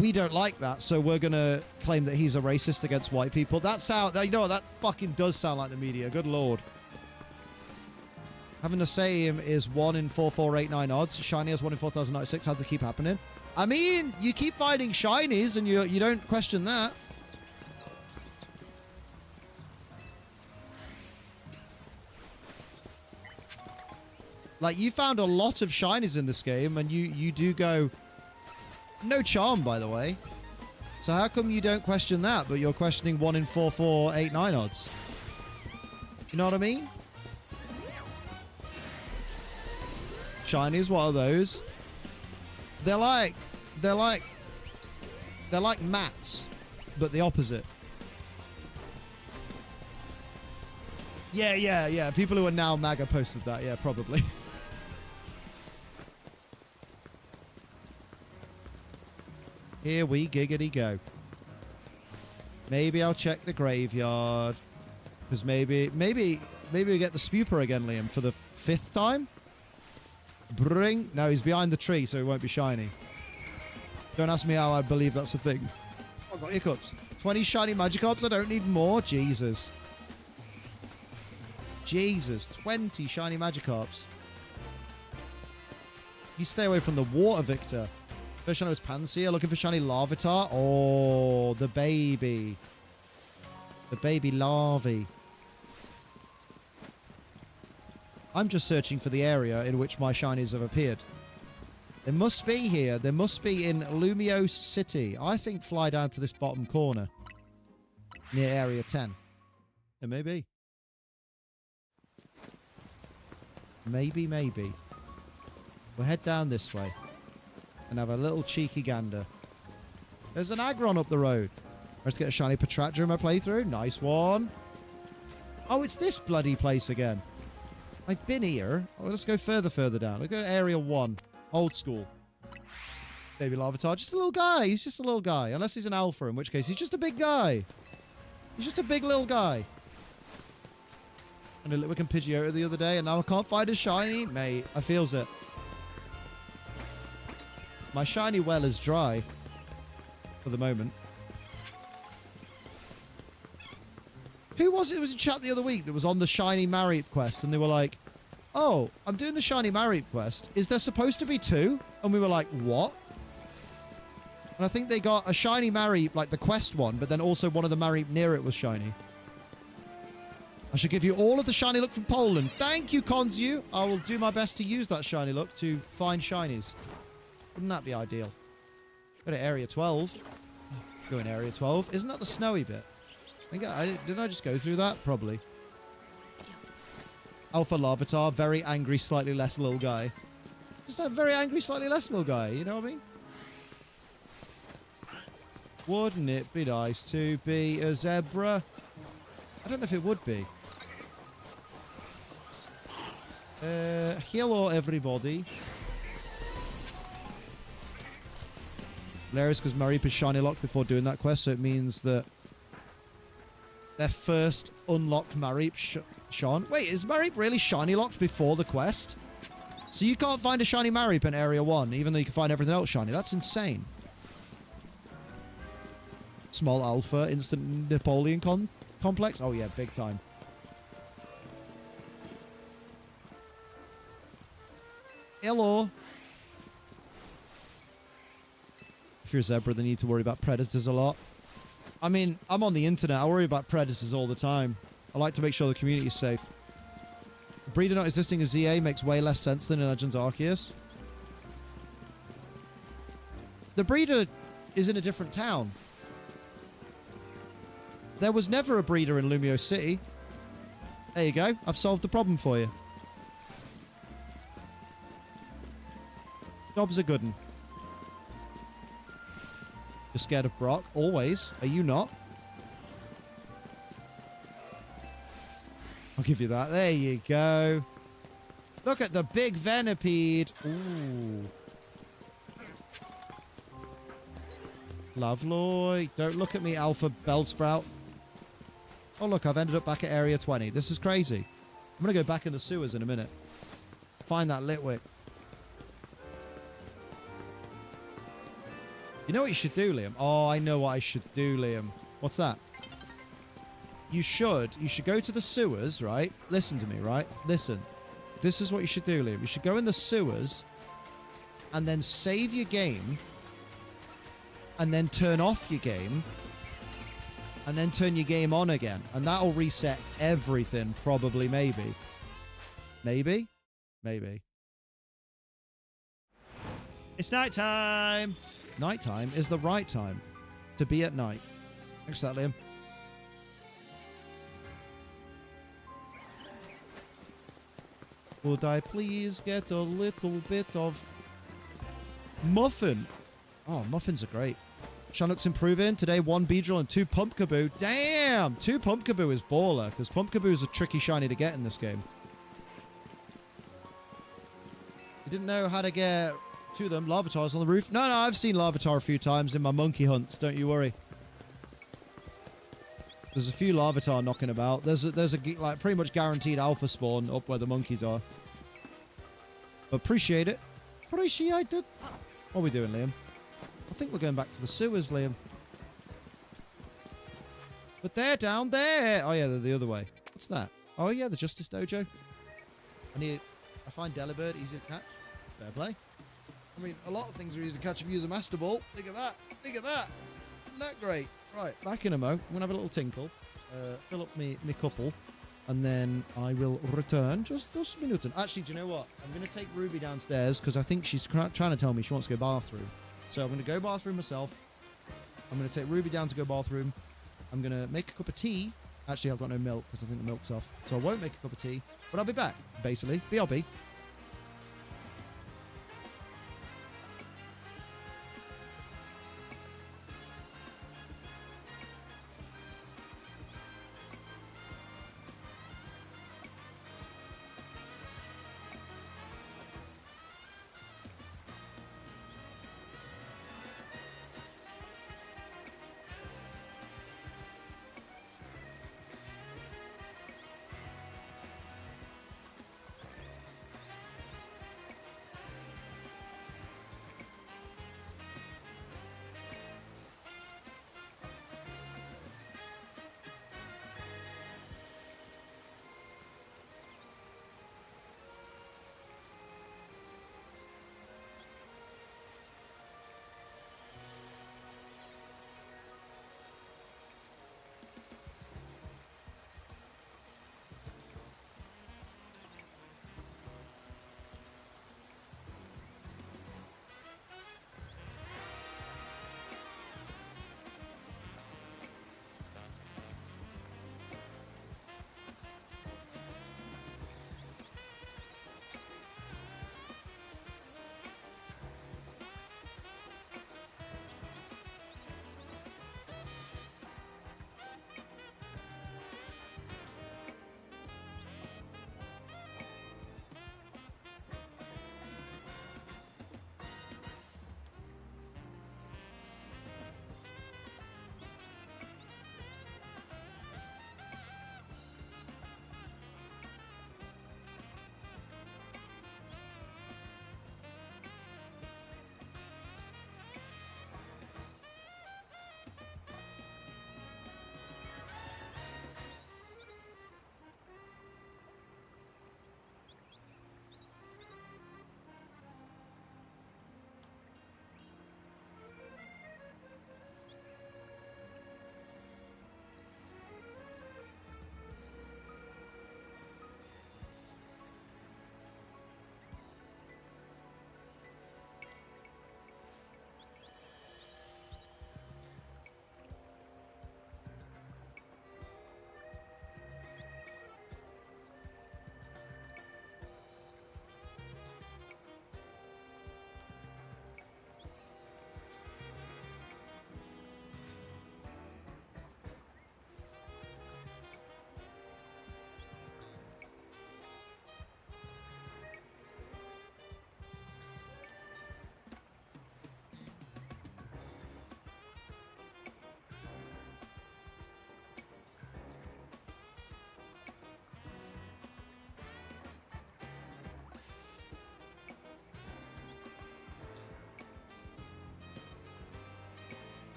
We don't like that, so we're going to claim that he's a racist against white people. You know what, that fucking does sound like the media. Good lord. Having to say him is 1 in 4489 odds. Shiny has 1 in 4096. How'd it keep happening? I mean, you keep finding shinies and you don't question that. Like, you found a lot of shinies in this game, and you do go... No charm, by the way. So how come you don't question that, but you're questioning 1 in 4489 odds? You know what I mean? Shinies, what are those? They're like mats, but the opposite. Yeah. People who are now MAGA posted that. Yeah, probably. Here we giggity go. Maybe I'll check the graveyard. Because maybe we get the Spuper again, Liam, for the 5th time? No, he's behind the tree, so he won't be shiny. Don't ask me how I believe that's a thing. Oh I've got hiccups. 20 shiny Magikarps. I don't need more. Jesus. Jesus. 20 shiny Magikarps. You stay away from the water, Victor. First shiny was Pansear. Looking for shiny Larvitar. Oh, the baby. The baby Larvae. I'm just searching for the area in which my shinies have appeared. There must be here. There must be in Lumiose City. I think fly down to this bottom corner. Near Area 10. It may be. Maybe. We'll head down this way. And have a little cheeky gander. There's an Aggron up the road. Let's get a shiny Patrat during my playthrough. Nice one. Oh, it's this bloody place again. I've been here. Oh, let's go further down. Let's go to Area 1. Old school. Baby Larvitar. Just a little guy. He's just a little guy. Unless he's an alpha, in which case he's just a big guy. He's just a big little guy. And a Litwick and Pidgeotto the other day, and now I can't find a shiny. Mate, I feels it. My shiny well is dry. For the moment. Who was it? It was in chat the other week that was on the shiny Mareep quest, and they were like, oh, I'm doing the shiny Mareep quest. Is there supposed to be 2? And we were like, what? And I think they got a shiny Mareep, like the quest one, but then also one of the Mareep near it was shiny. I should give you all of the shiny luck from Poland. Thank you, Konzu. I will do my best to use that shiny luck to find shinies. Wouldn't that be ideal? Go to Area 12. Go in Area 12. Isn't that the snowy bit? Didn't I just go through that? Probably. Alpha Larvitar, very angry, slightly less little guy. Just a very angry, slightly less little guy, you know what I mean? Wouldn't it be nice to be a zebra? I don't know if it would be. Hello, everybody. Hilarious because Mareep is shiny locked before doing that quest, so it means that their first unlocked Mareep Sean. Wait, is Mareep really shiny locked before the quest? So you can't find a shiny Mareep in Area 1, even though you can find everything else shiny. That's insane. Small Alpha, instant Napoleon complex. Oh yeah, big time. Hello. If you're a zebra, then you need to worry about predators a lot. I mean, I'm on the internet. I worry about predators all the time. I like to make sure the community is safe. A breeder not existing as ZA makes way less sense than in Legends Arceus. The breeder is in a different town. There was never a breeder in Lumiose City. There you go. I've solved the problem for you. Job's a good one. You're scared of Brock? Always. Are you not? I'll give you that. There you go. Look at the big Venipede. Ooh. Lovely. Don't look at me, Alpha Bellsprout. Oh, look. I've ended up back at Area 20. This is crazy. I'm going to go back in the sewers in a minute. Find that Litwick. You know what you should do, Liam? Oh, I know what I should do, Liam. What's that? You should go to the sewers, right? Listen to me, right? Listen. This is what you should do, Liam. You should go in the sewers and then save your game and then turn off your game and then turn your game on again. And that'll reset everything, probably, maybe. Maybe? Maybe. It's nighttime! Nighttime is the right time to be at night. Thanks for that, Liam. Would I please get a little bit of Muffin? Oh, muffins are great. Chinook's improving. Today, 1 Beedrill and 2 Pumpkaboo. Damn! 2 Pumpkaboo is baller, because Pumpkaboo is a tricky shiny to get in this game. You didn't know how to get to them. Larvitar's on the roof. No, I've seen Larvitar a few times in my monkey hunts. Don't you worry. There's a few Larvitar knocking about. There's a like pretty much guaranteed alpha spawn up where the monkeys are. Appreciate it. Appreciate it. What are we doing, Liam? I think we're going back to the sewers, Liam. But they're down there. Oh, yeah, they're the other way. What's that? Oh, yeah, the Justice Dojo. I find Delibird easy to catch. Fair play. I mean, a lot of things are easy to catch if you use a Master Ball. Look at that. Look at that. Isn't that great? Right, back in a mo. I'm going to have a little tinkle. Fill up me couple. And then I will return just a minute. Actually, do you know what? I'm going to take Ruby downstairs because I think she's trying to tell me she wants to go bathroom. So I'm going to go bathroom myself. I'm going to take Ruby down to go bathroom. I'm going to make a cup of tea. Actually, I've got no milk because I think the milk's off. So I won't make a cup of tea. But I'll be back, basically. BRB.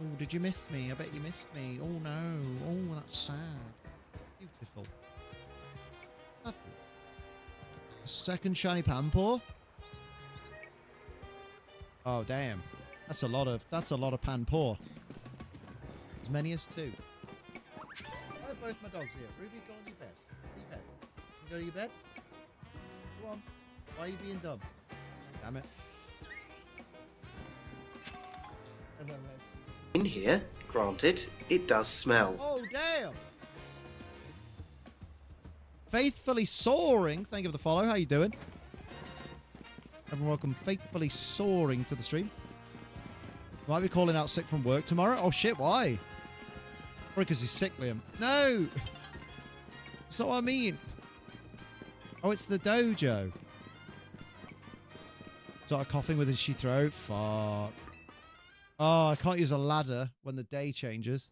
Oh, did you miss me? I bet you missed me. Oh no. Oh, that's sad. Beautiful. Lovely. A second shiny Panpour. Oh damn. That's a lot of Panpour. As many as 2. I have both my dogs here. Ruby, go on your bed. Your bed. You go to your bed? Go on. Why are you being dumb? Damn it. Hello, mate. In here, granted, it does smell. Oh, damn! Faithfully Soaring. Thank you for the follow. How you doing? Everyone welcome Faithfully Soaring to the stream. Might be calling out sick from work tomorrow. Oh, shit, why? Probably because he's sick, Liam. No! That's not what I mean. Oh, it's the dojo. Started coughing with his itchy throat. Fuck. Oh, I can't use a ladder when the day changes.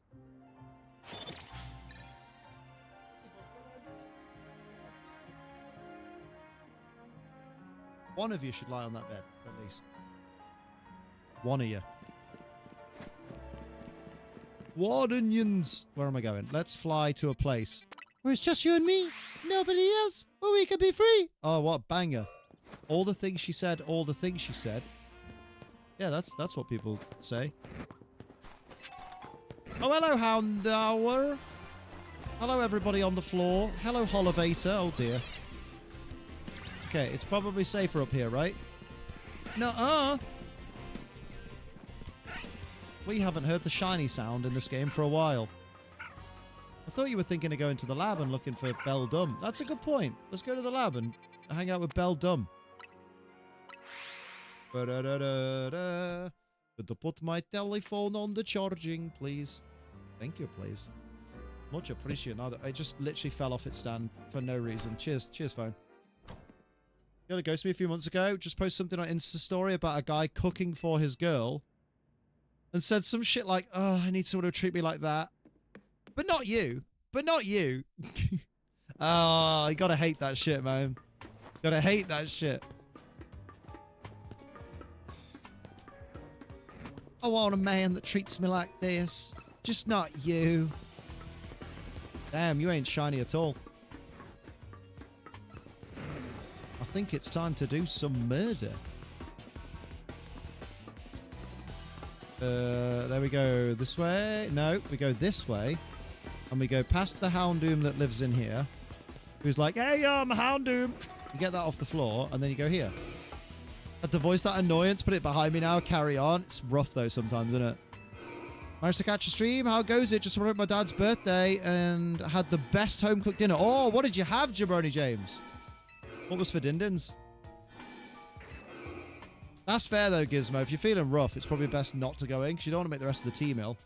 One of you should lie on that bed, at least. One of you. What onions? Where am I going? Let's fly to a place where it's just you and me. Nobody else. Where we can be free. Oh, what a banger. All the things she said, all the things she said. Yeah, that's what people say. Oh, hello, Houndour. Hello, everybody on the floor. Hello, Holovator. Oh, dear. Okay, it's probably safer up here, right? Nuh-uh. We haven't heard the shiny sound in this game for a while. I thought you were thinking of going to the lab and looking for Beldum. That's a good point. Let's go to the lab and hang out with Beldum. Ba-da-da-da-da. Could you put my telephone on the charging, please? Thank you, please. Much appreciated. I just literally fell off its stand for no reason. Cheers. Cheers, phone. You got a ghost me a few months ago. Just posted something on Insta story about a guy cooking for his girl. And said some shit like, oh, I need someone to treat me like that. But not you. But not you. Oh, you gotta hate that shit, man. Gotta hate that shit. I want a man that treats me like this. Just not you. Damn, you ain't shiny at all. I think it's time to do some murder. There we go. This way? No, we go this way. And we go past the Houndoom that lives in here. Who's like, hey, I'm Houndoom. You get that off the floor, and then you go here. Had to voice that annoyance, put it behind me now, carry on. It's rough, though, sometimes, isn't it? Managed to catch a stream. How goes it? Just celebrated my dad's birthday and had the best home-cooked dinner. Oh, what did you have, Jabroni James? What was for Dindins? That's fair, though, Gizmo. If you're feeling rough, it's probably best not to go in, because you don't want to make the rest of the team ill.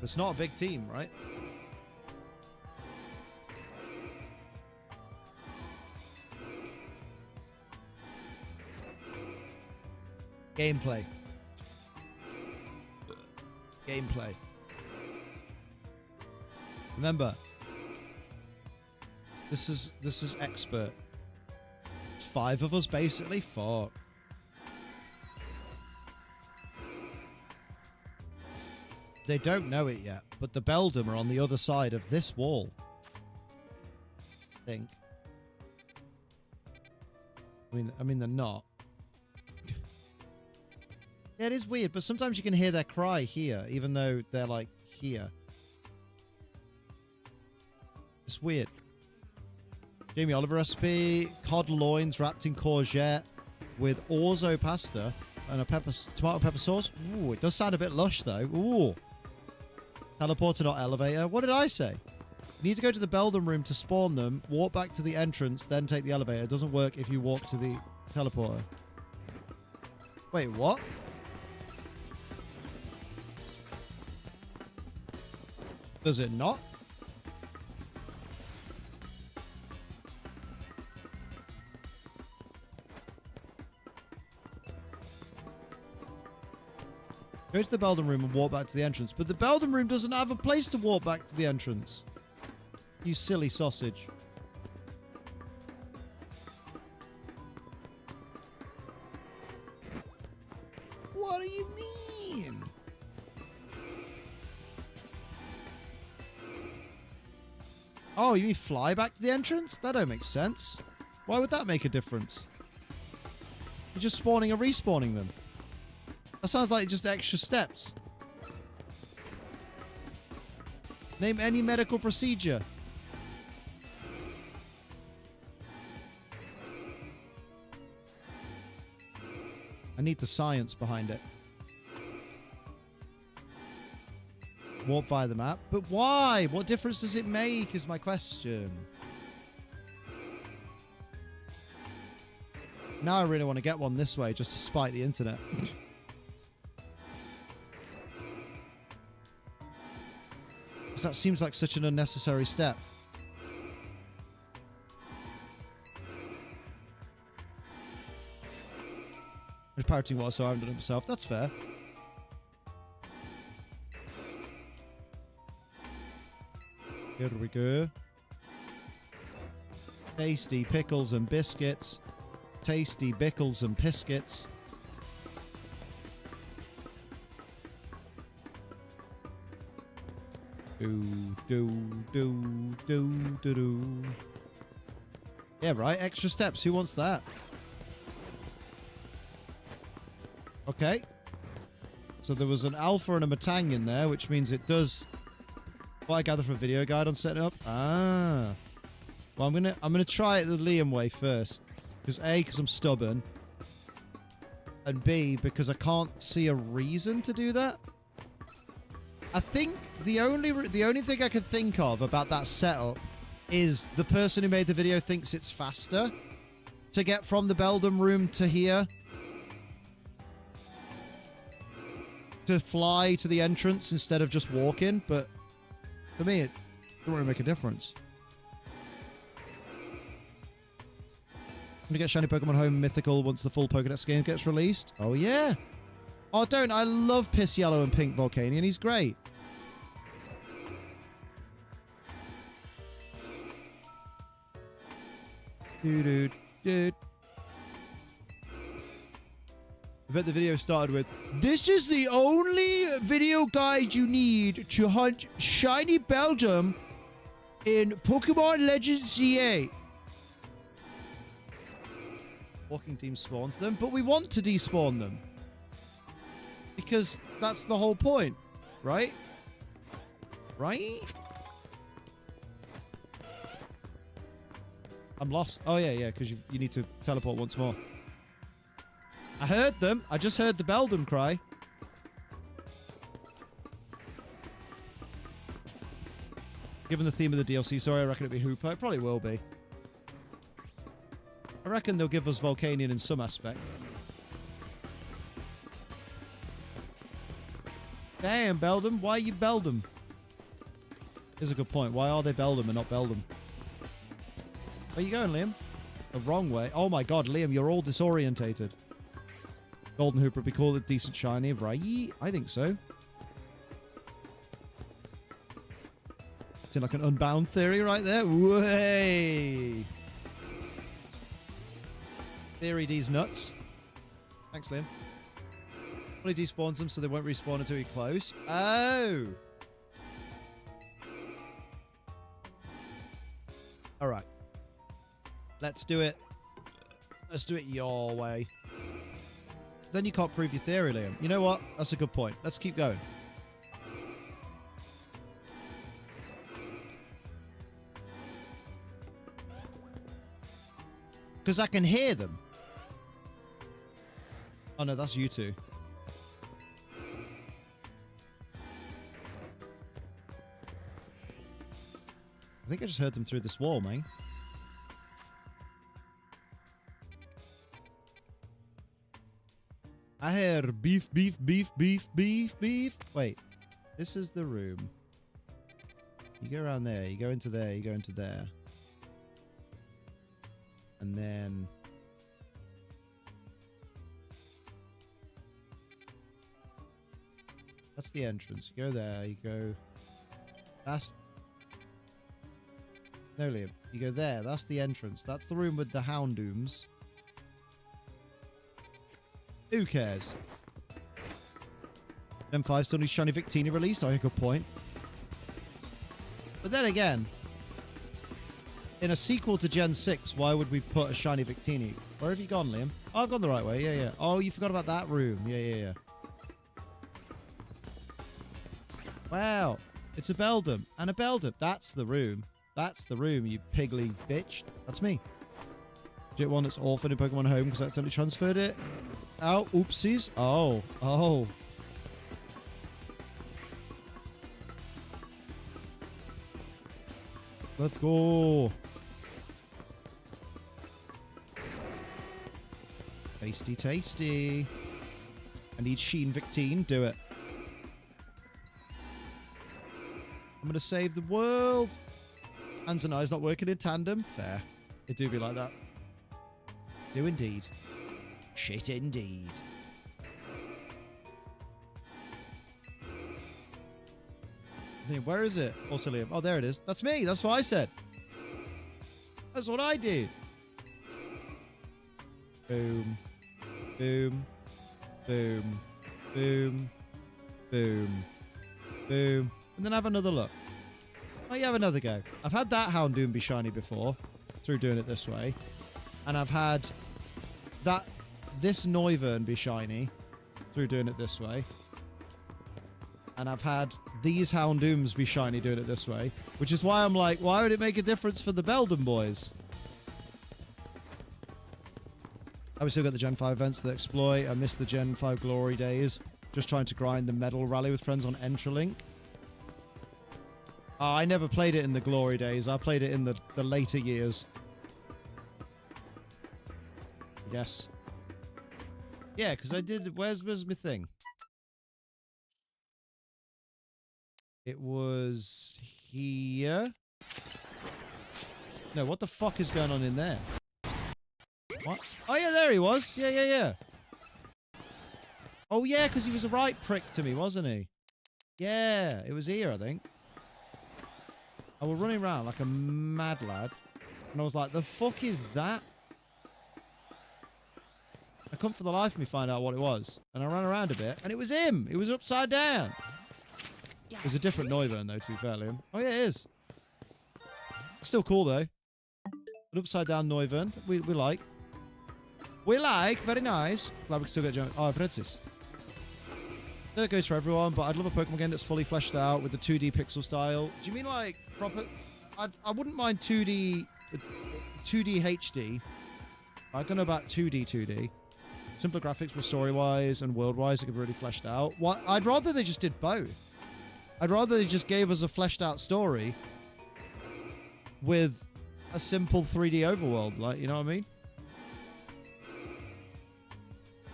It's not a big team, right? Gameplay. Gameplay. Remember, this is expert. 5 of us, basically. Fuck. They don't know it yet, but the Beldum are on the other side of this wall. I think. I mean, they're not. Yeah, it is weird, but sometimes you can hear their cry here, even though they're, like, here. It's weird. Jamie Oliver recipe, cod loins wrapped in courgette with orzo pasta and a tomato pepper sauce. Ooh, it does sound a bit lush, though. Ooh. Teleporter, not elevator. What did I say? You need to go to the Beldum room to spawn them, walk back to the entrance, then take the elevator. It doesn't work if you walk to the teleporter. Wait, what? Does it not? Go to the Beldum room and walk back to the entrance. But the Beldum room doesn't have a place to walk back to the entrance. You silly sausage. What do you mean? Oh, you mean fly back to the entrance? That don't make sense. Why would that make a difference? You're just spawning and respawning them. That sounds like just extra steps. Name any medical procedure. I need the science behind it. Warp via the map. But why? What difference does it make is my question. Now I really want to get one this way just to spite the internet. Because that seems like such an unnecessary step. He's pirating water, so I haven't done it myself. That's fair. Here we go. Tasty pickles and biscuits. Tasty pickles and biscuits. Do. Yeah, right. Extra steps. Who wants that? Okay. So there was an alpha and a matang in there, which means it does what I gather from a video guide on setting up. Ah. Well, I'm gonna try it the Liam way first. Because A, because I'm stubborn. And B, because I can't see a reason to do that. I think the only thing I can think of about that setup is the person who made the video thinks it's faster to get from the Beldam room to here. To fly to the entrance instead of just walking, but for me, it doesn't really make a difference. I'm gonna get Shiny Pokemon Home Mythical once the full Pokédex game gets released. Oh, yeah. Oh, don't. I love Piss Yellow and Pink Volcanion. He's great. Dude. I bet the video started with, "This is the only video guide you need to hunt Shiny Beldam in Pokemon Legends CA." Walking Team spawns them, but we want to despawn them. Because that's the whole point, right? Right? I'm lost. Oh, yeah, because you need to teleport once more. I heard them. I just heard the Beldam cry. Given the theme of the DLC, sorry, I reckon it'll be Hooper. It probably will be. I reckon they'll give us Volcanion in some aspect. Damn, Beldam. Why are you Beldam? Here's a good point. Why are they Beldam and not Beldam? Where you going, Liam? The wrong way. Oh my god, Liam, you're all disorientated. Golden Hooper would be called a decent shiny, right? I think so. It's like an Unbound theory right there. Way. Theory D's nuts. Thanks, Liam. Only despawns them so they won't respawn until you're close. Oh. Alright. Let's do it. Let's do it your way. Then you can't prove your theory, Liam. You know what? That's a good point. Let's keep going. Because I can hear them. Oh no, that's you two. I think I just heard them through this wall, man. I hear beef. Wait, this is the room. You go around there, you go into there, you go into there. And then... that's the entrance. You go there, you go... that's... no, Liam. You go there, that's the entrance. That's the room with the Houndooms. Who cares? Gen 5 still needs Shiny Victini released. Oh, good point. But then again, in a sequel to Gen 6, why would we put a shiny Victini? Where have you gone, Liam? Oh, I've gone the right way. Yeah, yeah. Oh, you forgot about that room. Yeah, yeah, yeah. Wow. It's a Beldum and a Beldum. That's the room. That's the room, you pigly bitch. That's me. Get one that's orphaned in Pokemon Home because I accidentally transferred it. Oh, oopsies. Oh, oh. Let's go. Tasty, tasty. I need Sheen Victine. Do it. I'm going to save the world. Hands and eyes not working in tandem. Fair. It do be like that. Do indeed. Shit indeed. Where is it? Also, Liam. Oh, there it is. That's me. That's what I said. That's what I did. Boom. Boom. Boom. Boom. Boom. Boom. And then have another look. Oh, you have another go. I've had that Houndoom be shiny before through doing it this way. And I've had this Noivern be shiny through doing it this way. And I've had these Houndooms be shiny doing it this way. Which is why I'm like, why would it make a difference for the Beldum boys? I still got the Gen 5 events that exploit. I missed the Gen 5 glory days. Just trying to grind the medal rally with friends on Entralink. I never played it in the glory days. I played it in the later years. Yes. Yeah, because I did... Where's my thing? It was here. No, what the fuck is going on in there? What? Oh, yeah, there he was. Yeah, yeah, yeah. Oh, yeah, because he was a right prick to me, wasn't he? Yeah, it was here, I think. I was running around like a mad lad. And I was like, the fuck is that? I couldn't for the life of me find out what it was. And I ran around a bit, and it was him. It was upside down. It was a different Noivern, though, to be fair, Liam. Oh, yeah, it is. Still cool, though. An upside down Noivern. We like. We like. Very nice. Glad we can still get... Oh, I've read this. That goes for everyone, but I'd love a Pokemon game that's fully fleshed out with the 2D pixel style. Do you mean like proper... I wouldn't mind 2D HD. I don't know about 2D. Simpler graphics, but story-wise and world-wise, it could be really fleshed out. I'd rather they just did both. I'd rather they just gave us a fleshed-out story with a simple 3D overworld, like, you know what I mean?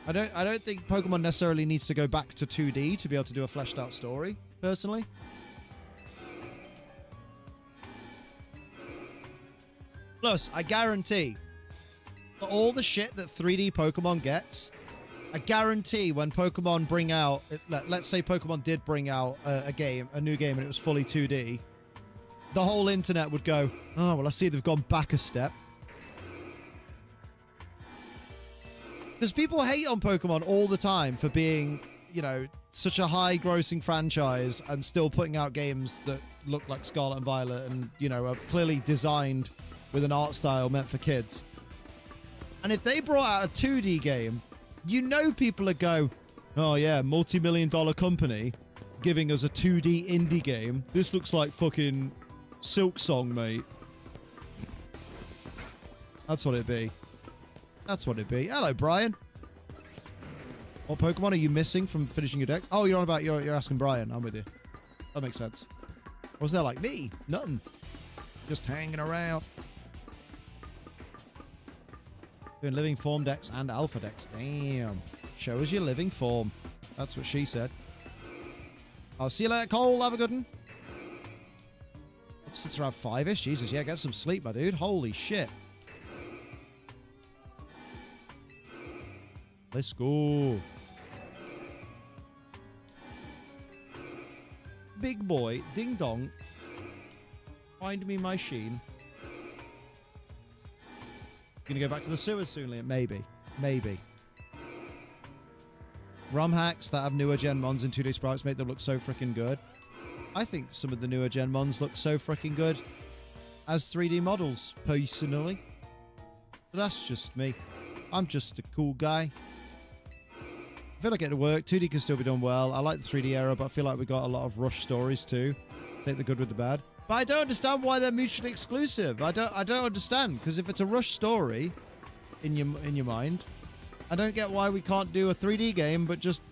I don't think Pokemon necessarily needs to go back to 2D to be able to do a fleshed-out story, personally. Plus, I guarantee, for all the shit that 3D Pokemon gets, I guarantee when Pokemon bring out... Let's say Pokemon did bring out a new game, and it was fully 2D. The whole internet would go, oh, well, I see they've gone back a step. Because people hate on Pokemon all the time for being, you know, such a high-grossing franchise and still putting out games that look like Scarlet and Violet and, you know, are clearly designed with an art style meant for kids. And if they brought out a 2D game, you know people would go, oh, yeah, multi-million-dollar company giving us a 2D indie game. This looks like fucking Silk Song, mate. That's what it'd be. That's what it'd be. Hello, Brian. What Pokemon are you missing from finishing your decks? Oh, you're on about... You're asking Brian. I'm with you. That makes sense. Was there like me? Nothing. Just hanging around. Doing living form decks and alpha decks. Damn. Show us your living form. That's what she said. I'll see you later, Cole. Have a good one. Since around 5-ish. Jesus, yeah, get some sleep, my dude. Holy shit. Let's go. Big boy, ding dong. Find me my Sheen. Gonna go back to the sewers soon, Liam? Maybe. Maybe. ROM hacks that have newer gen mons and 2D sprites make them look so freaking good. I think some of the newer gen mons look so freaking good. as 3D models, personally. But that's just me. I'm just a cool guy. I feel like it work. 2D can still be done well. I like the 3D era, but I feel like we got a lot of rush stories too. Take the good with the bad. But I don't understand why they're mutually exclusive. I don't understand, because if it's a rush story in your mind, I don't get why we can't do a 3D game but just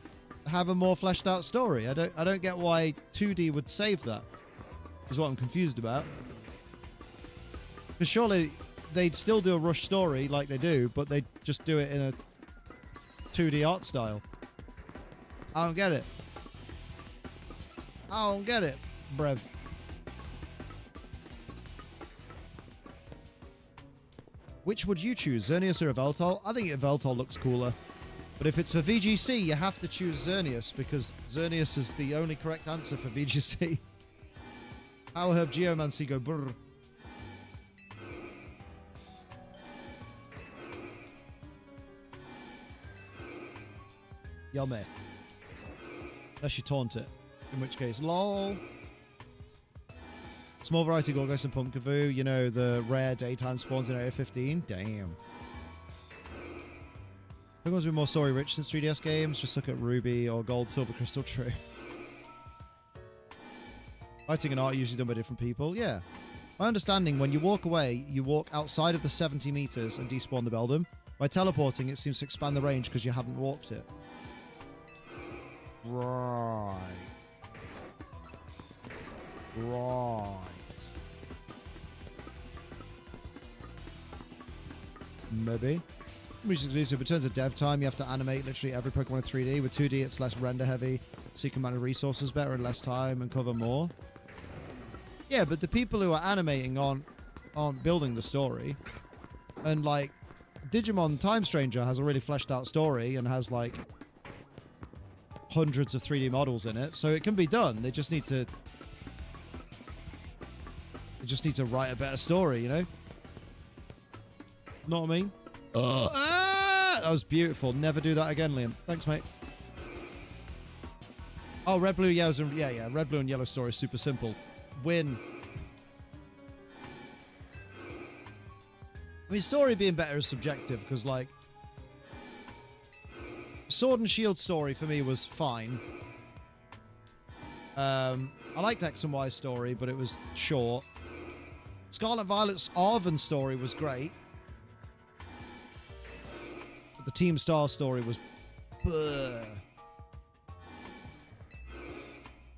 have a more fleshed out story. I don't get why 2D would save that. Is what I'm confused about. Because surely they'd still do a rush story like they do, but they'd just do it in a 2D art style. I don't get it. I don't get it, brev. Which would you choose, Xerneas or Yveltal? I think Yveltal looks cooler. But if it's for VGC, you have to choose Xerneas, because Xerneas is the only correct answer for VGC. How herb Geomancy go brr. Yummy. Unless you taunt it. In which case, lol. Small variety Gorgos and Pumpkaboo. You know, the rare daytime spawns in Area 15. Damn. Pokemon's been more story rich since 3DS games. Just look at Ruby or Gold, Silver, Crystal, True. Writing and art are usually done by different people. Yeah. My understanding, when you walk away, you walk outside of the 70 meters and despawn the Beldum. By teleporting, it seems to expand the range because you haven't walked it. Right. Right. Maybe. Music exclusive. In terms of dev time, you have to animate literally every Pokemon in 3D. With 2D, it's less render heavy, so you can manage resources better in less time and cover more. Yeah, but the people who are animating aren't building the story. And like, Digimon Time Stranger has a really fleshed out story and has like hundreds of 3D models in it, so it can be done. They just need to write a better story, you know? Know what I mean? That was beautiful. Never do that again, Liam. Thanks, mate. Oh, red, blue, yellow, yeah. Red, blue, and yellow story is super simple. Win. I mean, story being better is subjective, because, like, Sword and Shield story for me was fine. I liked X and Y story, but it was short. Scarlet Violet's Arven story was great. But the Team Star story was... Bleh.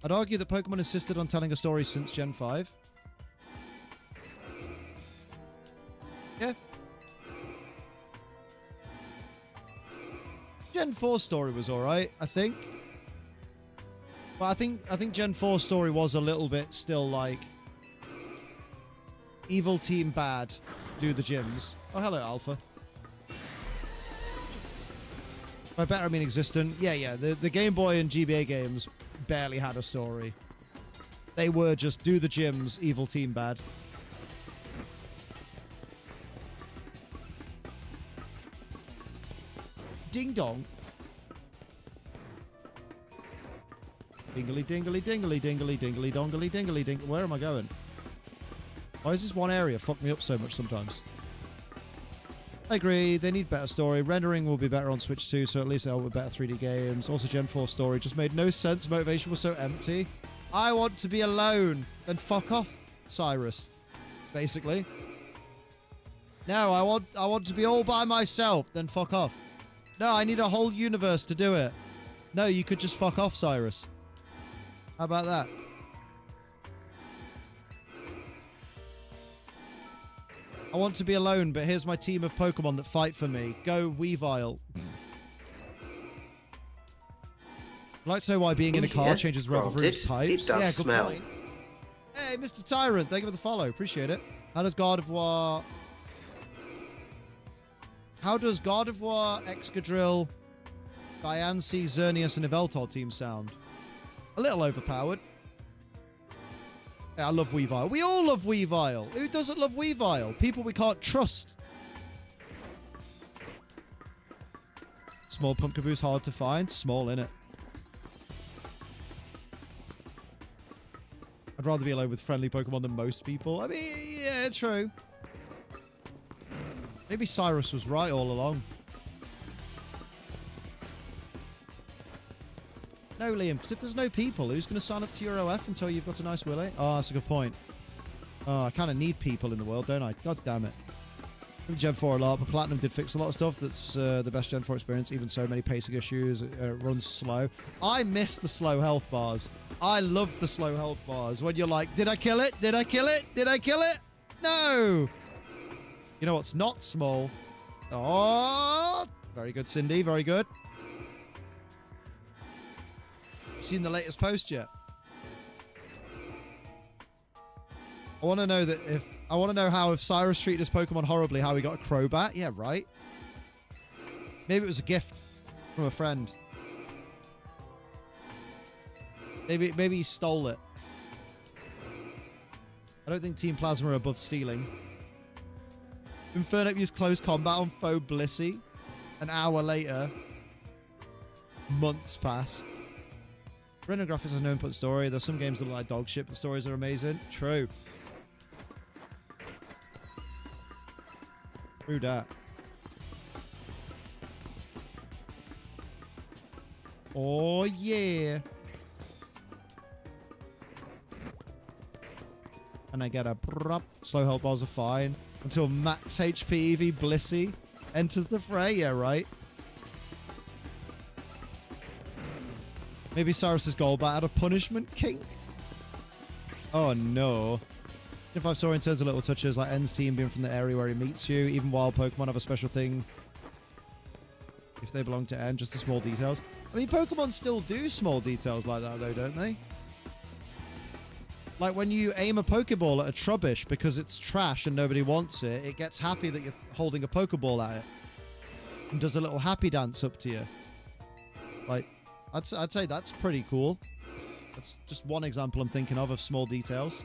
I'd argue that Pokemon insisted on telling a story since Gen 5. Yeah. Gen 4 story was alright, I think. But I think Gen 4 story was a little bit still like evil team bad, do the gyms. Oh, hello, Alpha. By better, I mean existent. Yeah. The Game Boy and GBA games barely had a story. They were just do the gyms, evil team bad. Ding dong. Dingly dingly dingly dingly dingly dongly dingly ding. Where am I going? Why is this one area fuck me up so much sometimes? I agree, they need better story. Rendering will be better on Switch 2, so at least they'll have better 3D games. Also, Gen 4 story just made no sense. Motivation was so empty. I want to be alone. Then fuck off, Cyrus. Basically. No, I want to be all by myself. Then fuck off. No, I need a whole universe to do it. No, you could just fuck off, Cyrus. How about that? I want to be alone, but here's my team of Pokemon that fight for me. Go Weavile. I'd like to know why being in a car changes Revolveroof's types. It does smell. Point. Hey, Mr. Tyrant, thank you for the follow. Appreciate it. How does Gardevoir... Excadrill, Diancie, Xerneas, and Yveltal team sound? A little overpowered. Yeah, I love Weavile. We all love Weavile. Who doesn't love Weavile? People we can't trust. Small Pumpkaboo's hard to find. Small, innit? I'd rather be alone with friendly Pokemon than most people. I mean, yeah, Yeah, true. Maybe Cyrus was right all along. No, Liam, because if there's no people, who's going to sign up to your OF until you've got a nice Willy? Oh, that's a good point. Oh, I kind of need people in the world, don't I? God damn it. Gen 4 a lot, but Platinum did fix a lot of stuff. That's the best Gen 4 experience. Even so, many pacing issues. It runs slow. I miss the slow health bars. I love the slow health bars. When you're like, did I kill it? Did I kill it? Did I kill it? No! You know what's not small? Oh! Very good, Cindy. Very good. Seen the latest post yet? I want to know that if Cyrus treated his Pokemon horribly, how he got a Crobat. Yeah, right. Maybe it was a gift from a friend. Maybe he stole it. I don't think Team Plasma are above stealing. Infernape used close combat on Faux Blissey. An hour later. Months pass. Render graphics has no input story. There's some games that look like dog shit, but stories are amazing. True. True that. Oh, yeah. And I get a slow health bars are fine until max HP EV Blissey enters the fray. Yeah, right. Maybe Cyrus's Golbat had a punishment kink. Oh no. If I've saw in terms of little touches like N's team being from the area where he meets you, even wild Pokemon have a special thing if they belong to N, just the small details. I mean, Pokemon still do small details like that though, don't they? Like when you aim a Pokeball at a Trubbish because it's trash and nobody wants it, it gets happy that you're holding a Pokeball at it and does a little happy dance up to you. Like, I'd say that's pretty cool. That's just one example I'm thinking of small details.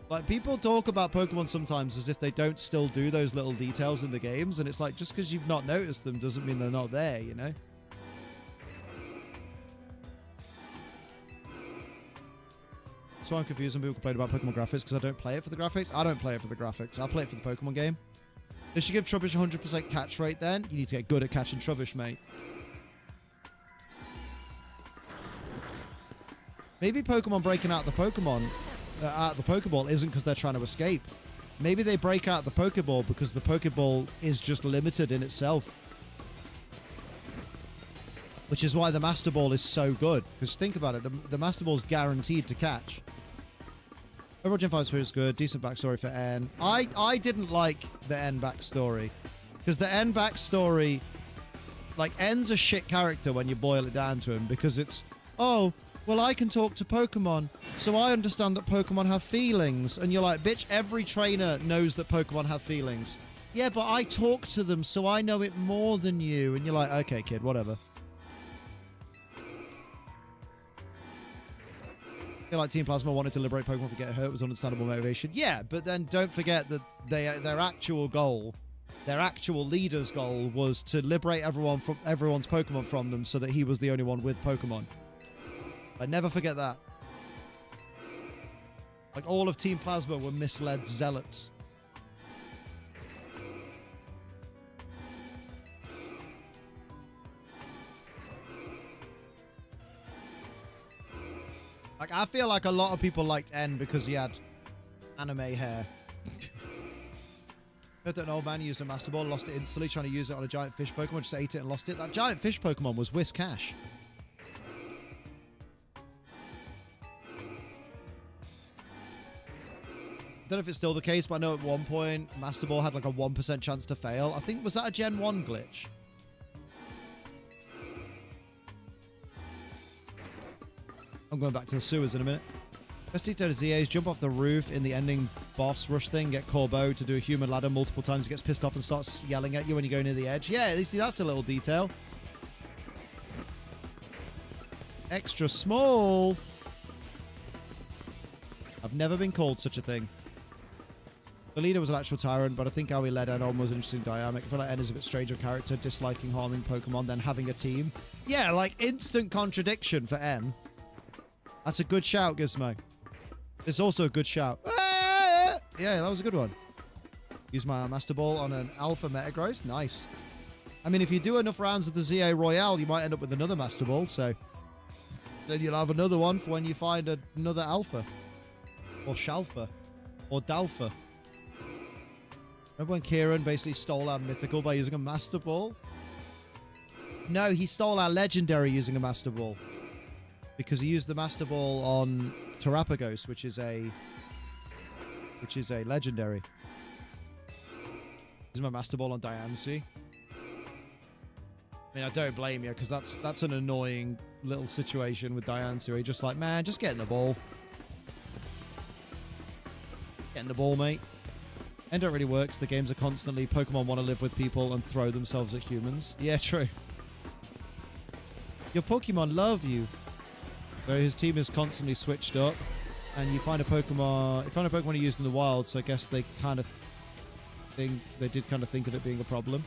Like, people talk about Pokemon sometimes as if they don't still do those little details in the games, and it's like, just because you've not noticed them doesn't mean they're not there, you know? So I'm confused when people complain about Pokemon graphics because I don't play it for the graphics. I don't play it for the graphics. I play it for the Pokemon game. They should give Trubbish 100% catch rate then. You need to get good at catching Trubbish, mate. Maybe Pokemon breaking out the Pokemon, out the Pokeball isn't because they're trying to escape. Maybe they break out the Pokeball because the Pokeball is just limited in itself. Which is why the Master Ball is so good. Because think about it, the Master Ball is guaranteed to catch. Overall Gen 5 experience is good. Decent backstory for N. I didn't like the N backstory. Because the N backstory... Like, N's a shit character when you boil it down to him. Because it's... Oh, well, I can talk to Pokemon. So I understand that Pokemon have feelings. And you're like, bitch, every trainer knows that Pokemon have feelings. Yeah, but I talk to them, so I know it more than you. And you're like, okay, kid, whatever. I feel like Team Plasma wanted to liberate Pokemon from getting hurt was understandable motivation. Yeah, but then don't forget that their actual goal, their actual leader's goal was to liberate everyone from everyone's Pokemon from them so that he was the only one with Pokemon. I never forget that. Like, all of Team Plasma were misled zealots. Like, I feel like a lot of people liked N because he had anime hair. Heard that an old man used a Master Ball, lost it instantly, trying to use it on a giant fish Pokemon, just ate it and lost it. That giant fish Pokemon was Whiscash. Don't know if it's still the case, but I know at one point Master Ball had like a 1% chance to fail. I think, was that a Gen 1 glitch? I'm going back to the sewers in a minute. Best detail to ZA's jump off the roof in the ending boss rush thing, get Corbeau to do a human ladder multiple times, he gets pissed off and starts yelling at you when you go near the edge. Yeah, see, that's a little detail. Extra small. I've never been called such a thing. The leader was an actual tyrant, but I think how he led N on was an interesting dynamic. I feel like N is a bit strange of character, disliking harming Pokemon, then having a team. Yeah, like instant contradiction for N. That's a good shout, Gizmo. It's also a good shout. Yeah, that was a good one. Use my Master Ball on an Alpha Metagross. Nice. I mean, if you do enough rounds of the ZA Royale, you might end up with another Master Ball, so then you'll have another one for when you find another Alpha. Or Shalfa. Or Dalfa. Remember when Kieran basically stole our Mythical by using a Master Ball? No, he stole our Legendary using a Master Ball. Because he used the Master Ball on Terapagos, which is a Legendary. Use my Master Ball on Diancie. I mean, I don't blame you, because that's an annoying little situation with Diancie. Where you're just like, man, just get in the ball. Get in the ball, mate. And it really works. The games are constantly Pokemon want to live with people and throw themselves at humans. Yeah, true. Your Pokemon love you. Where his team is constantly switched up, and you find a Pokemon you used in the wild, so I guess they kind of did kind of think of it being a problem.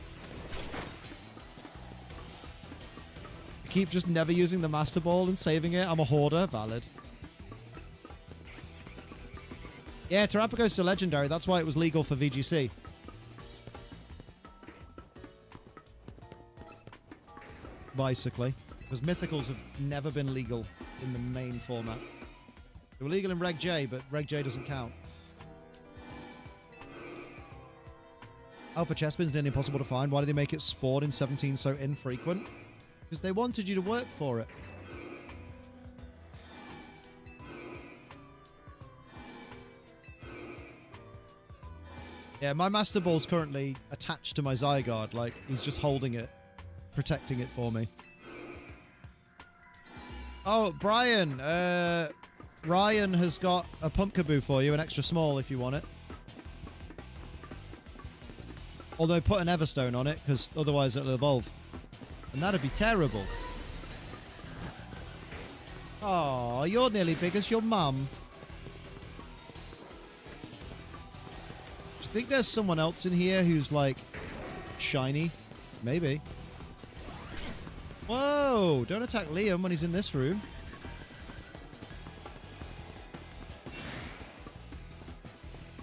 I keep just never using the Master Ball and saving it. I'm a hoarder. Valid. Yeah, Terapagos is a Legendary. That's why it was legal for VGC. Basically. Because Mythicals have never been legal in the main format. They were legal in Reg J, but Reg J doesn't count. Alpha Chespin's nearly impossible to find. Why did they make it spawn in 17 so infrequent? Because they wanted you to work for it. Yeah, my Master Ball's currently attached to my Zygarde. Like, he's just holding it, protecting it for me. Oh, Brian, Ryan has got a Pumpkaboo for you, an extra small if you want it. Although put an Everstone on it, because otherwise it'll evolve. And that'd be terrible. Oh, you're nearly big as your mum. Do you think there's someone else in here who's, like, shiny? Maybe. Whoa! Don't attack Liam when he's in this room.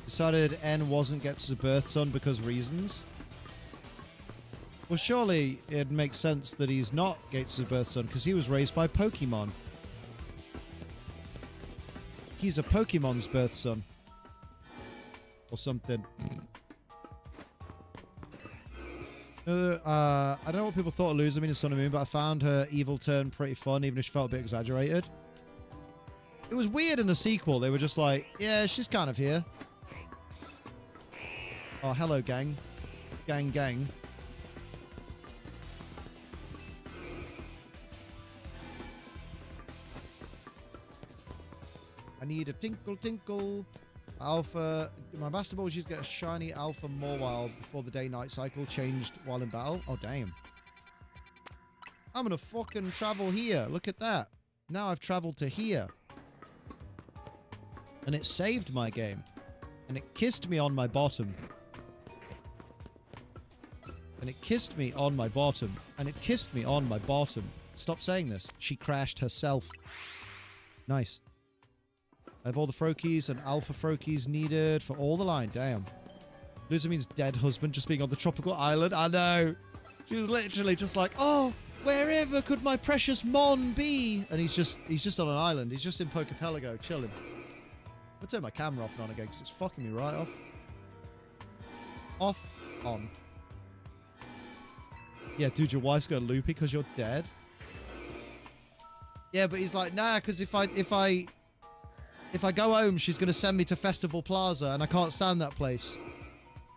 Decided N wasn't Gets' birth son because reasons. Well, surely it makes sense that he's not Gates' birth son because he was raised by Pokemon. He's a Pokemon's birth son. Or something. I don't know what people thought of Luzamine in Sun and Moon, but I found her evil turn pretty fun, even if she felt a bit exaggerated. It was weird in the sequel. They were just like, yeah, she's kind of here. Oh, hello, gang. Gang, gang. I need a tinkle, tinkle. Alpha. My Master Ball used to get a shiny Alpha Mawile before the day-night cycle changed while in battle. Oh, damn. I'm gonna fucking travel here. Look at that. Now I've traveled to here. And it saved my game. And it kissed me on my bottom. And it kissed me on my bottom. And it kissed me on my bottom. Stop saying this. She crashed herself. Nice. I have all the Froakies and Alpha Froakies needed for all the line. Damn. Luzamine's dead husband just being on the tropical island. I know. She was literally just like, oh, wherever could my precious Mon be? And he's just on an island. He's just in Pokepelago, chilling. I'll turn my camera off and on again because it's fucking me right off. Off, on. Yeah, dude, your wife's got loopy because you're dead. Yeah, but he's like, nah, because if I go home, she's going to send me to Festival Plaza, and I can't stand that place.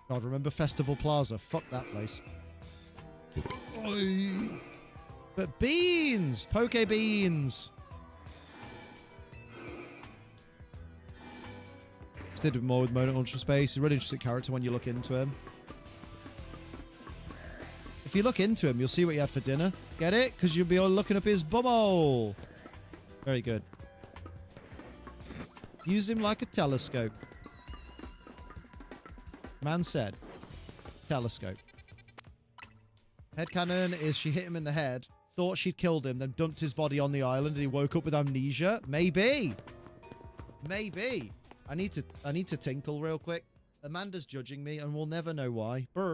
God, remember Festival Plaza? Fuck that place. But beans! Poke beans! Just did more with Mona Ultra Space. He's a really interesting character when you look into him. If you look into him, you'll see what he had for dinner. Get it? Because you'll be all looking up his bumhole. Very good. Use him like a telescope. Man said. Telescope. Headcanon is she hit him in the head, thought she'd killed him, then dumped his body on the island and he woke up with amnesia? Maybe. Maybe. I need to tinkle real quick. Amanda's judging me and we'll never know why. Brr.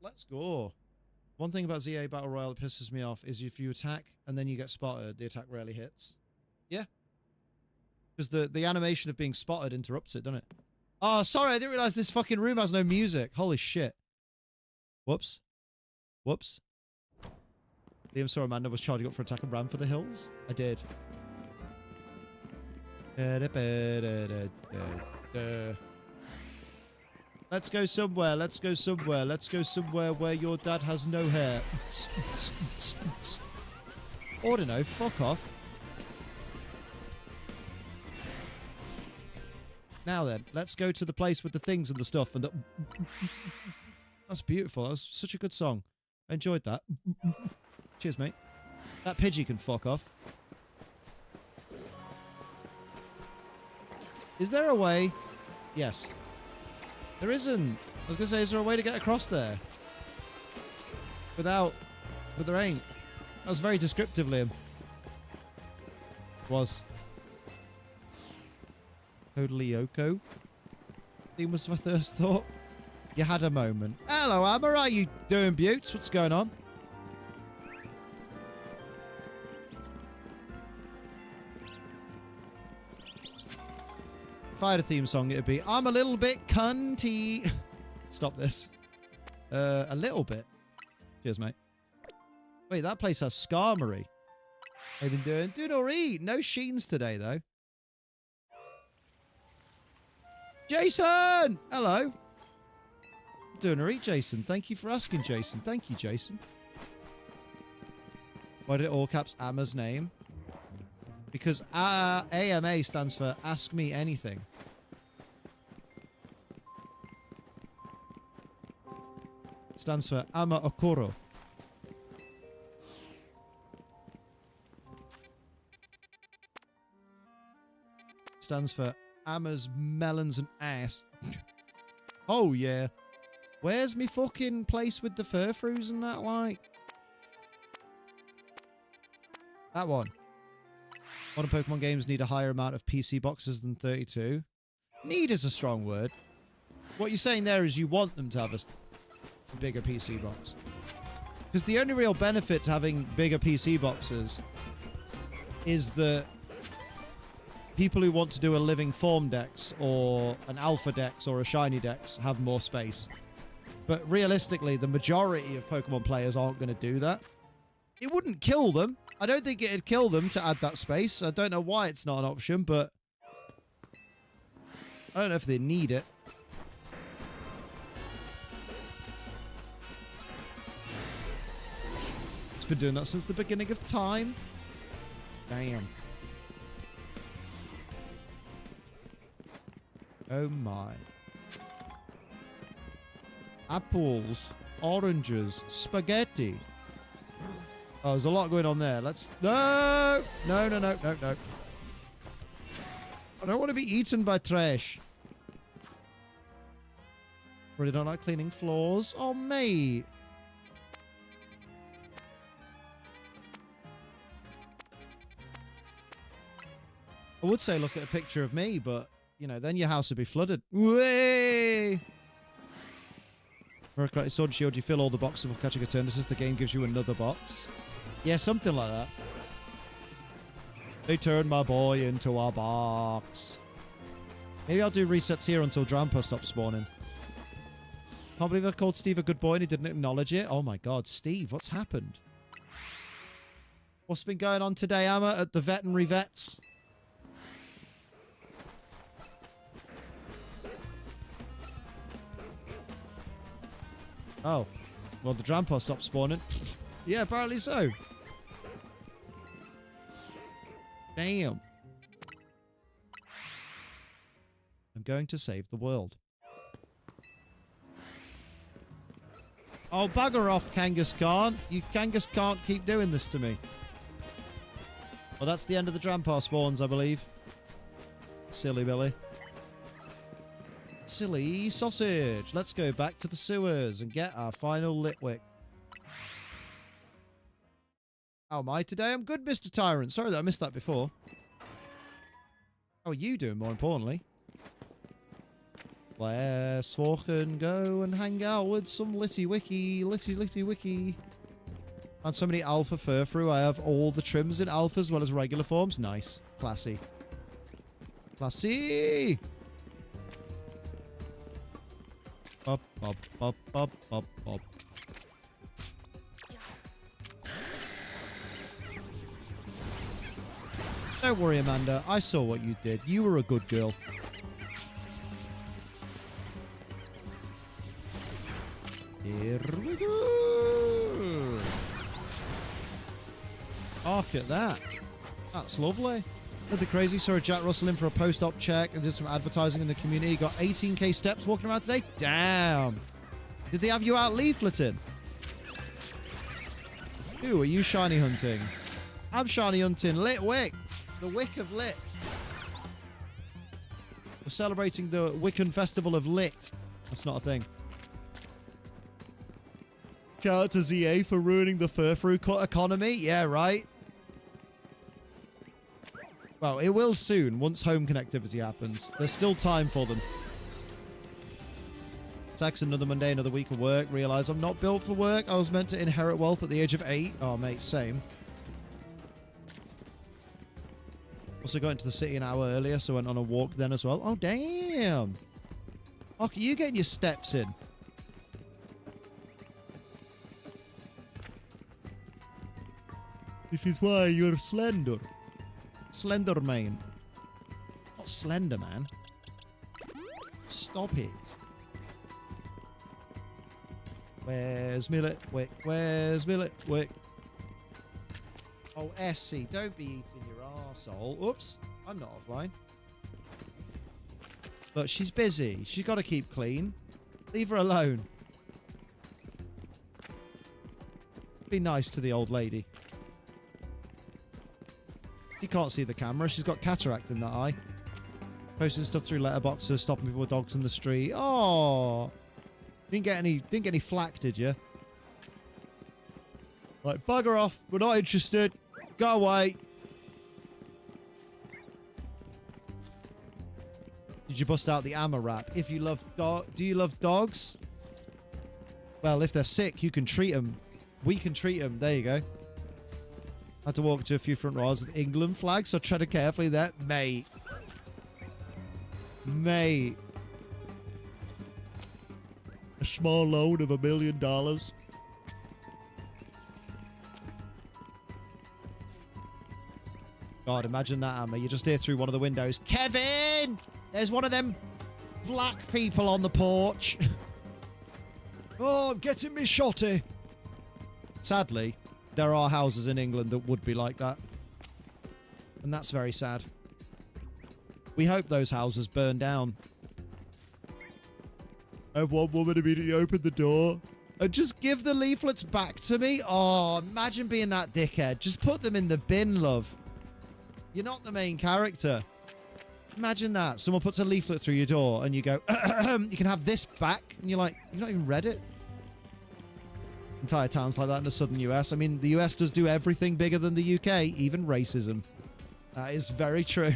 Let's go. One thing about ZA Battle Royale that pisses me off is if you attack and then you get spotted, the attack rarely hits. Yeah. Because the animation of being spotted interrupts it, doesn't it? Oh, sorry, I didn't realize this fucking room has no music. Holy shit. Whoops. Whoops. Liam saw Amanda was charging up for attack and ran for the hills. I did. Let's go somewhere. Let's go somewhere. Let's go somewhere where your dad has no hair. Or don't know. Fuck off. Now then, let's go to the place with the things and the stuff and the... That's beautiful. That was such a good song. I enjoyed that. Cheers, mate. That Pidgey can fuck off. Is there a way? Yes. There isn't. I was going to say, is there a way to get across there? Without... But there ain't. That was very descriptive, Liam. Was. Totally Yoko. Theme was my first thought. You had a moment. Hello, Amber. How you doing, Buttes? What's going on? If I had a theme song, it'd be, I'm a little bit cunty. Stop this. A little bit. Cheers, mate. Wait, that place has Skarmory. They've been doing... Doing alright. No Sheens today, though. Jason! Hello. Doing alright, Jason. Thank you for asking, Jason. Thank you, Jason. Why did it all caps Amma's name? Because AMA stands for Ask Me Anything. It stands for Ama Okoro. stands for Amers, Melons, and Ass. Oh, yeah. Where's me fucking place with the furfroos and that, like? That one. Modern Pokemon games need a higher amount of PC boxes than 32. Need is a strong word. What you're saying there is you want them to have a bigger PC box. Because the only real benefit to having bigger PC boxes is that people who want to do a living form dex or an alpha dex or a shiny dex have more space. But realistically, the majority of Pokemon players aren't going to do that. It wouldn't kill them. I don't think it'd kill them to add that space. I don't know why it's not an option, but I don't know if they need it. It's been doing that since the beginning of time. Damn. Oh my. Apples, oranges, spaghetti. Oh, there's a lot going on there. Let's... No! No, no, no, no, no. I don't want to be eaten by trash. Really don't like cleaning floors. Oh, mate. I would say look at a picture of me, but, you know, then your house would be flooded. Way! Miracle Sword and Shield, you fill all the boxes with catching Eternatus. The game gives you another box. Yeah, something like that. They turned my boy into a box. Maybe I'll do resets here until Drampa stops spawning. Can't believe I called Steve a good boy and he didn't acknowledge it. Oh my god, Steve, what's happened? What's been going on today, Amma, at the veterinary vets? Oh. Well, the Drampa stopped spawning. Yeah, apparently so. Damn. I'm going to save the world. Oh, bugger off, Kangaskhan. You Kangaskhan can't keep doing this to me. Well, that's the end of the Drampa spawns, I believe. Silly Billy. Silly sausage. Let's go back to the sewers and get our final Litwick. How am I today? I'm good, Mr. Tyrant. Sorry that I missed that before. How are you doing, more importantly? Let's fucking go and hang out with some Litty Wiki. Litty Wiki. And so many Alpha Furfrou. I have all the trims in Alpha as well as regular forms. Nice. Classy. Classy! Up, up, up, up, up, up. Don't worry, Amanda. I saw what you did. You were a good girl. Here we go. Look at that. That's lovely. The crazy saw Jack Russell in for a post-op check and did some advertising in the community. Got 18k steps walking around today. Damn. Did they have you out leafleting? Who are you shiny hunting? I'm shiny hunting Litwick. The Wick of Lit. We're celebrating the Wiccan Festival of Lit. That's not a thing. Shout out to ZA for ruining the Furfrou cut economy. Yeah, right. Well, it will soon, once home connectivity happens. There's still time for them. Tax another Monday, another week of work. Realize I'm not built for work. I was meant to inherit wealth at the age of 8. Oh, mate, same. Also got into the city an hour earlier, so went on a walk then as well. Oh, damn. Okay, you getting your steps in. This is why you're slender. Slender man. Not slender man. Stop it. Where's Millet? Wick? Where's Millet? Wick? Oh, Essie, don't be eating your arsehole. Oops, I'm not offline. But she's busy. She's got to keep clean. Leave her alone. Be nice to the old lady. She can't see the camera. She's got cataract in that eye. Posting stuff through letterboxes, stopping people with dogs in the street. Oh, didn't get any flack, did you? Like, bugger off. We're not interested. Go away. Did you bust out the Amma rap? If you love do you love dogs? Well, if they're sick, you can treat them. We can treat them. There you go. Had to walk to a few front rows with England flags, so tread carefully there. Mate. Mate. A small loan of $1 million. God, imagine that, Amma. You just hear through one of the windows, Kevin! There's one of them black people on the porch. Oh, I'm getting me shotty. Sadly, there are houses in England that would be like that. And that's very sad. We hope those houses burn down. I have one woman immediately open the door and just give the leaflets back to me. Oh, imagine being that dickhead. Just put them in the bin, love. You're not the main character. Imagine that. Someone puts a leaflet through your door and you go, you can have this back. And you're like, you've not even read it. Entire towns like that in the southern US. I mean, the US does do everything bigger than the UK, even racism. That is very true.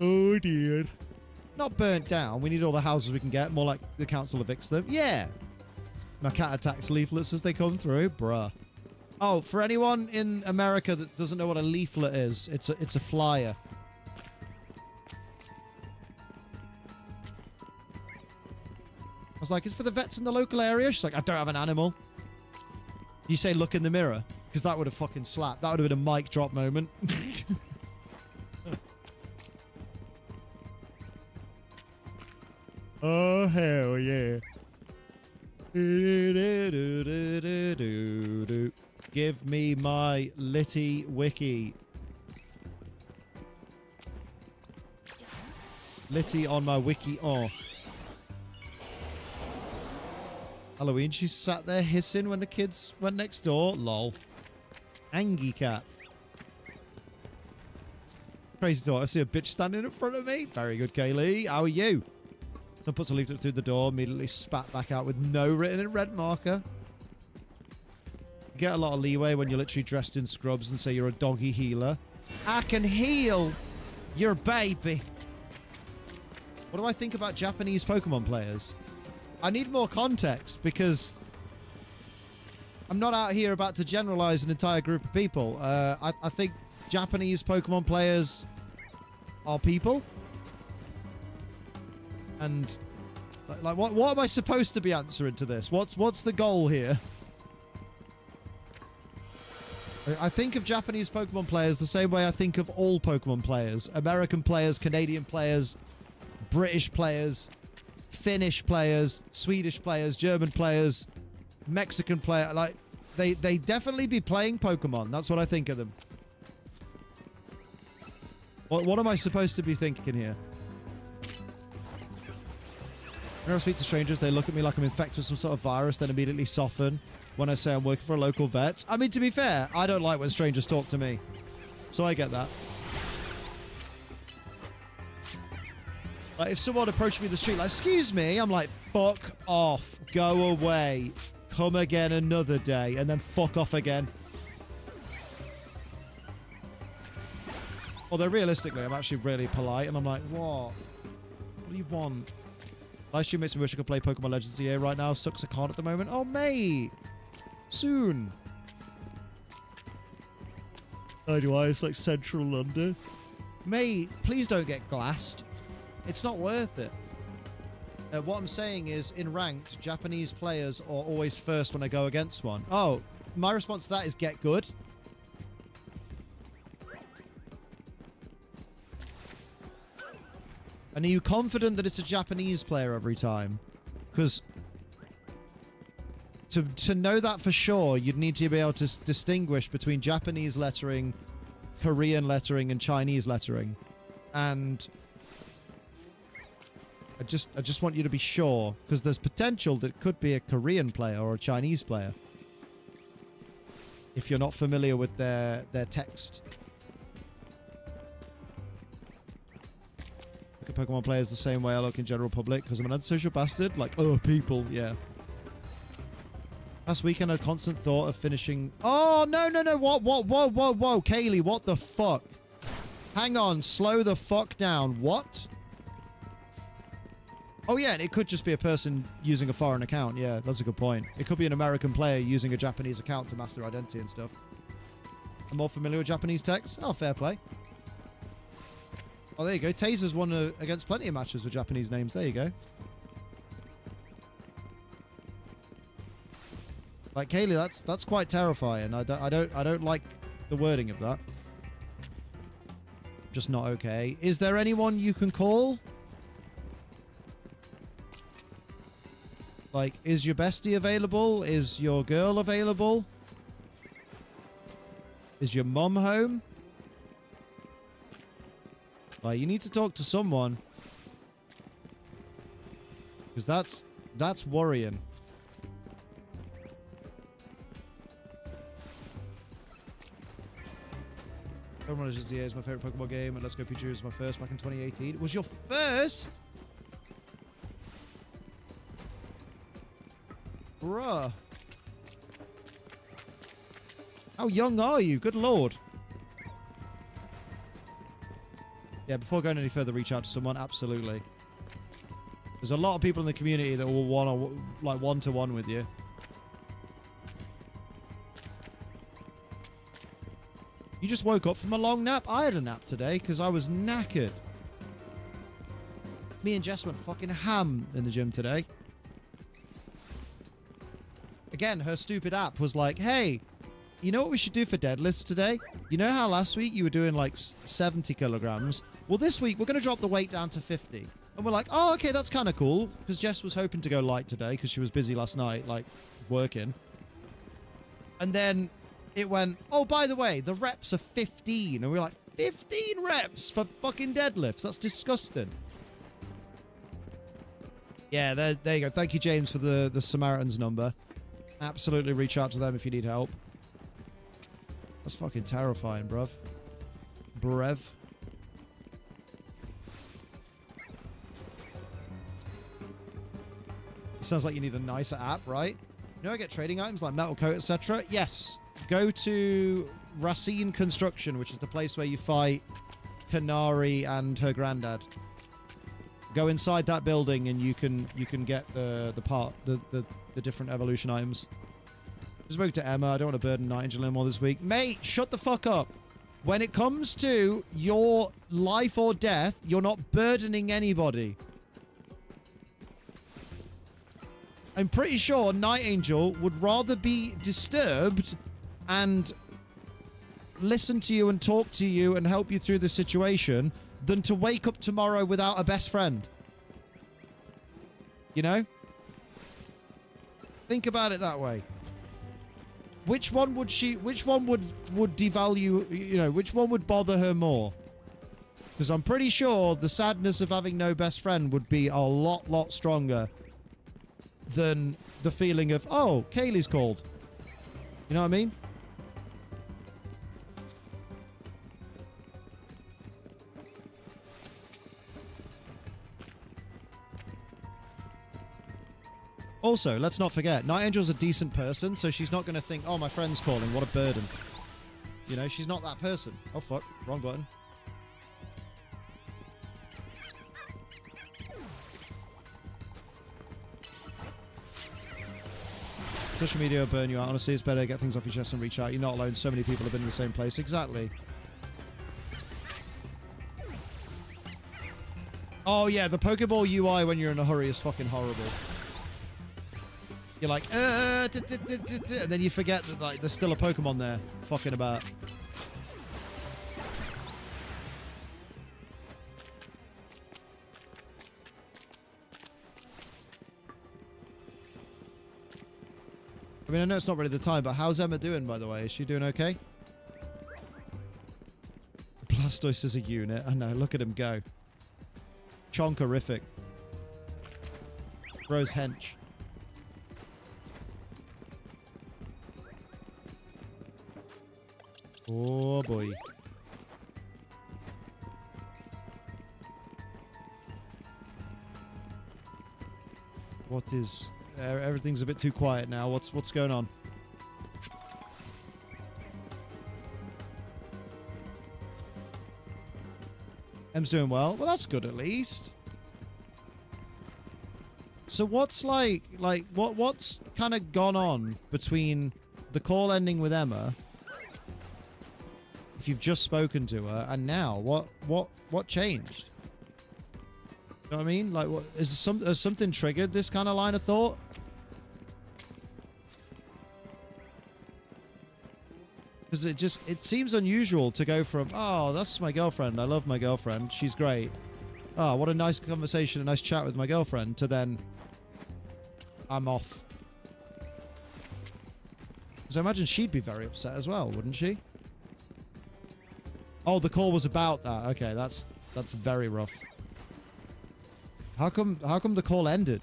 Oh, dear. Not burnt down. We need all the houses we can get. More like the council evicts them. Yeah. My cat attacks leaflets as they come through. Bruh. Oh, for anyone in America that doesn't know what a leaflet is, it's a flyer. I was like, it's for the vets in the local area. She's like, I don't have an animal. You say, look in the mirror, because that would have fucking slapped. That would have been a mic drop moment. Oh, hell yeah. Give me my Litty Wiki. Litty on my wiki. Oh. Halloween, she sat there hissing when the kids went next door. Lol. Angie cat. Crazy thought. I see a bitch standing in front of me. Very good, Kaylee. How are you? Someone puts a leaflet through the door, immediately spat back out with no written in red marker. You get a lot of leeway when you're literally dressed in scrubs and say you're a doggy healer. I can heal your baby. What do I think about Japanese Pokemon players? I need more context because I'm not out here about to generalize an entire group of people. I think Japanese Pokemon players are people. And like what am I supposed to be answering to this? What's the goal here? I think of Japanese Pokemon players the same way I think of all Pokemon players. American players, Canadian players, British players, Finnish players, Swedish players, German players, Mexican players. Like, they definitely be playing Pokemon. That's what I think of them. What am I supposed to be thinking here? Whenever I speak to strangers, they look at me like I'm infected with some sort of virus, then immediately soften when I say I'm working for a local vet. I mean, to be fair, I don't like when strangers talk to me. So I get that. Like, if someone approached me in the street like, excuse me, I'm like, fuck off. Go away. Come again another day. And then fuck off again. Although, realistically, I'm actually really polite. And I'm like, what? What do you want? Live stream makes me wish I could play Pokemon Legends EA right now. Sucks I can't at the moment. Oh, mate. Soon. Oh, do I? It's like central London. Mate, please don't get glassed. It's not worth it. What I'm saying is, in ranked, Japanese players are always first when I go against one. Oh, my response to that is get good. And are you confident that it's a Japanese player every time? Because to know that for sure, you'd need to be able to distinguish between Japanese lettering, Korean lettering, and Chinese lettering. And I just want you to be sure, because there's potential that it could be a Korean player or a Chinese player. If you're not familiar with their text. Look at Pokemon players the same way I look in general public because I'm an antisocial bastard. Like, oh, people, yeah. Last weekend, a constant thought of finishing... Oh, no, no, no. What? Whoa. Kaylee, what the fuck? Hang on. Slow the fuck down. What? Oh, yeah, and it could just be a person using a foreign account. Yeah, that's a good point. It could be an American player using a Japanese account to mask their identity and stuff. I'm more familiar with Japanese text. Oh, fair play. Oh, there you go. Taser's won against plenty of matches with Japanese names. There you go. Like, Kaylee, that's quite terrifying. I don't like the wording of that. Just not okay. Is there anyone you can call? Like, is your bestie available? Is your girl available? Is your mum home? Like, you need to talk to someone. Because that's worrying. Pokemon Legends ZA is my favorite Pokemon game, and Let's Go Pikachu was my first back in 2018. It was your first? Bruh. How young are you? Good lord. Yeah, before going any further, reach out to someone. Absolutely. There's a lot of people in the community that will want like one-to-one with you. You just woke up from a long nap? I had a nap today because I was knackered. Me and Jess went fucking ham in the gym today. Again, her stupid app was like, hey, you know what we should do for deadlifts today? You know how last week you were doing like 70 kilograms? Well, this week we're going to drop the weight down to 50. And we're like, oh, okay, that's kind of cool. Because Jess was hoping to go light today because she was busy last night, like, working. And then it went, oh, by the way, the reps are 15. And we were like, 15 reps for fucking deadlifts? That's disgusting. Yeah, there you go. Thank you, James, for the Samaritans number. Absolutely reach out to them if you need help. That's fucking terrifying, bruv. Brev. Sounds like you need a nicer app, right? You know, I get trading items like metal coat, etc. Yes. Go to Racine Construction, which is the place where you fight Kanari and her granddad. Go inside that building and you can get the different evolution items. I spoke to Emma. I don't want to burden Nightingale anymore this week. Mate, shut the fuck up. When it comes to your life or death, you're not burdening anybody. I'm pretty sure Night Angel would rather be disturbed and listen to you and talk to you and help you through the situation than to wake up tomorrow without a best friend. You know? Think about it that way. Which one would devalue, you know, which one would bother her more? Because I'm pretty sure the sadness of having no best friend would be a lot stronger than the feeling of, oh, Kaylee's called. You know what I mean? Also, let's not forget, Night Angel's a decent person, so she's not going to think, oh, my friend's calling, what a burden. You know, she's not that person. Oh, fuck. Wrong button. Social media will burn you out. Honestly, it's better to get things off your chest and reach out. You're not alone. So many people have been in the same place. Exactly. Oh, yeah. The Pokeball UI when you're in a hurry is fucking horrible. You're like, and then you forget that like there's still a Pokemon there fucking about. I mean, I know it's not really the time, but how's Emma doing, by the way? Is she doing okay? Blastoise is a unit. I know. Look at him go. Chonkerific. Bro's hench. Oh, boy. What is... everything's a bit too quiet now. What's going on? Em's doing well. Well, that's good at least. So what's what's kind of gone on between the call ending with Emma, if you've just spoken to her, and now what changed? You know what I mean? Like, what has something triggered this kind of line of thought? Because it seems unusual to go from, oh, that's my girlfriend, I love my girlfriend, she's great, oh, what a nice conversation, a nice chat with my girlfriend, to then I'm off. Because I imagine she'd be very upset as well, wouldn't she? Oh, the call was about that. Okay, that's very rough. How come the call ended?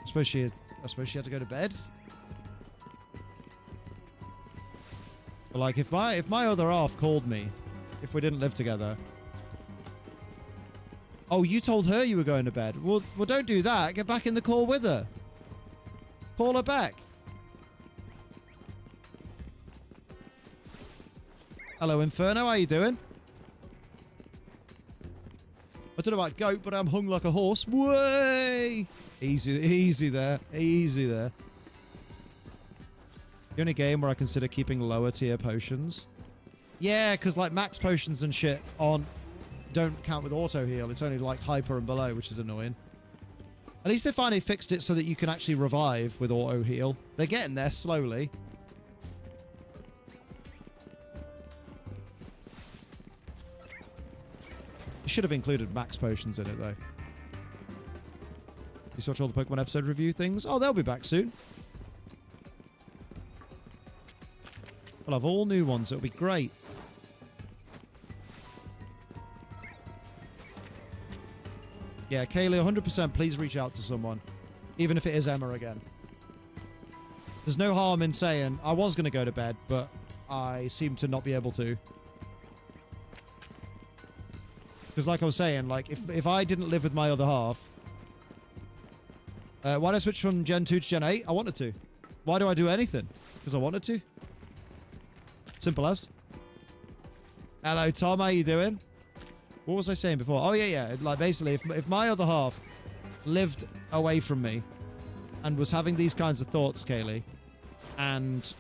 I suppose she had to go to bed. But like, if my other half called me, if we didn't live together. Oh, you told her you were going to bed. Well, don't do that. Get back in the call with her. Call her back. Hello, Inferno. How you doing? I don't know about goat, but I'm hung like a horse. Way! Easy there. Easy there. The only game where I consider keeping lower tier potions. Yeah, because like max potions and shit don't count with auto heal. It's only like hyper and below, which is annoying. At least they finally fixed it so that you can actually revive with auto heal. They're getting there slowly. It should have included max potions in it though. You watch all the Pokemon episode review things? Oh, they'll be back soon. We'll have all new ones. It'll be great. Yeah, Kaylee, 100% please reach out to someone. Even if it is Emma again. There's no harm in saying, I was going to go to bed, but I seem to not be able to. Because like I was saying, like, if I didn't live with my other half... why did I switch from Gen 2 to Gen 8? I wanted to. Why do I do anything? Because I wanted to. Simple as. Hello, Tom. How you doing? What was I saying before? Oh, yeah. Like, basically, if my other half lived away from me and was having these kinds of thoughts, Kaylee, and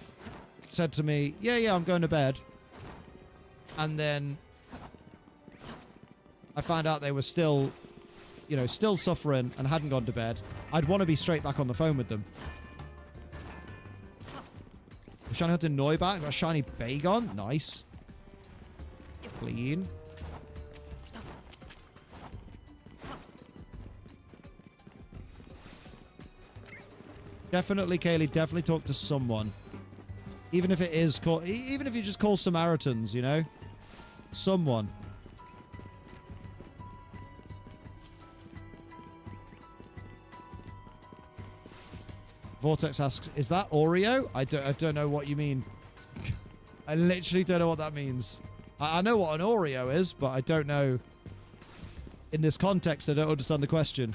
said to me, yeah, I'm going to bed, and then I found out they were still, still suffering and hadn't gone to bed, I'd want to be straight back on the phone with them. Shiny Hunter Noibat, got a shiny Bagon. Nice. Clean. Definitely, Kaylee, definitely talk to someone. Even if it is even if you just call Samaritans, Someone. Vortex asks, is that Oreo? I don't know what you mean. I literally don't know what that means. I know what an Oreo is, but I don't know. In this context, I don't understand the question.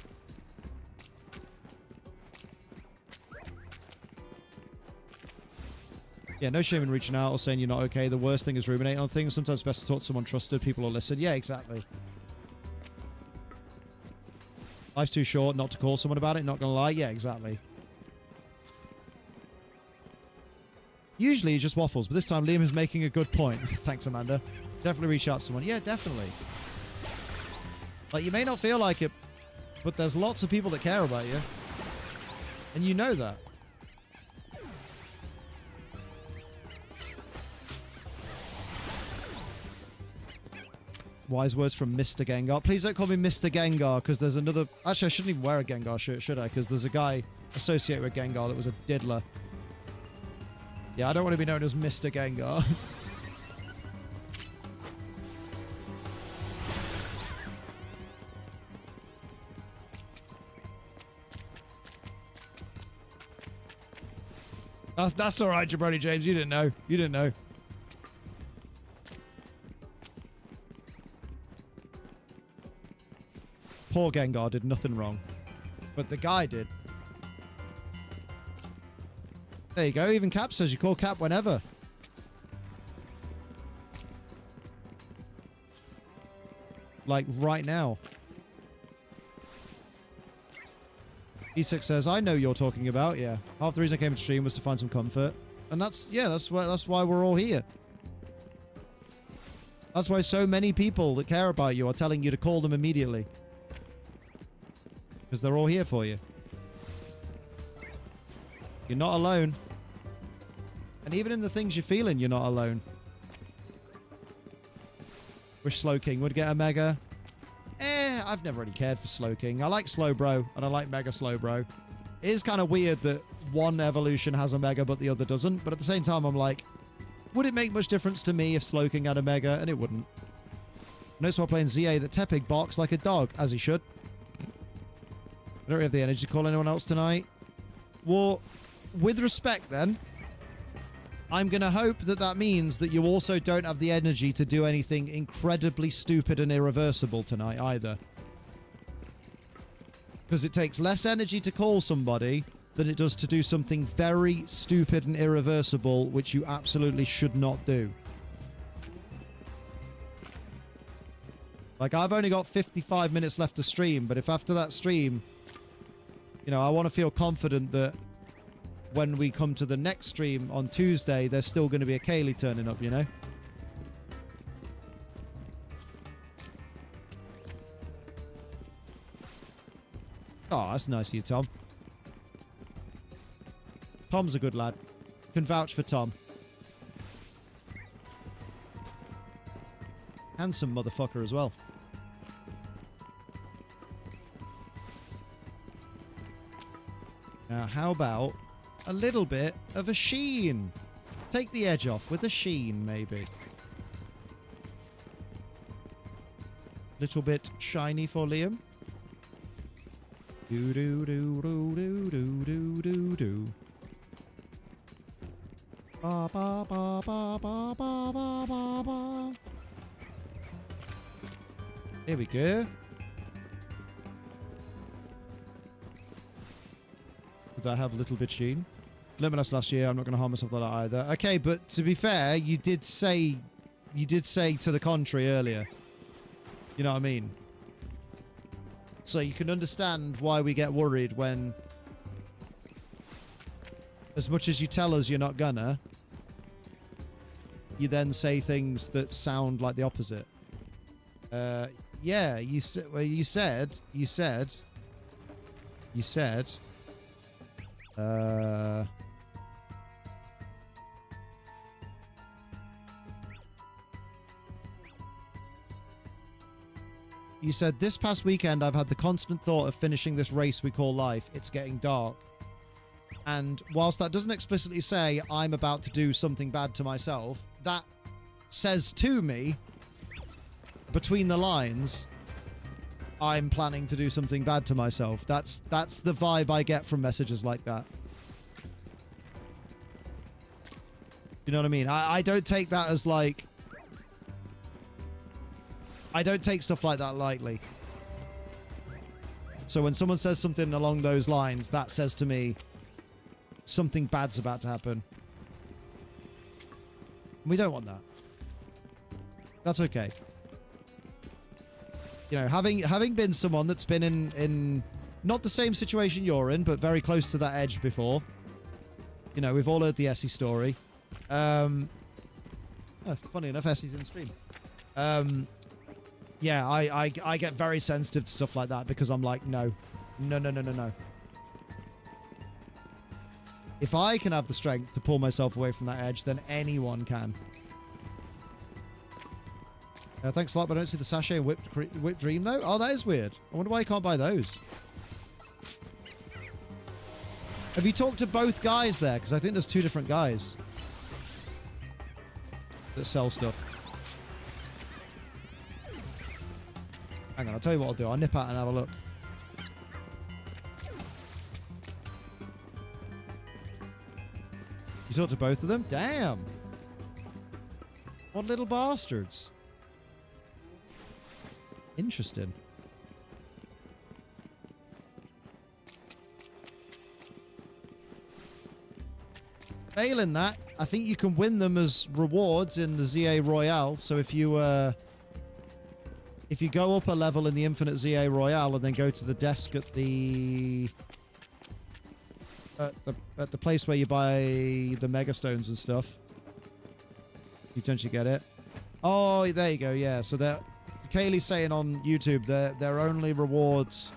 Yeah, no shame in reaching out or saying you're not okay. The worst thing is ruminating on things. Sometimes it's best to talk to someone trusted. People will listen. Yeah, exactly. Life's too short not to call someone about it. Not gonna lie. Yeah, exactly. Usually he just waffles, but this time Liam is making a good point. Thanks, Amanda. Definitely reach out to someone. Yeah, definitely. Like, you may not feel like it, but there's lots of people that care about you. And you know that. Wise words from Mr. Gengar. Please don't call me Mr. Gengar, because there's another... Actually, I shouldn't even wear a Gengar shirt, should I? Because there's a guy associated with Gengar that was a diddler. Yeah, I don't want to be known as Mr. Gengar. That's all right, Jabroni James. You didn't know. You didn't know. poor Gengar did nothing wrong. But the guy did. There you go. Even Cap says you call Cap whenever. Like right now. E6 says, I know you're talking about, yeah. Half the reason I came to stream was to find some comfort. And that's why we're all here. That's why so many people that care about you are telling you to call them immediately. Because they're all here for you. You're not alone. And even in the things you're feeling, you're not alone. Wish Slowking would get a Mega. I've never really cared for Slowking. I like Slowbro, and I like Mega Slowbro. It is kind of weird that one evolution has a Mega, but the other doesn't. But at the same time, I'm like, would it make much difference to me if Slowking had a Mega? And it wouldn't. Notice while playing ZA that Tepig barks like a dog, as he should. I don't really have the energy to call anyone else tonight. Well, with respect then, I'm going to hope that that means that you also don't have the energy to do anything incredibly stupid and irreversible tonight either. Because it takes less energy to call somebody than it does to do something very stupid and irreversible, which you absolutely should not do. Like, I've only got 55 minutes left to stream, but if after that stream, you know, I want to feel confident that when we come to the next stream on Tuesday, there's still going to be a Kaylee turning up, you know? Oh, that's nice of you, Tom. Tom's a good lad. Can vouch for Tom. Handsome motherfucker as well. Now, how about a little bit of a sheen? Take the edge off with a sheen, maybe. Little bit shiny for Liam. Do do do do do do do do do. Ba ba ba ba ba ba ba ba ba. Here we go. Did I have a little bit sheen? Luminous last year. I'm not going to harm myself with that either. Okay, but to be fair, you did say to the contrary earlier. You know what I mean? So you can understand why we get worried when, as much as you tell us you're not gonna, you then say things that sound like the opposite. Yeah, you said, well, you said, you said, this past weekend I've had the constant thought of finishing this race we call life. It's getting dark. And whilst that doesn't explicitly say I'm about to do something bad to myself, that says to me, between the lines, I'm planning to do something bad to myself. That's the vibe I get from messages like that. You know what I mean? I don't take that as like... I don't take stuff like that lightly. So when someone says something along those lines, that says to me, something bad's about to happen. We don't want that. That's okay. You know, having been someone that's been in not the same situation you're in, but very close to that edge before. You know, we've all heard the Essie story. Oh, funny enough, Essie's in the stream. Yeah, I get very sensitive to stuff like that because I'm like, no. If I can have the strength to pull myself away from that edge, then anyone can. Thanks a lot, but I don't see the Sachet and Whipped Dream, though. Oh, that is weird. I wonder why you can't buy those. Have you talked to both guys there? Because I think there's two different guys that sell stuff. Hang on, I'll tell you what I'll do. I'll nip out and have a look. You talked to both of them? Damn. What little bastards. Interesting. Failing that, I think you can win them as rewards in the ZA Royale. So if you go up a level in the Infinite ZA Royale and then go to the desk at the place where you buy the Mega Stones and stuff, you potentially get it. Oh, there you go. Yeah. So Kaylee's saying on YouTube they're only rewards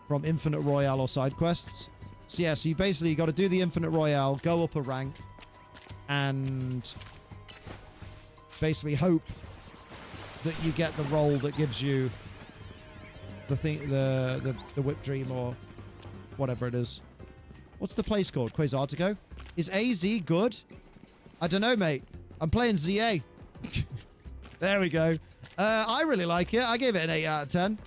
from Infinite Royale or side quests. So yeah, so you basically got to do the Infinite Royale, go up a rank, and basically hope that you get the role that gives you the thing, the Whip Dream or whatever it is. What's the place called? Quasartigo? Is AZ good? I don't know, mate. I'm playing ZA. There we go. I really like it. I gave it an 8 out of 10.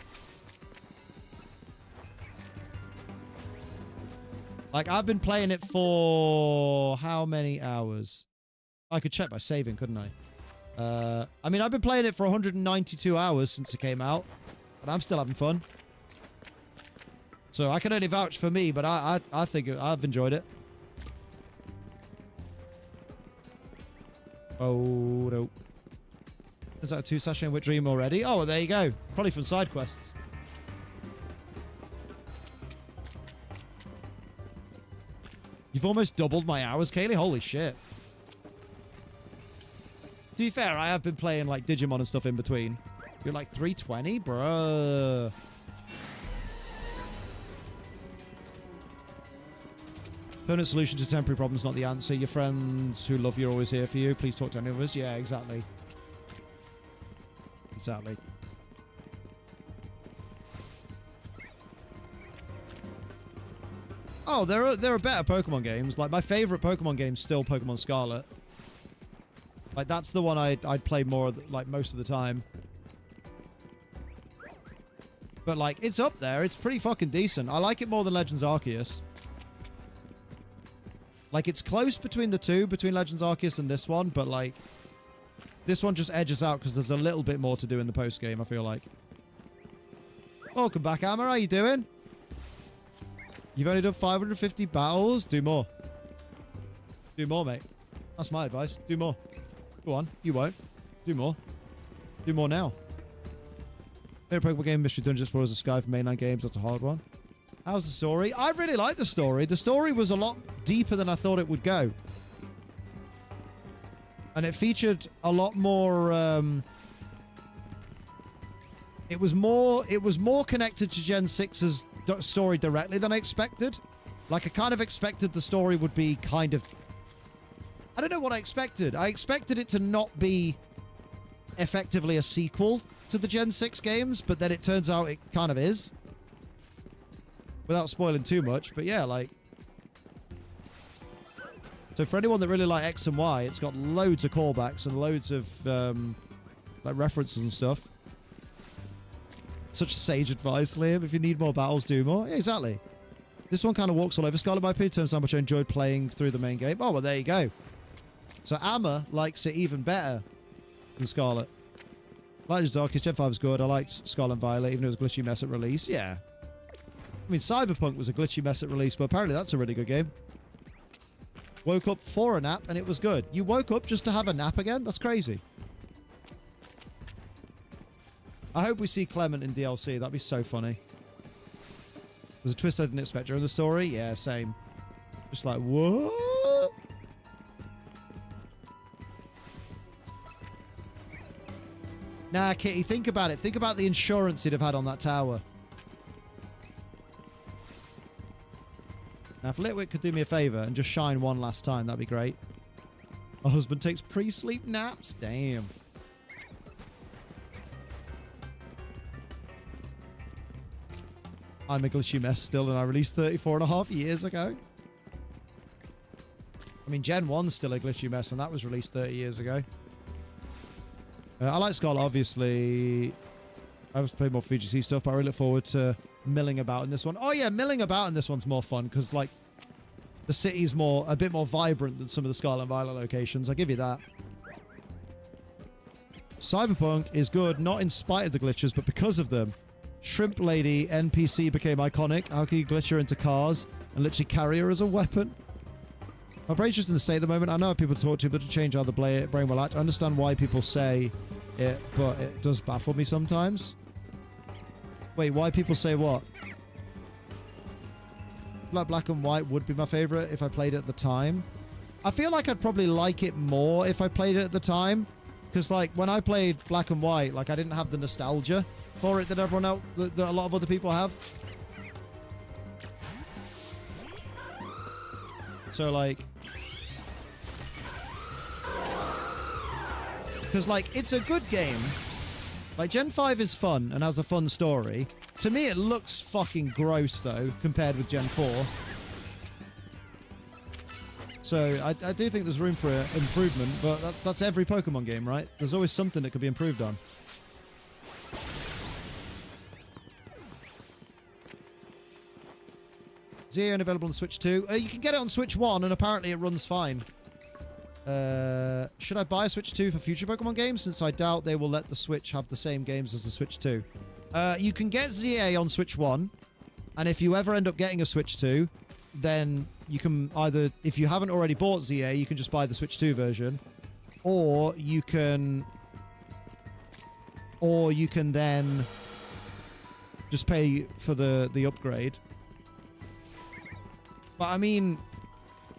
Like, I've been playing it for how many hours? I could check by saving, couldn't I? I mean, I've been playing it for 192 hours since it came out, but I'm still having fun. So I can only vouch for me, but I think I've enjoyed it. Oh, no. Is that a 2 sachet with Dream already? Oh, well, there you go. Probably from side quests. You've almost doubled my hours, Kaylee? Holy shit. To be fair, I have been playing like Digimon and stuff in between. You're like 320? Bruh. Permanent solution to temporary problems, not the answer. Your friends who love you are always here for you. Please talk to any of us. Yeah, exactly. Exactly. Oh, there are better Pokemon games. Like, my favorite Pokemon game is still Pokemon Scarlet. Like, that's the one I'd play more, like, most of the time. But, like, it's up there. It's pretty fucking decent. I like it more than Legends Arceus. Like, it's close between the two, between Legends Arceus and this one, but, like, this one just edges out because there's a little bit more to do in the post-game, I feel like. Welcome back, Hammer. How you doing? You've only done 550 battles? Do more. Do more, mate. That's my advice. Do more. Go on. You won't. Do more. Do more now. Favorite Pokemon game, Mystery Dungeon Explorers of Sky for mainline games. That's a hard one. How's the story? I really like the story. The story was a lot deeper than I thought it would go. And it featured a lot more... It was more connected to Gen 6's story directly than I expected. Like, I kind of expected the story would be kind of... I don't know what I expected. I expected it to not be effectively a sequel to the Gen 6 games, but then it turns out it kind of is. Without spoiling too much, but yeah, like... So for anyone that really like X and Y, it's got loads of callbacks and loads of like references and stuff. Such sage advice, Liam. If you need more battles, do more. Yeah, exactly. This one kind of walks all over Scarlet, my opinion, in terms of how much I enjoyed playing through the main game. Oh, well, there you go. So Amma likes it even better than Scarlet. Legends Arceus, Gen 5 was good. I liked Scarlet and Violet, even though it was a glitchy mess at release. Yeah. I mean, Cyberpunk was a glitchy mess at release, but apparently that's a really good game. Woke up for a nap, and it was good. You woke up just to have a nap again? That's crazy. I hope we see Clement in DLC. That'd be so funny. There's a twist I didn't expect during the story. Yeah, same. Just like, what? Nah, Kitty, think about it. Think about the insurance he'd have had on that tower. Now, if Litwick could do me a favor and just shine one last time, that'd be great. My husband takes pre-sleep naps? Damn. I'm a glitchy mess still, and I released 34.5 years ago. I mean, Gen 1's still a glitchy mess, and that was released 30 years ago. I like Scarlet, obviously. I was playing more VGC stuff, but I really look forward to milling about in this one. Oh, yeah, milling about in this one's more fun, because, like, the city's a bit more vibrant than some of the Scarlet and Violet locations. I'll give you that. Cyberpunk is good, not in spite of the glitches, but because of them. Shrimp Lady NPC became iconic. How can you glitch her into cars and literally carry her as a weapon? My brain's just in the state at the moment. I know how people talk to, but to change how the brain will act. I understand why people say it, but it does baffle me sometimes. Wait, why people say what? Like Black and White would be my favorite if I played it at the time. I feel like I'd probably like it more if I played it at the time. Because, like, when I played Black and White, like, I didn't have the nostalgia for it that everyone else, that a lot of other people have. So, like... Because, like, it's a good game. Like, Gen 5 is fun and has a fun story. To me, it looks fucking gross, though, compared with Gen 4. So, I do think there's room for improvement, but that's every Pokemon game, right? There's always something that could be improved on. ZA unavailable on Switch 2. You can get it on Switch 1, and apparently it runs fine. Should I buy a Switch 2 for future Pokemon games? Since I doubt they will let the Switch have the same games as the Switch 2. You can get ZA on Switch 1, and if you ever end up getting a Switch 2, then you can either, if you haven't already bought ZA, you can just buy the Switch 2 version, or you can then just pay for the upgrade. But I mean,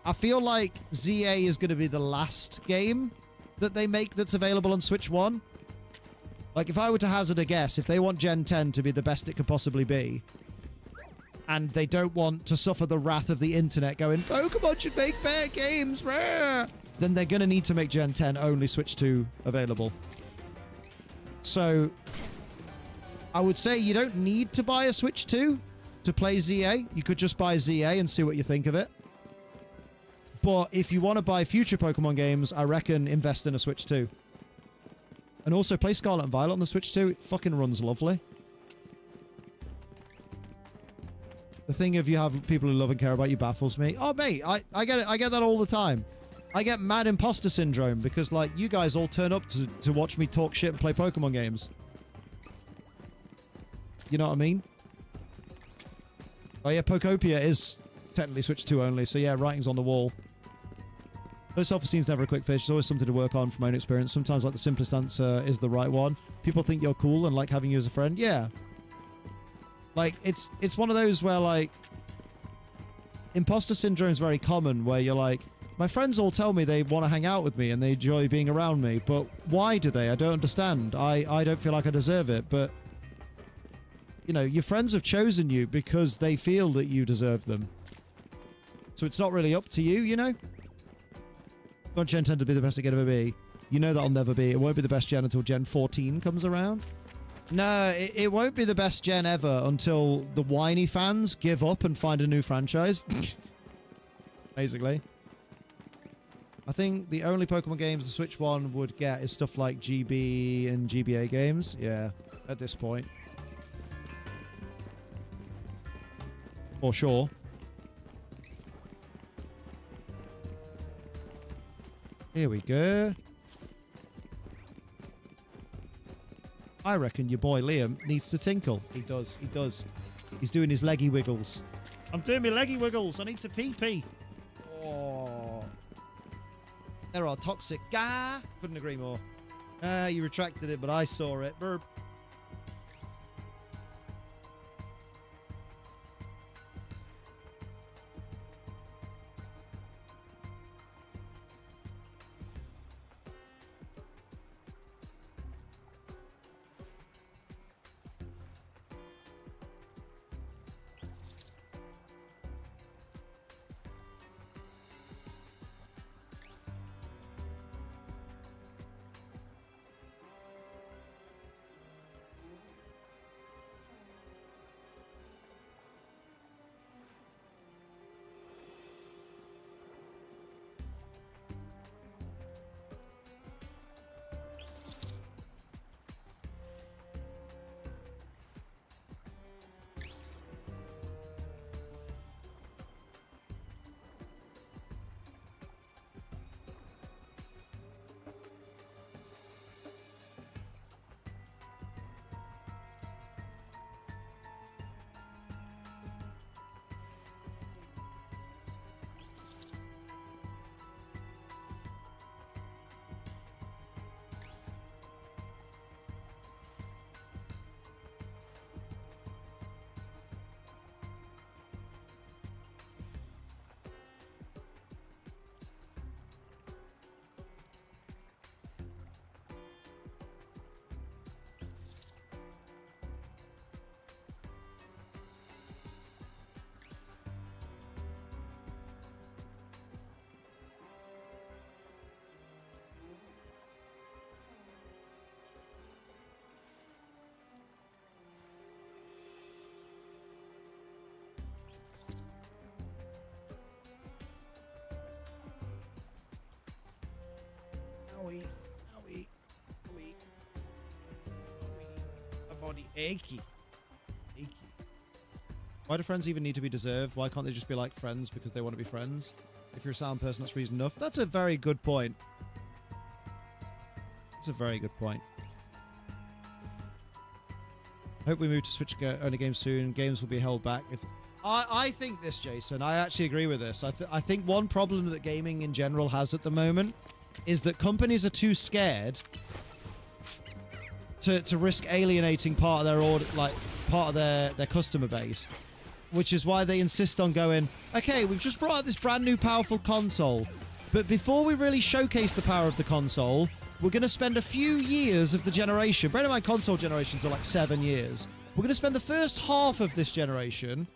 I feel like ZA is going to be the last game that they make that's available on Switch 1. Like, if I were to hazard a guess, if they want Gen 10 to be the best it could possibly be, and they don't want to suffer the wrath of the internet going, Pokemon should make better games, rah! Then they're going to need to make Gen 10 only Switch 2 available. So, I would say you don't need to buy a Switch 2 to play ZA. You could just buy ZA and see what you think of it. But if you want to buy future Pokemon games, I reckon invest in a Switch 2. And also play Scarlet and Violet on the Switch 2. It fucking runs lovely. The thing of you have people who love and care about you baffles me. Oh, mate, I get it. I get that all the time. I get mad imposter syndrome because, like, you guys all turn up to watch me talk shit and play Pokemon games. You know what I mean? Oh, yeah, Pokopia is technically Switch 2 only, so yeah, writing's on the wall. Low self-esteem's never a quick fix. There's always something to work on from my own experience. Sometimes, like, the simplest answer is the right one. People think you're cool and like having you as a friend. Yeah. Like, it's one of those where, like, imposter syndrome is very common, where you're like, my friends all tell me they want to hang out with me and they enjoy being around me, but why do they? I don't understand. I don't feel like I deserve it, but, you know, your friends have chosen you because they feel that you deserve them. So it's not really up to you, you know? I want Gen 10 to be the best it can ever be. You know that'll never be. It won't be the best gen until Gen 14 comes around. No, it won't be the best gen ever until the whiny fans give up and find a new franchise. Basically. I think the only Pokemon games the Switch 1 would get is stuff like GB and GBA games. Yeah, at this point. For sure. Here we go. I reckon your boy Liam needs to tinkle. He does. He does. He's doing his leggy wiggles. I'm doing my leggy wiggles. I need to pee-pee. Oh. There are toxic. Gah! Couldn't agree more. You retracted it, but I saw it. Burp. body achy. Achy. Why do friends even need to be deserved? Why can't they just be like friends because they want to be friends? If you're a sound person, that's reason enough. That's a very good point. That's a very good point. Hope we move to Switch only games soon. Games will be held back. If I think this, Jason, I actually agree with this. I think one problem that gaming in general has at the moment is that companies are too scared to risk alienating part of their customer base, which is why they insist on going, okay, we've just brought out this brand new powerful console, but before we really showcase the power of the console, we're going to spend a few years of the generation. Bear in mind, console generations are like 7 years. We're going to spend the first half of this generation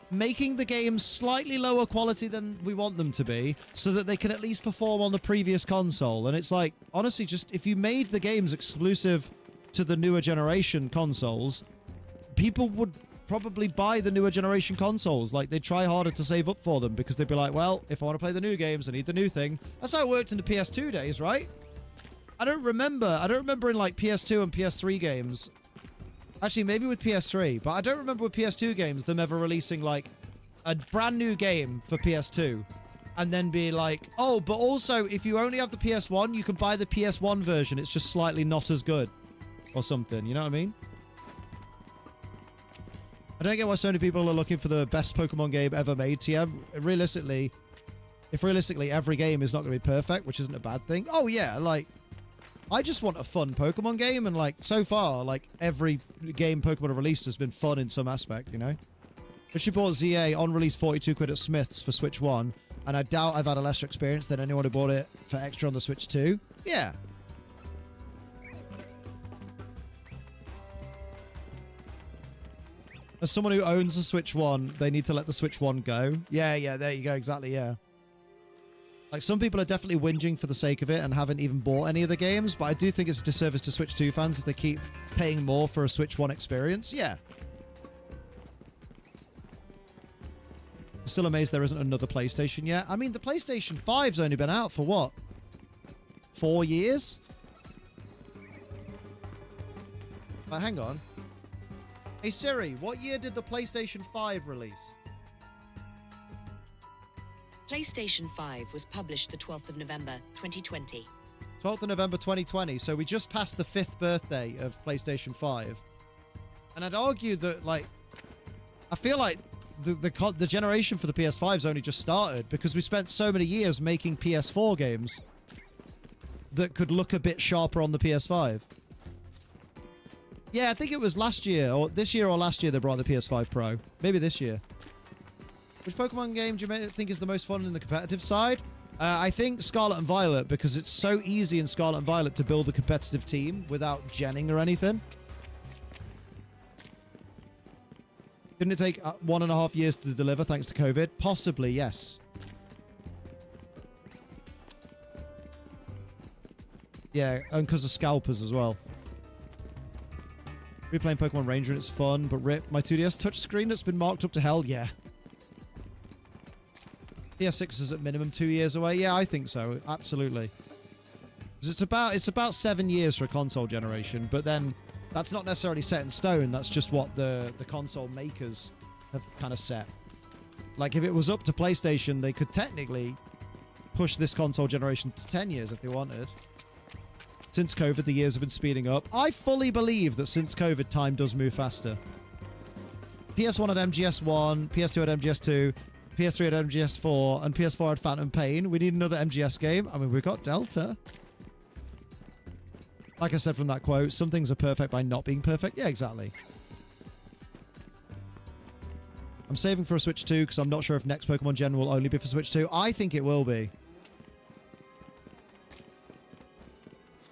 making the games slightly lower quality than we want them to be so that they can at least perform on the previous console. And it's like, honestly, just if you made the games exclusive to the newer generation consoles, people would probably buy the newer generation consoles. Like, they'd try harder to save up for them because they'd be like, well, if I want to play the new games, I need the new thing. That's how it worked in the PS2 days, right? I don't remember in like PS2 and PS3 games. Actually, maybe with PS3, but I don't remember with PS2 games them ever releasing like a brand new game for PS2 and then be like, oh, but also if you only have the PS1, you can buy the PS1 version. It's just slightly not as good or something. You know what I mean? I don't get why so many people are looking for the best Pokemon game ever made, TM. Realistically, every game is not going to be perfect, which isn't a bad thing. Oh, yeah, like, I just want a fun Pokemon game, and, like, so far, like, every game Pokemon have released has been fun in some aspect, you know? But she bought ZA on release 42 quid at Smith's for Switch 1, and I doubt I've had a lesser experience than anyone who bought it for extra on the Switch 2. Yeah. As someone who owns a Switch 1, they need to let the Switch 1 go. Yeah, there you go, exactly, yeah. Like, some people are definitely whinging for the sake of it and haven't even bought any of the games, but I do think it's a disservice to Switch 2 fans if they keep paying more for a Switch 1 experience. Yeah. I'm still amazed there isn't another PlayStation yet. I mean, the PlayStation 5's only been out for what? 4 years? But hang on. Hey Siri, what year did the PlayStation 5 release? PlayStation 5 was published the 12th of November, 2020. 12th of November 2020, so we just passed the 5th birthday of PlayStation 5. And I'd argue that, like, I feel like the generation for the PS5's only just started because we spent so many years making PS4 games that could look a bit sharper on the PS5. Yeah, I think it was last year, or this year or last year they brought the PS5 Pro. Maybe this year. Which Pokemon game do you think is the most fun in the competitive side? I think Scarlet and Violet, because it's so easy in Scarlet and Violet to build a competitive team without genning or anything. Didn't it take 1.5 years to deliver thanks to COVID? Possibly, yes. Yeah, and because of scalpers as well. Replaying Pokemon Ranger and it's fun, but rip, my 2DS touchscreen that's been marked up to hell, yeah. PS6 is at minimum 2 years away. Yeah, I think so. Absolutely. Because it's about 7 years for a console generation, but then that's not necessarily set in stone. That's just what the console makers have kind of set. Like, if it was up to PlayStation, they could technically push this console generation to 10 years if they wanted. Since COVID, the years have been speeding up. I fully believe that since COVID, time does move faster. PS1 had MGS1, PS2 had MGS2, PS3 had MGS4, and PS4 had Phantom Pain. We need another MGS game. I mean, we've got Delta. Like I said from that quote, some things are perfect by not being perfect. Yeah, exactly. I'm saving for a Switch 2 because I'm not sure if next Pokemon Gen will only be for Switch 2. I think it will be.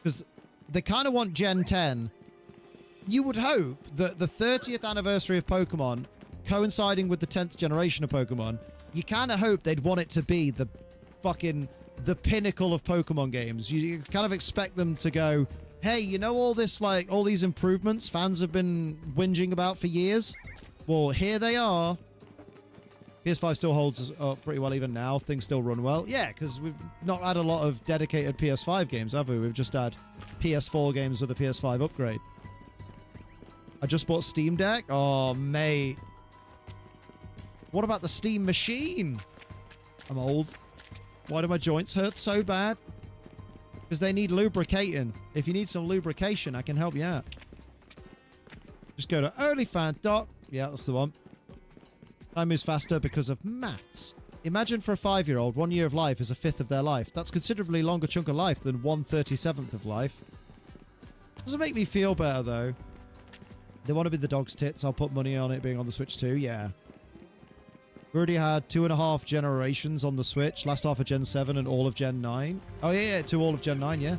Because they kind of want Gen 10. You would hope that the 30th anniversary of Pokemon coinciding with the 10th generation of Pokemon, you kind of hope they'd want it to be the pinnacle of Pokemon games. You kind of expect them to go, hey, you know all this, like, all these improvements fans have been whinging about for years? Well, here they are. PS5 still holds up pretty well even now. Things still run well. Yeah, because we've not had a lot of dedicated PS5 games, have we? We've just had PS4 games with a PS5 upgrade. I just bought Steam Deck. Oh, mate. What about the Steam machine? I'm old. Why do my joints hurt so bad? Because they need lubricating. If you need some lubrication, I can help you out. Just go to OnlyFans. Yeah, that's the one. Time moves faster because of maths. Imagine for a 5-year-old, 1 year of life is a fifth of their life. That's considerably longer chunk of life than 1/37th of life. Doesn't make me feel better, though. They want to be the dog's tits. I'll put money on it being on the Switch too. Yeah. We already had 2.5 generations on the Switch. Last half of Gen 7 and all of Gen 9. Oh, yeah, to all of Gen 9, yeah.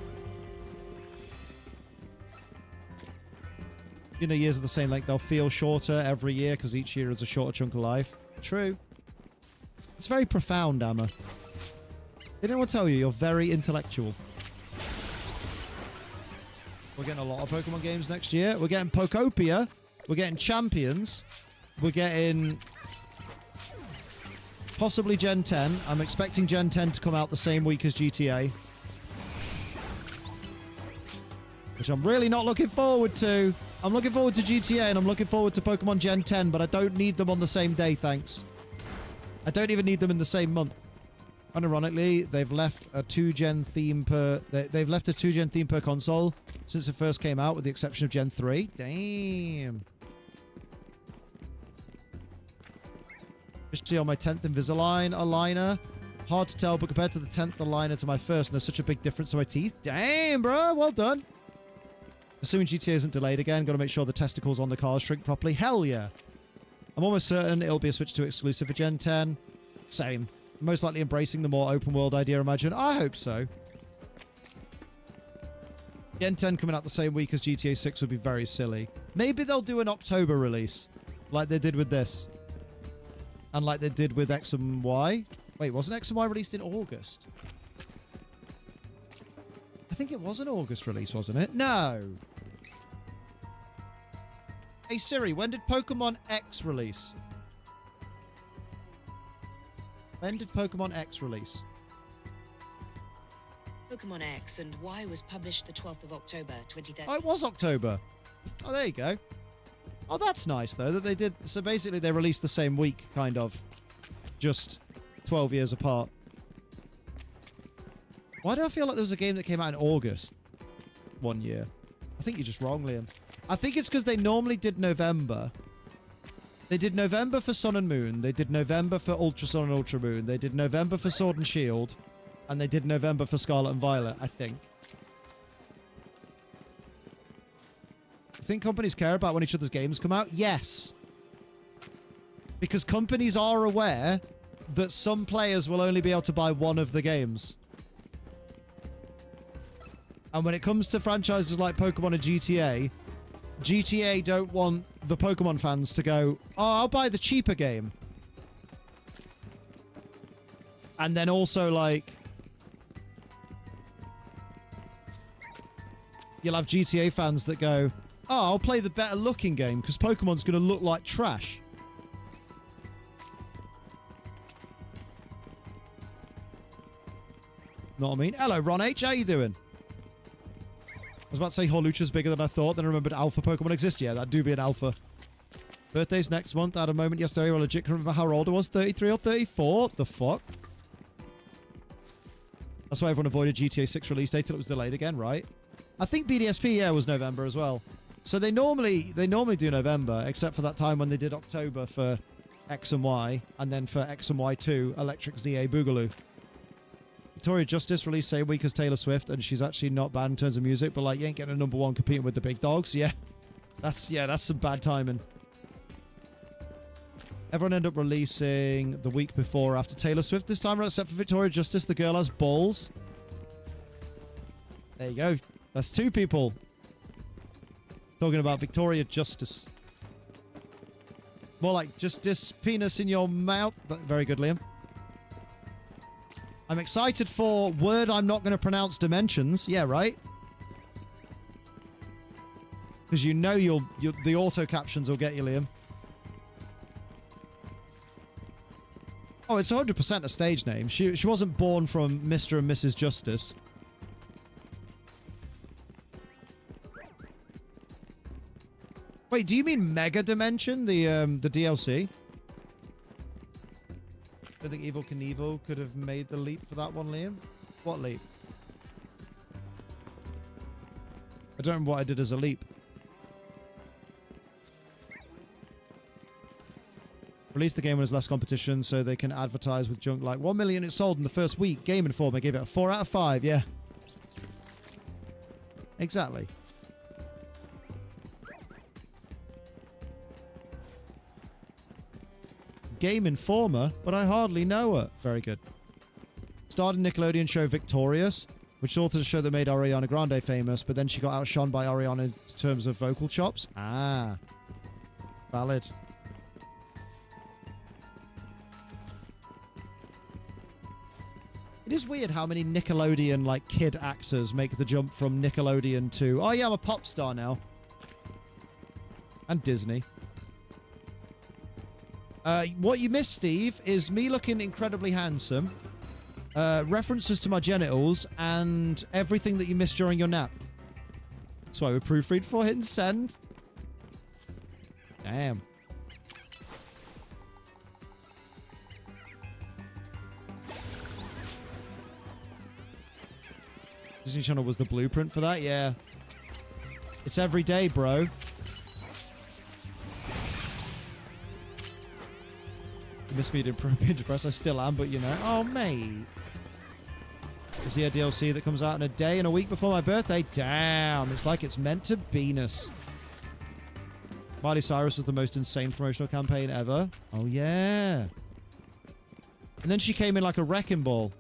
You know, years are the same length. They'll feel shorter every year because each year is a shorter chunk of life. True. It's very profound, Amma. They don't want to tell you you're very intellectual. We're getting a lot of Pokemon games next year. We're getting Pokopia. We're getting Champions. We're getting possibly Gen 10. I'm expecting Gen 10 to come out the same week as GTA. Which I'm really not looking forward to. I'm looking forward to GTA and I'm looking forward to Pokemon Gen 10, but I don't need them on the same day, thanks. I don't even need them in the same month. Unironically, they've left a 2-gen theme per... They've left a 2-gen theme per console since it first came out, with the exception of Gen 3. Damn. Especially on my 10th Invisalign aligner. Hard to tell, but compared to the 10th aligner to my first, and there's such a big difference to my teeth. Damn, bro. Well done. Assuming GTA isn't delayed again, got to make sure the testicles on the cars shrink properly. Hell yeah. I'm almost certain it'll be a Switch 2 exclusive for Gen 10. Same. Most likely embracing the more open world idea, imagine. I hope so. Gen 10 coming out the same week as GTA 6 would be very silly. Maybe they'll do an October release, like they did with this. And like they did with X and Y. Wait, wasn't X and Y released in August? I think it was an August release, wasn't it? No. Hey Siri, when did Pokemon X release? When did Pokemon X release? Pokemon X and Y was published the 12th of October, 2013. Oh, it was October. Oh, there you go. Oh, that's nice, though, that they did... So basically, they released the same week, kind of. Just 12 years apart. Why do I feel like there was a game that came out in August 1 year? I think you're just wrong, Liam. I think it's because they normally did November. They did November for Sun and Moon. They did November for Ultra Sun and Ultra Moon. They did November for Sword and Shield. And they did November for Scarlet and Violet, I think. You think companies care about when each other's games come out? Yes. Because companies are aware that some players will only be able to buy one of the games. And when it comes to franchises like Pokemon and GTA, GTA don't want the Pokemon fans to go, oh, I'll buy the cheaper game. And then also, like, you'll have GTA fans that go, oh, I'll play the better looking game because Pokemon's going to look like trash. Know what I mean? Hello, Ron H. How you doing? I was about to say Hawlucha's bigger than I thought, then I remembered alpha Pokemon exist. Yeah, that do be an alpha. Birthday's next month. I had a moment yesterday where I legit can remember how old I was. 33 or 34? The fuck? That's why everyone avoided GTA 6 release date till it was delayed again, right? I think BDSP, yeah, was November as well. So they normally do November, except for that time when they did October for X and Y, and then for X and Y 2, Electric's DA Boogaloo. Victoria Justice released same week as Taylor Swift, and she's actually not bad in terms of music, but like, you ain't getting a #1 competing with the big dogs. Yeah. That's some bad timing. Everyone ended up releasing the week before or after Taylor Swift this time, except for Victoria Justice. The girl has balls. There you go. That's 2 people talking about Victoria Justice. More like Justice penis in your mouth. Very good, Liam. I'm excited for word I'm not going to pronounce dimensions. Yeah, right? Because you know the auto captions will get you, Liam. Oh, it's 100% a stage name. She wasn't born from Mr. and Mrs. Justice. Wait, do you mean Mega Dimension, the DLC? I don't think Evil Knievel could have made the leap for that one, Liam. What leap? I don't remember what I did as a leap. Release the game when there's less competition so they can advertise with junk like 1 million it sold in the first week. Game Informer gave it a 4 out of 5. Yeah. Exactly. Game Informer, but I hardly know her. Very good. Starred in Nickelodeon show Victorious, which authored a show that made Ariana Grande famous, but then she got outshone by Ariana in terms of vocal chops. Ah. Valid. It is weird how many Nickelodeon, like, kid actors make the jump from Nickelodeon to, oh yeah, I'm a pop star now. And Disney. What you missed, Steve, is me looking incredibly handsome, references to my genitals, and everything that you missed during your nap. That's why we proofread for hitting send. Damn. Disney Channel was the blueprint for that? Yeah. It's every day, bro. You missed me being depressed. I still am, but you know. Oh, mate. Is there a DLC that comes out in a day and a week before my birthday? Damn. It's like it's meant to be-ness. Miley Cyrus was the most insane promotional campaign ever. Oh, yeah. And then she came in like a wrecking ball.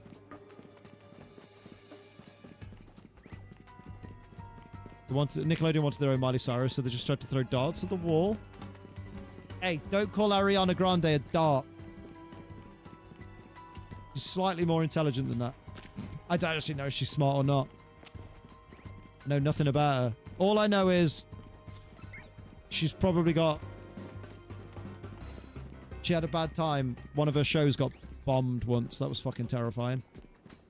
Nickelodeon wanted their own Miley Cyrus, so they just tried to throw darts at the wall. Hey, don't call Ariana Grande a dart. She's slightly more intelligent than that. I don't actually know if she's smart or not. I know nothing about her. All I know is she's probably got... She had a bad time. One of her shows got bombed once. That was fucking terrifying.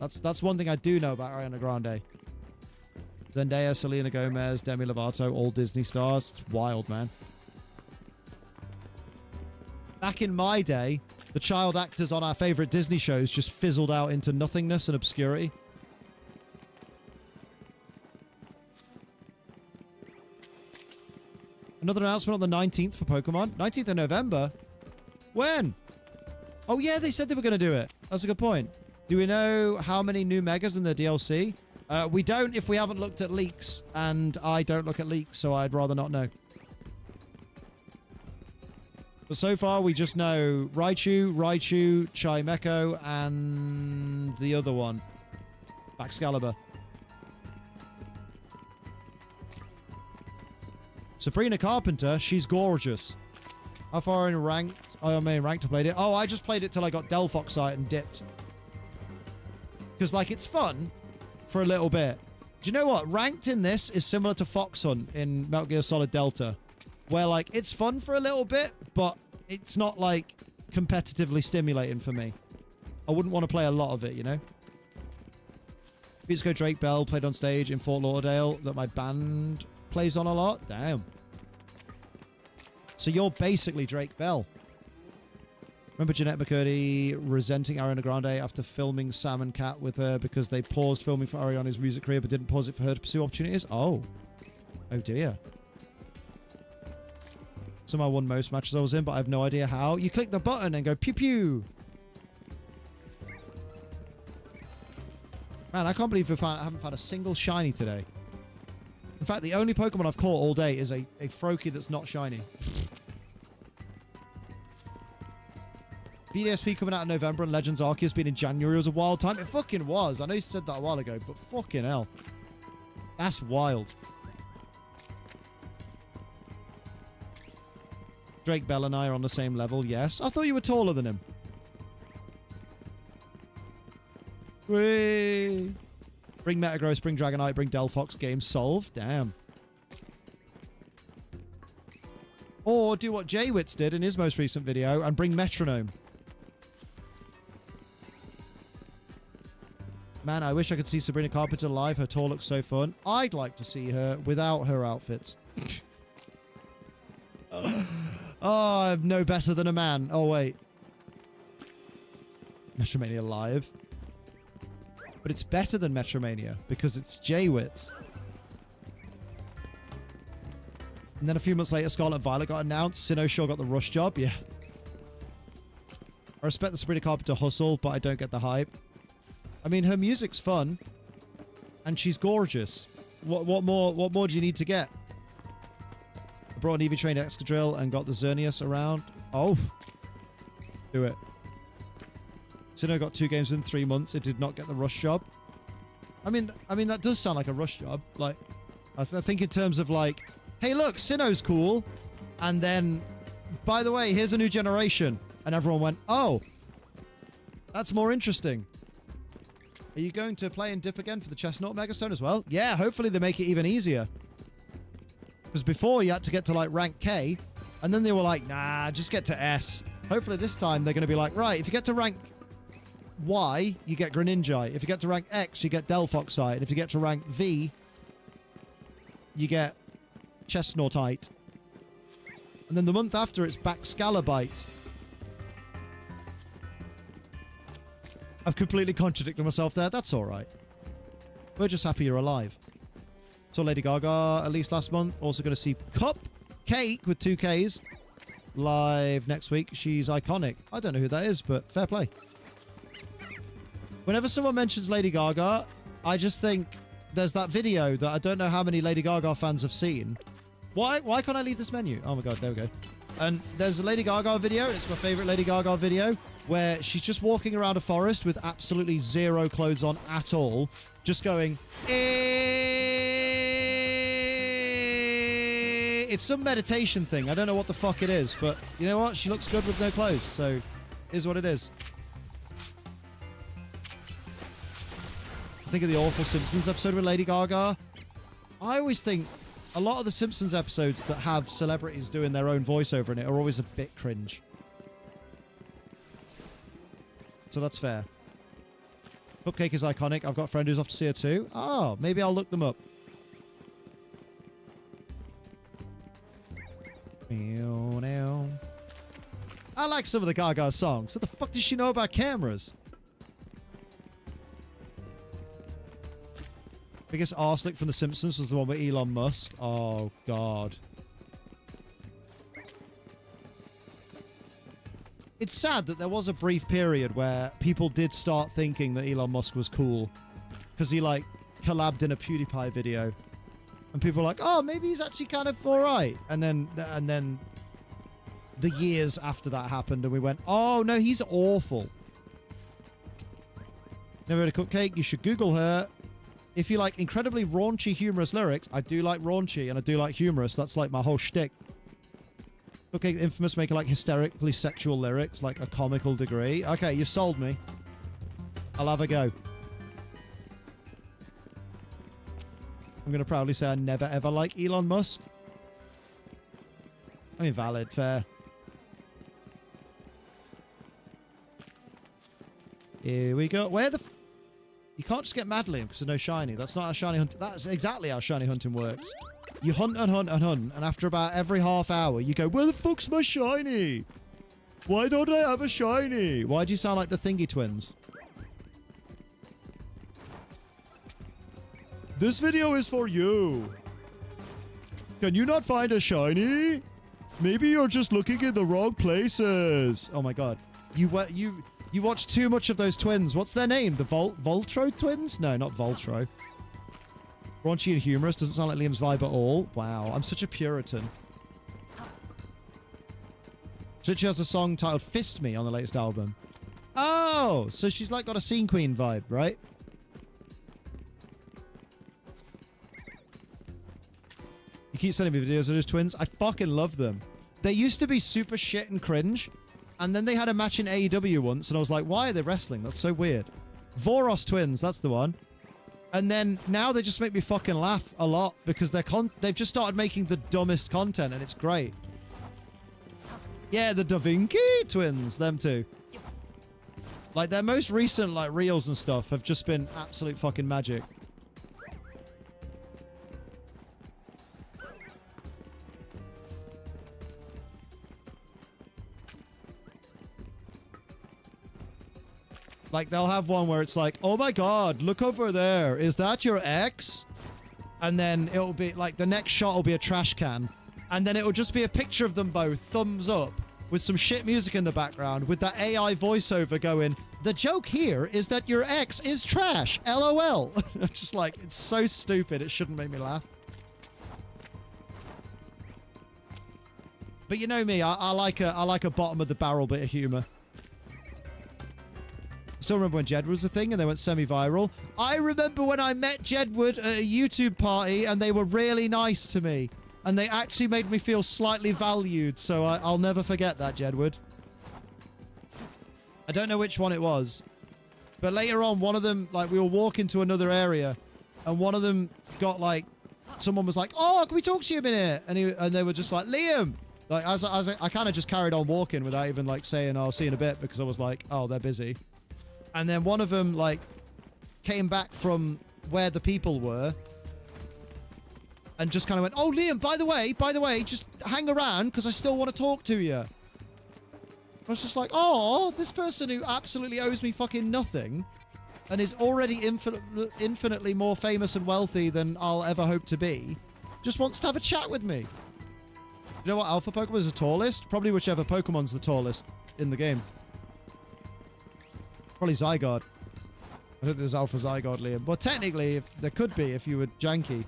That's one thing I do know about Ariana Grande. Zendaya, Selena Gomez, Demi Lovato, all Disney stars. It's wild, man. Back in my day, the child actors on our favorite Disney shows just fizzled out into nothingness and obscurity. Another announcement on the 19th for Pokemon. 19th of November? When? Oh, yeah, they said they were going to do it. That's a good point. Do we know how many new Megas in the DLC? We don't if we haven't looked at leaks, and I don't look at leaks, so I'd rather not know. But so far, we just know Raichu, Chimecho, and the other one. Excalibur. Sabrina Carpenter, she's gorgeous. How far in ranked? Oh, I mean, ranked I played it. Oh, I just played it till I got Delphoxite and dipped. Because, like, it's fun for a little bit. Do you know what? Ranked in this is similar to Fox Hunt in Metal Gear Solid Delta. Where, like, it's fun for a little bit, but it's not, like, competitively stimulating for me. I wouldn't want to play a lot of it, you know? Beats Go Drake Bell played on stage in Fort Lauderdale that my band plays on a lot. Damn. So you're basically Drake Bell. Remember Jeanette McCurdy resenting Ariana Grande after filming Sam and Cat with her because they paused filming for Ariana's music career but didn't pause it for her to pursue opportunities? Oh. Oh dear. Somehow won most matches I was in, but I have no idea how. You click the button and go pew pew. Man, I can't believe I haven't found a single shiny today. In fact, the only Pokemon I've caught all day is a Froakie that's not shiny. BDSP coming out in November and Legends Arceus being in January was a wild time. It fucking was. I know you said that a while ago, but fucking hell. That's wild. Drake Bell and I are on the same level, yes. I thought you were taller than him. Whee! Bring Metagross, bring Dragonite, bring Delphox, game solved. Damn. Or do what Jaywitz did in his most recent video and bring Metronome. Man, I wish I could see Sabrina Carpenter live. Her tour looks so fun. I'd like to see her without her outfits. Oh, I'm no better than a man. Oh, wait. Metromania Live. But it's better than Metromania because it's J-Wits. And then a few months later, Scarlet Violet got announced. Sinnoh sure got the rush job. Yeah. I respect the Sabrina Carpenter hustle, but I don't get the hype. I mean, her music's fun. And she's gorgeous. What more do you need to get? I brought an EV Train Excadrill and got the Xerneas around. Oh. Do it. Sinnoh got 2 games within 3 months. It did not get the rush job. I mean that does sound like a rush job. Like, I think in terms of like, hey, look, Sinnoh's cool. And then, by the way, here's a new generation. And everyone went, oh, that's more interesting. Are you going to play and dip again for the Chestnut Megastone as well? Yeah, hopefully they make it even easier. Because before you had to get to like rank K, and then they were like, nah, just get to S. Hopefully this time they're going to be like, right, if you get to rank Y, you get Greninja. If you get to rank X, you get Delphoxite. And if you get to rank V, you get Chestnutite. And then the month after, it's Baxcalibite. I've completely contradicted myself there. That's all right. We're just happy you're alive. Saw Lady Gaga at least last month. Also going to see Cupcake with 2 Ks live next week. She's iconic. I don't know who that is, but fair play. Whenever someone mentions Lady Gaga, I just think there's that video that I don't know how many Lady Gaga fans have seen. Why can't I leave this menu? Oh my god, there we go. And there's a Lady Gaga video. It's my favorite Lady Gaga video, where she's just walking around a forest with absolutely zero clothes on at all, just going, eh. It's some meditation thing. I don't know what the fuck it is, but you know what? She looks good with no clothes, so is what it is. Think of the awful Simpsons episode with Lady Gaga. I always think a lot of the Simpsons episodes that have celebrities doing their own voiceover in it are always a bit cringe. So that's fair. Cupcake is iconic. I've got a friend who's off to see her too. Oh, maybe I'll look them up. I like some of the Gaga songs. What the fuck does she know about cameras? Biggest arselick from The Simpsons was the one with Elon Musk. Oh, God. It's sad that there was a brief period where people did start thinking that Elon Musk was cool. Because he, like, collabed in a PewDiePie video. And people were like, oh, maybe he's actually kind of alright. And then the years after that happened and we went, oh, no, he's awful. Never heard of Cupcake? You should Google her. If you like incredibly raunchy, humorous lyrics, I do like raunchy and I do like humorous. That's like my whole shtick. Okay, Infamous making like hysterically sexual lyrics, like a comical degree. Okay, you've sold me. I'll have a go. I'm going to proudly say I never ever like Elon Musk. I mean, valid, fair. Here we go. Where the... You can't just get Madeline because there's no shiny. That's not how shiny hunting... That's exactly how shiny hunting works. You hunt and hunt and hunt, and after about every half hour, you go, where the fuck's my shiny? Why don't I have a shiny? Why do you sound like the Thingy Twins? This video is for you. Can you not find a shiny? Maybe you're just looking in the wrong places. Oh my god. You watch too much of those twins. What's their name? The Voltro twins? No, not Voltro. Raunchy and humorous. Doesn't sound like Liam's vibe at all. Wow, I'm such a Puritan. She has a song titled Fist Me on the latest album. Oh, so she's like got a scene queen vibe, right? You keep sending me videos of those twins. I fucking love them. They used to be super shit and cringe. And then they had a match in AEW once, and I was like, why are they wrestling? That's so weird. Voros twins, that's the one. And then now they just make me fucking laugh a lot because they've just started making the dumbest content, and it's great. Yeah, the Da Vinci twins, them too. Like, their most recent, like, reels and stuff have just been absolute fucking magic. Like, they'll have one where it's like, oh my god, look over there. Is that your ex? And then it'll be, like, the next shot will be a trash can. And then it'll just be a picture of them both, thumbs up, with some shit music in the background, with that AI voiceover going, the joke here is that your ex is trash, LOL. It's just like, it's so stupid, it shouldn't make me laugh. But you know me, I like a bottom of the barrel bit of humor. Still remember when Jedward was a thing and they went semi-viral. I remember when I met Jedward at a YouTube party and they were really nice to me. And they actually made me feel slightly valued, so I'll never forget that, Jedward. I don't know which one it was. But later on, one of them, like, we were walking to another area and one of them got, like, someone was like, oh, can we talk to you a minute? And they were just like, Liam! Like, as I kind of just carried on walking without even, like, saying, oh, I'll see you in a bit, because I was like, oh, they're busy. And then one of them, like, came back from where the people were and just kind of went, oh, Liam, by the way, just hang around because I still want to talk to you. I was just like, oh, this person who absolutely owes me fucking nothing and is already infinitely more famous and wealthy than I'll ever hope to be just wants to have a chat with me. You know what alpha Pokemon is the tallest? Probably whichever Pokemon's the tallest in the game. Probably Zygarde. I don't think there's Alpha Zygarde, Liam. Well, technically, there could be if you were janky.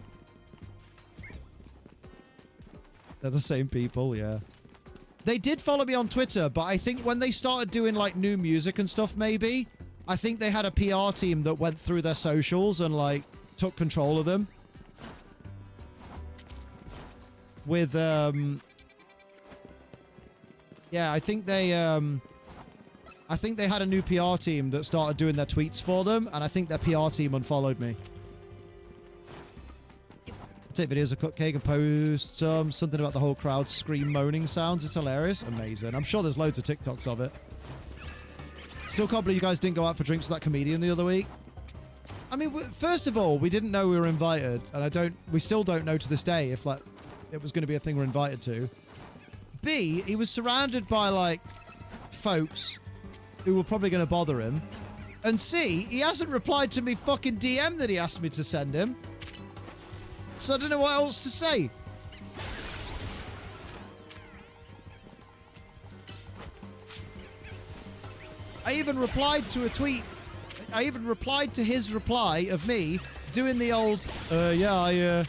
They're the same people, yeah. They did follow me on Twitter, but I think when they started doing, like, new music and stuff, maybe, I think they had a PR team that went through their socials and, like, took control of them. With, yeah, I think they had a new PR team that started doing their tweets for them, and I think their PR team unfollowed me. I take videos of Cupcake and post something about the whole crowd scream moaning sounds. It's hilarious. Amazing. I'm sure there's loads of TikToks of it. Still can't believe you guys didn't go out for drinks with that comedian the other week. I mean, first of all, we didn't know we were invited, and we still don't know to this day if, like, it was going to be a thing we're invited to. B, he was surrounded by, like, folks who were probably going to bother him. And C, he hasn't replied to me fucking DM that he asked me to send him. So I don't know what else to say. I even replied to a tweet. I even replied to his reply of me doing the old, yeah,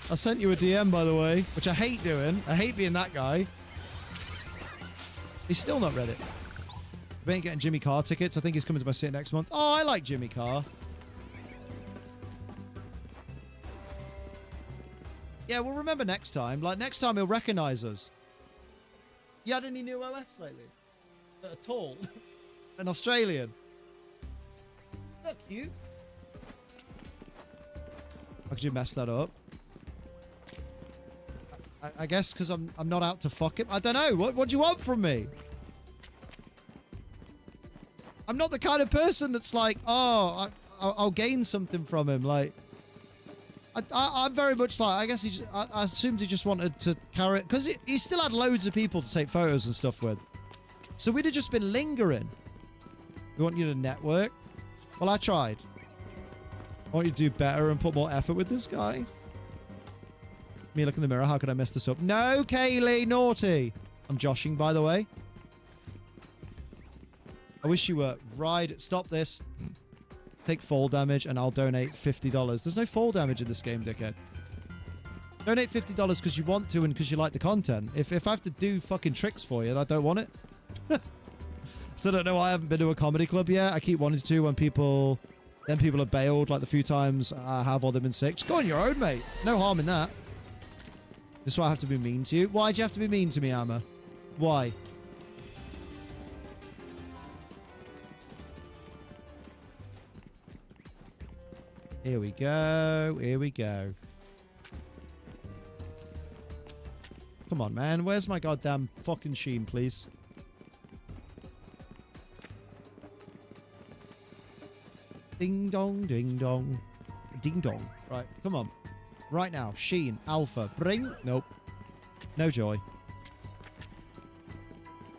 I sent you a DM, by the way, which I hate doing. I hate being that guy. He's still not read it. We ain't getting Jimmy Carr tickets. I think he's coming to my city next month. Oh, I like Jimmy Carr. Yeah, we'll remember next time. Like, next time he'll recognize us. You had any new OFs lately? At all? An Australian. Look, cute. How could you mess that up? I guess because I'm not out to fuck him. I don't know. What do you want from me? I'm not the kind of person that's like, oh, I'll gain something from him. Like, I'm very much like, I guess I assumed he just wanted to carry it. Because he still had loads of people to take photos and stuff with. So we'd have just been lingering. We want you to network. Well, I tried. I want you to do better and put more effort with this guy. Me look in the mirror. How could I mess this up? No, Kaylee, naughty. I'm joshing, by the way. I wish you were. Stop this. Take fall damage and I'll donate $50. There's no fall damage in this game, dickhead. Donate $50 because you want to and because you like the content. If I have to do fucking tricks for you, I don't want it. Still don't know why I haven't been to a comedy club yet. I keep wanting to when people have bailed, like the few times I have or they've been sick. Just go on your own, mate. No harm in that. This is why I have to be mean to you. Why'd you have to be mean to me, Amma? Why? Here we go. Here we go. Come on, man. Where's my goddamn fucking sheen, please? Ding dong, ding dong. Ding dong. Right, come on. Right now. Sheen, Alpha. Bring. Nope. No joy.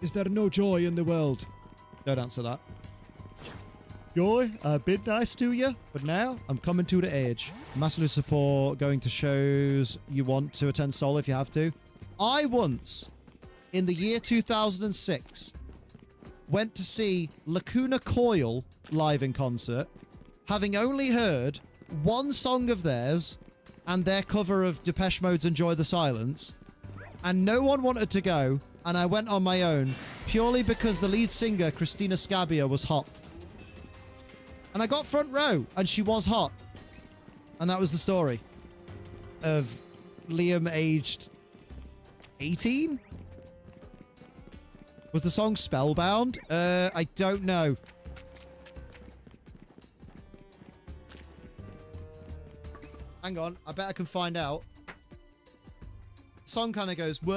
Is there no joy in the world? Don't answer that. Joy, I've been nice to you, but now I'm coming to the age. Massively support going to shows you want to attend solo if you have to. I once, in the year 2006, went to see Lacuna Coil live in concert, having only heard one song of theirs and their cover of Depeche Mode's Enjoy the Silence, and no one wanted to go, and I went on my own purely because the lead singer, Christina Scabbia, was hot. And I got front row, and she was hot. And that was the story of Liam aged 18? Was the song Spellbound? I don't know. Hang on, I bet I can find out. The song kind of goes, what?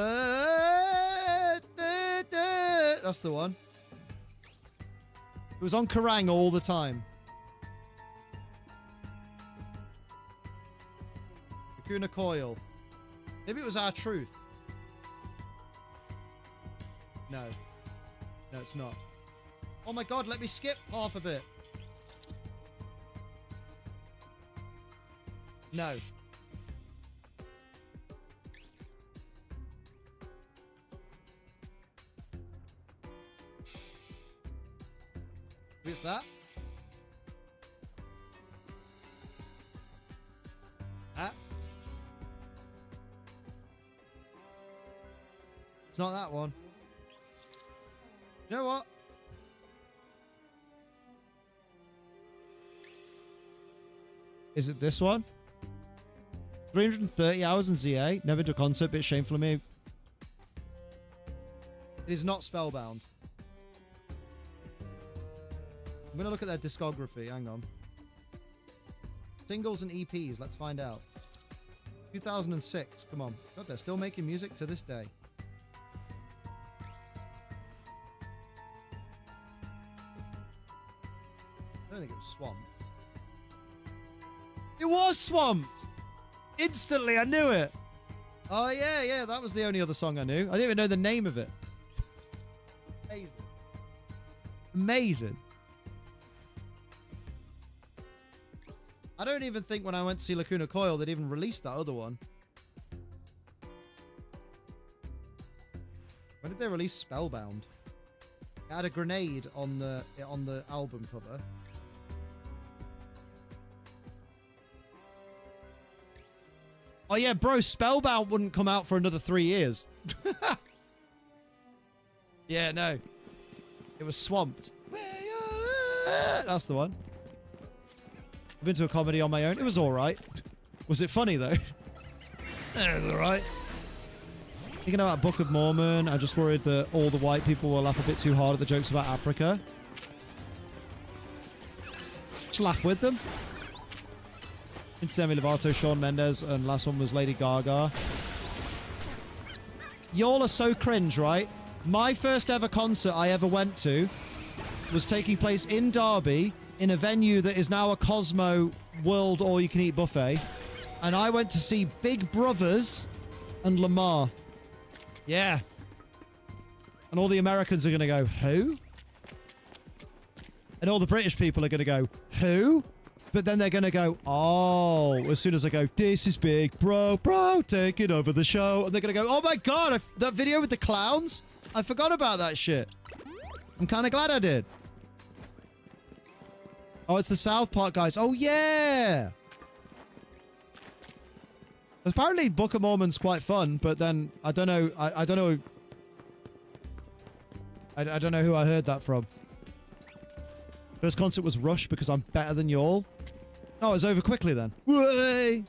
That's the one. It was on Kerrang all the time. Lacuna Coil. Maybe it was Our Truth. No. No, it's not. Oh my god, let me skip half of it. No. Who's that? Huh? It's not that one. You know what? Is it this one? 330 hours in ZA. Never to a concert. Bit shameful of me. It is not Spellbound. I'm going to look at their discography. Hang on. Singles and EPs. Let's find out. 2006. Come on. God, they're still making music to this day. I don't think it was Swamped. It was Swamped! Instantly, I knew it! Oh, yeah, that was the only other song I knew. I didn't even know the name of it. Amazing. Amazing. I don't even think when I went to see Lacuna Coil, they'd even released that other one. When did they release Spellbound? It had a grenade on the album cover. Oh yeah, bro, Spellbound wouldn't come out for another 3 years. Yeah, no. It was Swamped. That's the one. I've been to a comedy on my own. It was alright. Was it funny though? It was alright. Thinking about Book of Mormon, I just worried that all the white people will laugh a bit too hard at the jokes about Africa. Just laugh with them. Into Demi Lovato, Shawn Mendes, and last one was Lady Gaga. Y'all are so cringe, right? My first ever concert I ever went to was taking place in Derby in a venue that is now a Cosmo World All-You-Can-Eat buffet. And I went to see Big Brothers and Lamar. Yeah. And all the Americans are going to go, who? And all the British people are going to go, who? But then they're going to go, oh, as soon as I go, this is big, bro, taking over the show. And they're going to go, oh my God, that video with the clowns? I forgot about that shit. I'm kind of glad I did. Oh, it's the South Park guys. Oh, yeah. Apparently, Book of Mormon's quite fun, but then I don't know. I don't know. I don't know who I heard that from. First concert was Rush because I'm better than y'all. Oh, it was over quickly then. Way.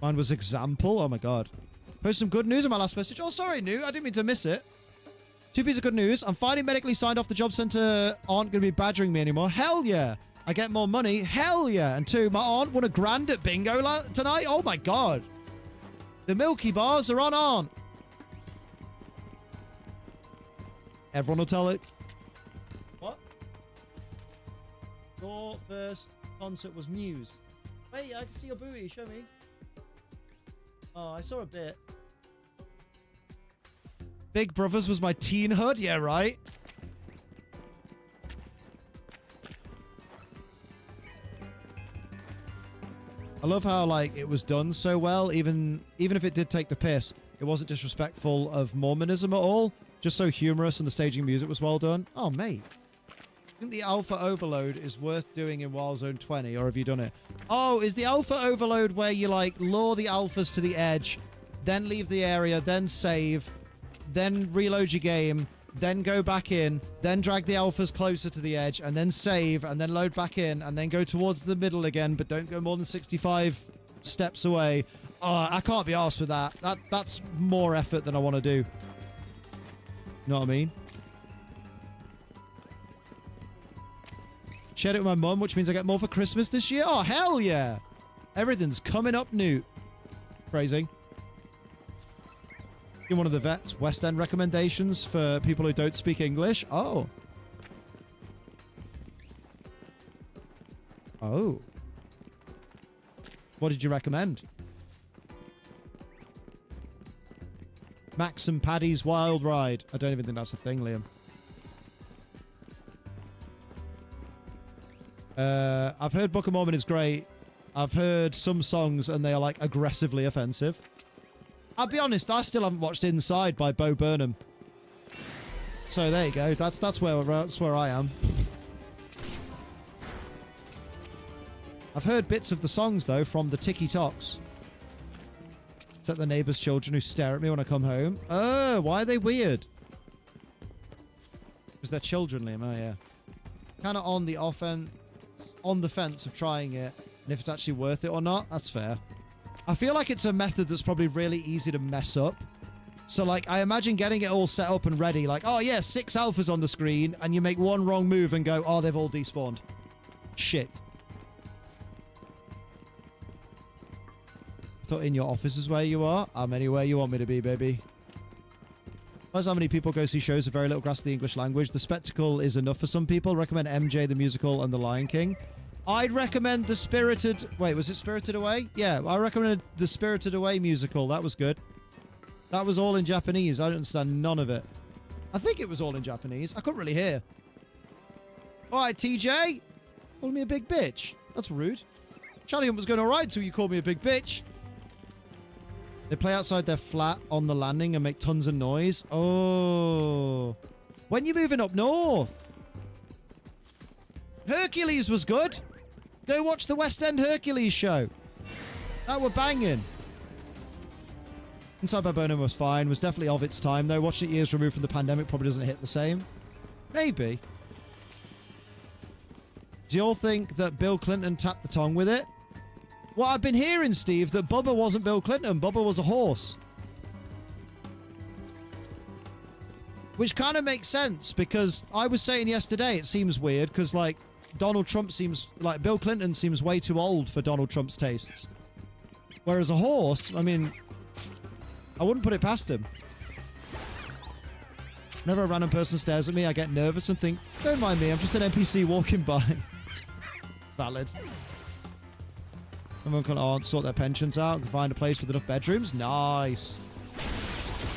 Mine was Example. Oh my God. Post some good news in my last message. Oh, sorry, New. I didn't mean to miss it. 2 pieces of good news. I'm finally medically signed off. The job center aren't going to be badgering me anymore. Hell yeah. I get more money. Hell yeah. And 2, my aunt won a grand at bingo tonight. Oh my God. The Milky Bars are on aunt. Everyone will tell it. What? Your first concert was Muse. Wait, I can see your booty. Show me. Oh, I saw a bit. Big Brothers was my teenhood? Yeah, right? I love how, like, it was done so well, even if it did take the piss, it wasn't disrespectful of Mormonism at all. Just so humorous, and the staging music was well done. Oh, mate. I think the Alpha Overload is worth doing in Wildzone 20, or have you done it? Oh, is the Alpha Overload where you, like, lure the alphas to the edge, then leave the area, then save, then reload your game, then go back in, then drag the alphas closer to the edge, and then save, and then load back in, and then go towards the middle again, but don't go more than 65 steps away. Oh, I can't be arsed with that. That's more effort than I want to do. You know what I mean? Shared it with my mum, which means I get more for Christmas this year. Oh, hell yeah! Everything's coming up new. Phrasing. In one of the vets, West End recommendations for people who don't speak English. Oh. Oh. What did you recommend? Max and Paddy's Wild Ride. I don't even think that's a thing, Liam. I've heard Book of Mormon is great. I've heard some songs and they are like aggressively offensive. I'll be honest, I still haven't watched Inside by Bo Burnham. So there you go. That's where I am. I've heard bits of the songs though from the TikToks. Is that the neighbours' children who stare at me when I come home? Oh, why are they weird? Because they're children, Liam. Oh yeah. Kind of on the fence of trying it, and if it's actually worth it or not. That's fair. I feel like it's a method that's probably really easy to mess up. So, like, I imagine getting it all set up and ready, like, oh, yeah, 6 alphas on the screen, and you make one wrong move and go, oh, they've all despawned. Shit. I thought in your office is where you are. I'm anywhere you want me to be, baby. That's how many people go see shows with very little grasp of the English language. The spectacle is enough for some people. Recommend MJ the Musical and The Lion King. I'd recommend the Spirited... Wait, was it Spirited Away? Yeah, I recommended the Spirited Away musical. That was good. That was all in Japanese. I don't understand none of it. I think it was all in Japanese. I couldn't really hear. All right, TJ. Calling me a big bitch. That's rude. Charlie Hunt was going all right until you called me a big bitch. They play outside their flat on the landing and make tons of noise. Oh. When you moving up north? Hercules was good. Go watch the West End Hercules show. That were banging. Inside by Bonham was fine. Was definitely of its time, though. Watching it years removed from the pandemic probably doesn't hit the same. Maybe. Do you all think that Bill Clinton tapped the tongue with it? Well, I've been hearing, Steve, that Bubba wasn't Bill Clinton. Bubba was a horse. Which kind of makes sense, because I was saying yesterday it seems weird, because, like, Donald Trump seems... Like, Bill Clinton seems way too old for Donald Trump's tastes. Whereas a horse, I mean... I wouldn't put it past him. Whenever a random person stares at me, I get nervous and think, don't mind me, I'm just an NPC walking by. Valid. Everyone can sort their pensions out and can find a place with enough bedrooms. Nice.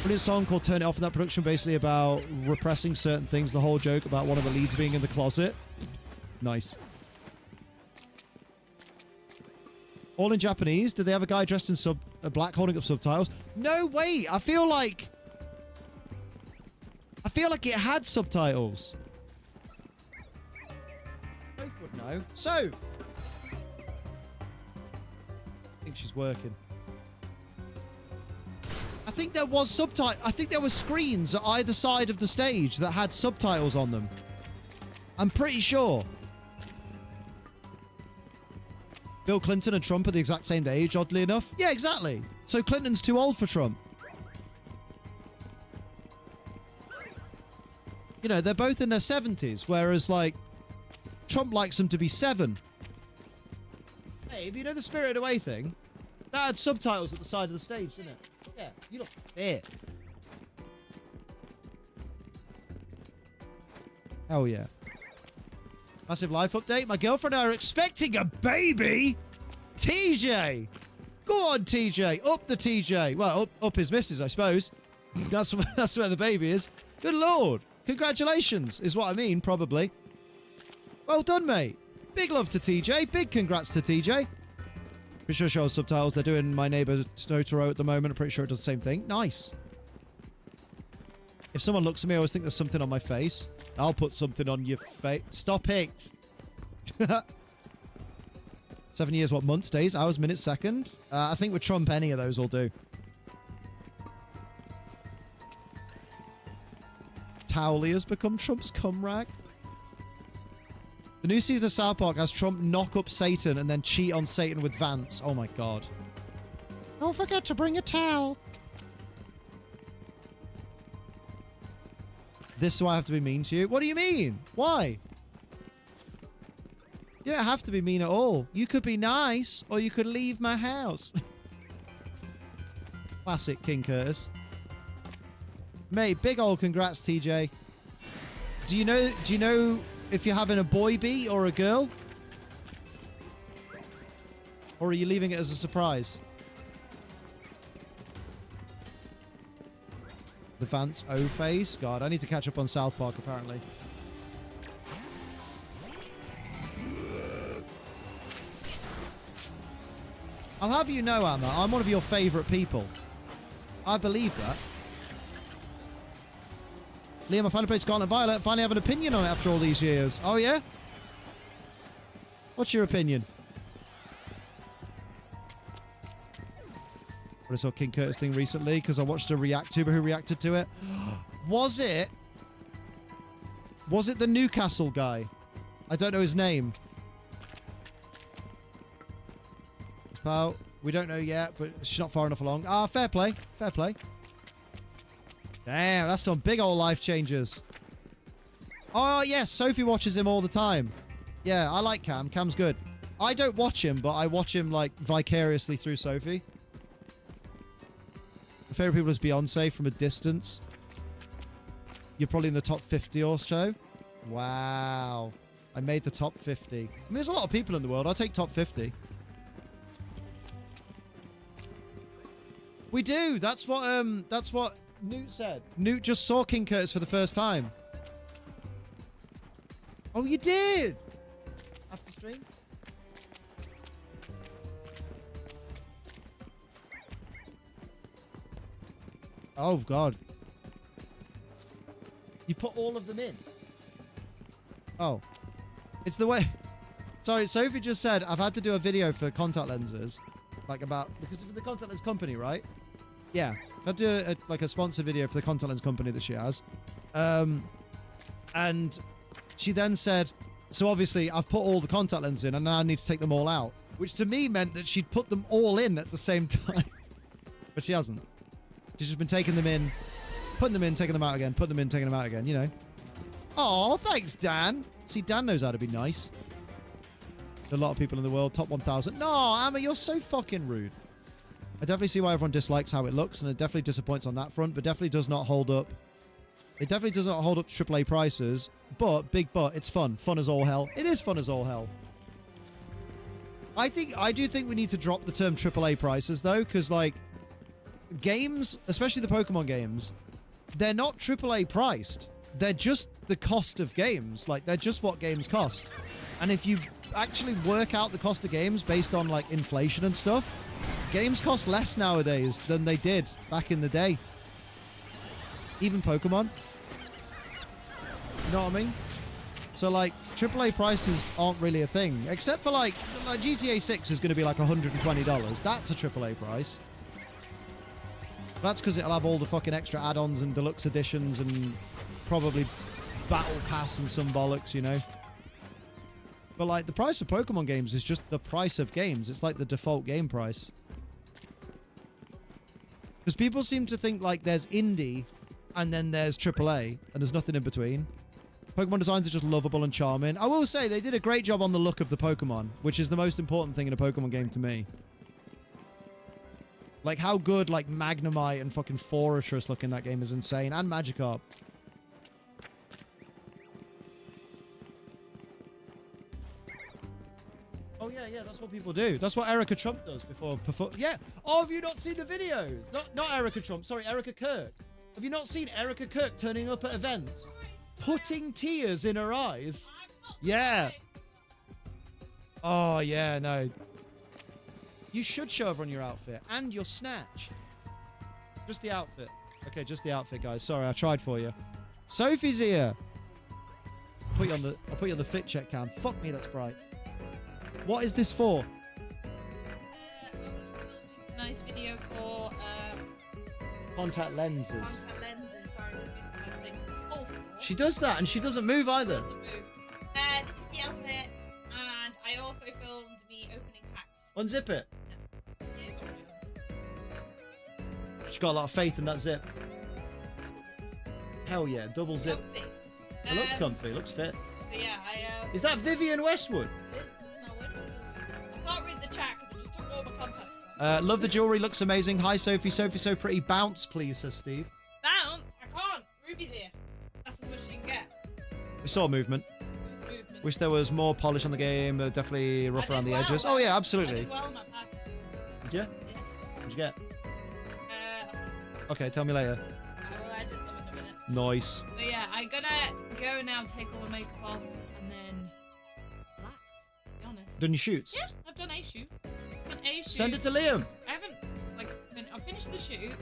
Brilliant song called Turn It Off in that production, basically about repressing certain things. The whole joke about one of the leads being in the closet. Nice. All in Japanese. Did they have a guy dressed in black holding up subtitles? No, wait. I feel like it had subtitles. Both would know. So, I think she's working. I think there was I think there were screens at either side of the stage that had subtitles on them. I'm pretty sure. Bill Clinton and Trump are the exact same age, oddly enough. Yeah, exactly. So Clinton's too old for Trump. You know, they're both in their 70s, whereas, like, Trump likes them to be 7. Hey, you know the Spirited Away thing? That had subtitles at the side of the stage, didn't it? Yeah, you look fit. Hell yeah. Massive life update. My girlfriend and I are expecting a baby. TJ. Go on, TJ. Up the TJ. Well, up his missus, I suppose. That's where the baby is. Good Lord. Congratulations is what I mean, probably. Well done, mate. Big love to TJ. Big congrats to TJ. Pretty sure show subtitles. They're doing My Neighbor Totoro at the moment. I'm pretty sure it does the same thing. Nice. If someone looks at me, I always think there's something on my face. I'll put something on your face. Stop it. 7 years, what? Months, days, hours, minutes, second? I think with Trump, any of those will do. Towley has become Trump's cum rag. The new season of South Park has Trump knock up Satan and then cheat on Satan with Vance. Oh my god. Don't forget to bring a towel. This is why I have to be mean to you? What do you mean? Why? You don't have to be mean at all. You could be nice, or you could leave my house. Classic King Curtis. Mate, big old congrats, TJ. Do you know if you're having a boy bee or a girl? Or are you leaving it as a surprise? The Vance O-face? God, I need to catch up on South Park, apparently. I'll have you know, Amma, I'm one of your favourite people. I believe that. Liam, I finally played Scarlet Violet. Finally have an opinion on it after all these years. Oh, yeah? What's your opinion? I saw King Curtis thing recently because I watched a react-tuber who reacted to it. Was it the Newcastle guy? I don't know his name. Pal, we don't know yet, but she's not far enough along. Ah, fair play. Fair play. Damn, that's some big old life changes. Oh, yes, Sophie watches him all the time. Yeah, I like Cam. Cam's good. I don't watch him, but I watch him, like, vicariously through Sophie. My favorite people is Beyonce from a distance. You're probably in the top 50 or so. Wow. I made the top 50. I mean, there's a lot of people in the world. I'll take top 50. We do. That's what Newt said. Newt just saw King Curtis for the first time. Oh, you did? After stream? Oh, God. You put all of them in? Oh. It's the way... Sorry, Sophie just said, I've had to do a video for contact lenses. Like about... Because of the contact lens company, right? Yeah. I had to do a sponsored video for the contact lens company that she has. And she then said, so obviously I've put all the contact lenses in and now I need to take them all out. Which to me meant that she'd put them all in at the same time. But she hasn't. She's just been taking them in, putting them in, taking them out again, putting them in, taking them out again, you know. Oh, thanks, Dan. See, Dan knows how to be nice. A lot of people in the world, top 1,000. No, Amma, you're so fucking rude. I definitely see why everyone dislikes how it looks, and it definitely disappoints on that front, but definitely does not hold up. It definitely does not hold up to AAA prices, but, big but, it's fun. Fun as all hell. It is fun as all hell. I do think we need to drop the term AAA prices, though, because, like, games, especially the Pokemon games, they're not AAA priced. They're just the cost of games. Like, they're just what games cost. And if you actually work out the cost of games based on, like, inflation and stuff, games cost less nowadays than they did back in the day. Even Pokemon. You know what I mean? So, like, AAA prices aren't really a thing. Except for, like GTA 6 is going to be, like, $120. That's a AAA price. That's because it'll have all the fucking extra add-ons and deluxe editions and probably Battle Pass and some bollocks, you know? But, like, the price of Pokemon games is just the price of games. It's like the default game price. Because people seem to think, like, there's indie and then there's AAA and there's nothing in between. Pokemon designs are just lovable and charming. I will say, they did a great job on the look of the Pokemon, which is the most important thing in a Pokemon game to me. Like, how good, like, Magnemite and fucking Forretress look in that game is insane. And Magikarp. Oh, yeah, that's what people do. That's what Erica Trump does before... Yeah. Oh, have you not seen the videos? Not Erica Trump. Sorry, Erica Kirk. Have you not seen Erica Kirk turning up at events? Putting tears in her eyes? Yeah. Oh, yeah, no. You should show everyone your outfit and your snatch. Just the outfit. Okay, just the outfit, guys. Sorry, I tried for you. Sophie's here. I'll put you on the fit check cam. Fuck me, that's bright. What is this for? Nice video for Contact lenses. contact lenses. Sorry, I'm missing oh, She does that and she doesn't move either. doesn't move. This is the outfit, and I also filmed me opening packs. Unzip it. No, it is already She's got a lot of faith in that zip. Hell yeah, double zip. comfy. It looks comfy, it looks fit. But yeah, Is that Vivian Westwood? this is my window. I can't read the chat because I just took all my contacts. Love the jewelry, looks amazing. Hi Sophie, Sophie so pretty. Bounce please, says Steve. Bounce? I can't. Ruby's here. That's as much as you can get. We saw movement. Movement. Wish there was more polish on the game, definitely rough I around did the well, edges. though. Oh yeah, I absolutely. did well in my packs. Did you? Yeah. What'd you get? Uh, Okay, tell me later. I will edit them in a minute. Nice. But yeah, I'm gonna go now, take all my makeup off, and then relax. To be honest. Done your shoots? Yeah, I've done a shoot. I've done a shoot. Send it to Liam. I haven't I finished the shoot.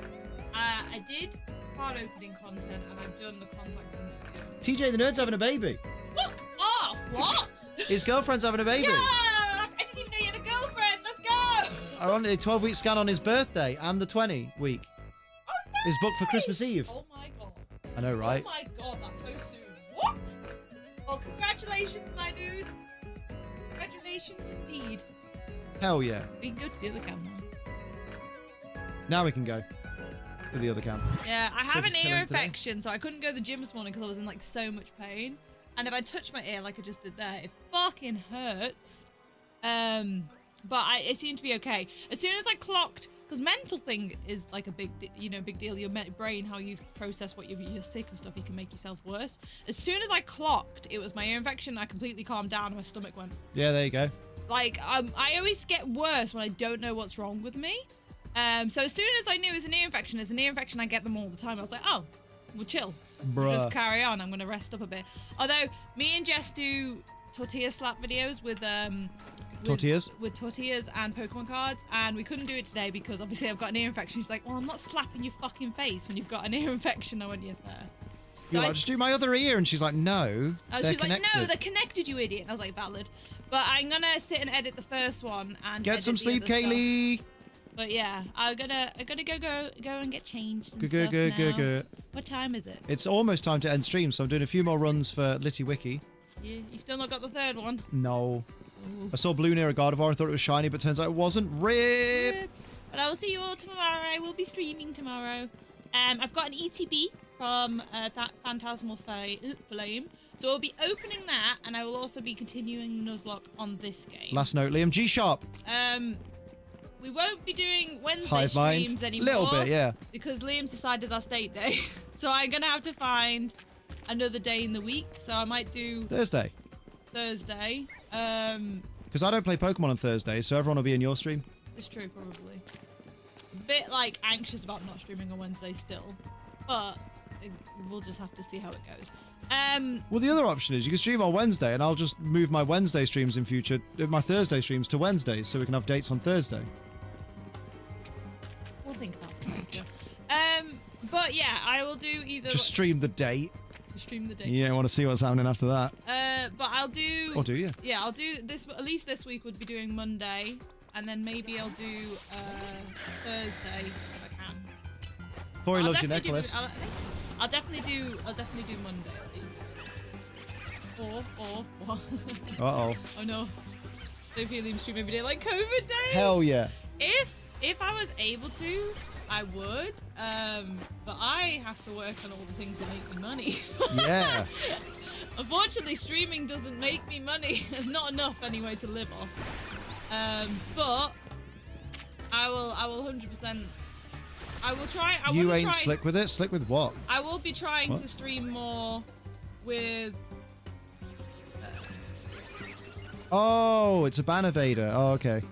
I did card opening content, and I've done the contact lens video. TJ the Nerd's having a baby. Fuck off! What? His girlfriend's having a baby. Yeah! I didn't even know you had a girlfriend. Let's go! Ironically, 12-week scan on his birthday and the 20 week. Oh no! Is booked for Christmas Eve. Oh my god. I know, right? Oh my god, that's so soon. What? Well, congratulations, my dude. Congratulations indeed. Hell yeah. We can go to the other camera. Now we can go to the other camp. Yeah, I have an Sophie's ear killing today. infection, so I couldn't go to the gym this morning because I was in like so much pain. And if I touch my ear like I just did there, it fucking hurts. But it seemed to be okay. As soon as I clocked, because mental thing is like a big deal. Your brain, how you process what you're sick and stuff, you can make yourself worse. As soon as I clocked, it was my ear infection. I completely calmed down. And my stomach went. Yeah, there you go. Like I always get worse when I don't know what's wrong with me. So as soon as I knew it was an ear infection, I get them all the time. I was like, oh, we'll chill. We'll just carry on. I'm going to rest up a bit. Although, me and Jess do tortilla slap videos with Tortillas? With tortillas and Pokemon cards, and we couldn't do it today because obviously I've got an ear infection. She's like, well, I'm not slapping your fucking face when you've got an ear infection. I want you there. You're like, just do my other ear. And she's like, no, they're she's connected. like, no, they're connected, you idiot. And I was like, valid. But I'm going to sit and edit the first one and Get edit some the sleep, other stuff. Kaylee. But yeah, I'm gonna go and get changed and Go, stuff go, now. go, go. What time is it? It's almost time to end stream, so I'm doing a few more runs for Litty Wiki. You still not got the third one? No. Ooh. I saw blue near a Gardevoir. I thought it was shiny, but turns out it wasn't. RIP! Rip. But I will see you all tomorrow. I will be streaming tomorrow. I've got an ETB from that Phantasmal Flame. So I'll be opening that, and I will also be continuing Nuzlocke on this game. Last note, Liam, G-Sharp. We won't be doing Wednesday Hive mind. streams anymore. Little bit, yeah. Because Liam's decided that's date day. So I'm going to have to find another day in the week. So I might do Thursday. Thursday. Because I don't play Pokemon on Thursday, so everyone will be in your stream. It's true, probably. A bit, like, anxious about not streaming on Wednesday still. But we'll just have to see how it goes. Well, the other option is you can stream on Wednesday, and I'll just move my Wednesday streams in future, my Thursday streams to Wednesdays, so we can have dates on Thursday. We'll think about it later. But yeah, I will do either... Just stream the date. Stream the day. Yeah, I want to see what's happening after that. But I'll do... Or do you? Yeah, I'll do this... At least this week would be doing Monday. And then maybe I'll do Thursday if I can. Corey I'll loves your definitely necklace. I'll definitely do Monday at least. Or what? Uh-oh. Oh no. Don't feel him stream every day like COVID days. Hell yeah. If I was able to, I would. But I have to work on all the things that make me money. Yeah. Unfortunately, streaming doesn't make me money. Not enough anyway to live off. But I will 100%. I will try. You ain't slick with it. Slick with what? I will be trying to stream more with. Oh, it's a ban evader. Oh, okay.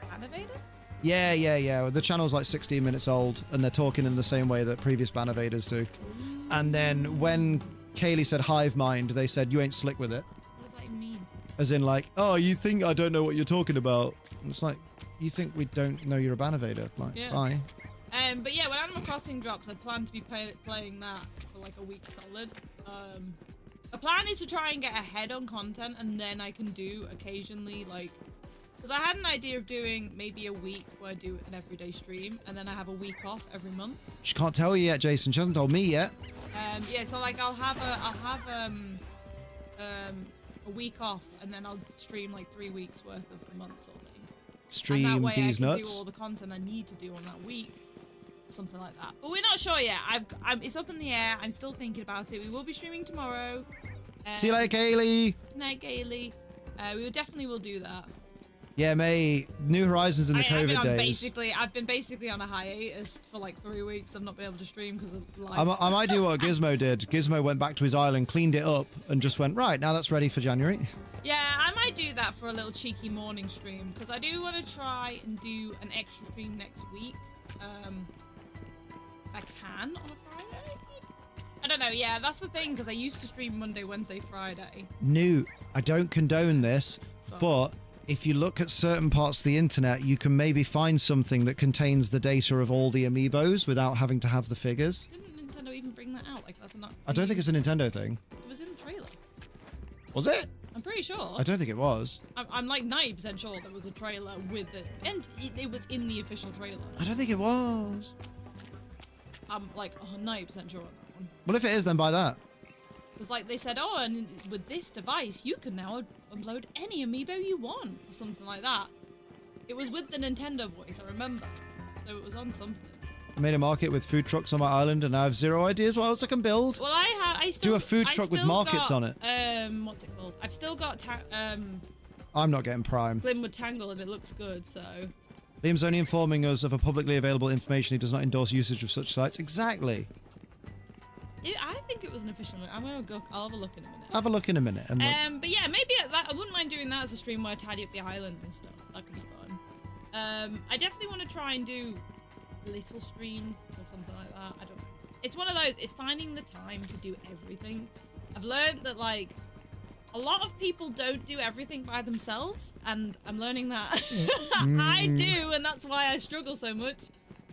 Ban evader? Yeah. The channel's like 16 minutes old, and they're talking in the same way that previous Bannervaders do. And then when Kaylee said hive mind, they said, you ain't slick with it. What does that even mean? As in like, oh, you think I don't know what you're talking about. And it's like, you think we don't know you're a Bannervader. Like, Yeah. bye. But yeah, when Animal Crossing drops, I plan to be playing that for like a week solid. The plan is to try and get ahead on content, and then I can do occasionally like, because I had an idea of doing maybe a week where I do an everyday stream, and then I have a week off every month. She can't tell you yet, Jason. She hasn't told me yet. Yeah, so like I'll have a week off, and then I'll stream like 3 weeks worth of the month sort of thing. And Stream that way these I can nuts. do all the content I need to do on that week. Something like that. But we're not sure yet. It's up in the air. I'm still thinking about it. We will be streaming tomorrow. See you later, Kaylee. Good night, Gailey. We definitely will do that. Yeah, mate. New Horizons in the I've been COVID on days. I've been basically on a hiatus for like 3 weeks. I've not been able to stream because of life. I might do what Gizmo did. Gizmo went back to his island, cleaned it up, and just went, right, now that's ready for January. Yeah, I might do that for a little cheeky morning stream because I do want to try and do an extra stream next week. If I can on a Friday. I don't know. Yeah, that's the thing because I used to stream Monday, Wednesday, Friday. No, I don't condone this, but if you look at certain parts of the internet, you can maybe find something that contains the data of all the amiibos without having to have the figures. Didn't Nintendo even bring that out? Like that's not. I don't think it's a Nintendo thing. It was in the trailer. Was it? I'm pretty sure. I don't think it was. I'm like 90% sure there was a trailer with it, and it was in the official trailer. I don't think it was. I'm like 90% sure on that one. Well, if it is, then buy that. Because like they said, oh, and with this device, you can now upload any amiibo you want, or something like that. It was with the Nintendo voice, I remember. So it was on something. I made a market with food trucks on my island, and I have zero ideas what else I can build. Well, I still Do a food truck with markets on it. What's it called? I've still got I'm not getting Prime. Glimwood Tangle, and it looks good. So Liam's only informing us of a publicly available information. He does not endorse usage of such sites. Exactly. I think it was an official. I'm gonna go. I'll have a look in a minute. Have a look in a minute. And But yeah, maybe I wouldn't mind doing that as a stream where I tidy up the island and stuff. That could be fun. I definitely want to try and do little streams or something like that. I don't know. It's one of those. It's finding the time to do everything. I've learned that like a lot of people don't do everything by themselves, and I'm learning that I do, and that's why I struggle so much.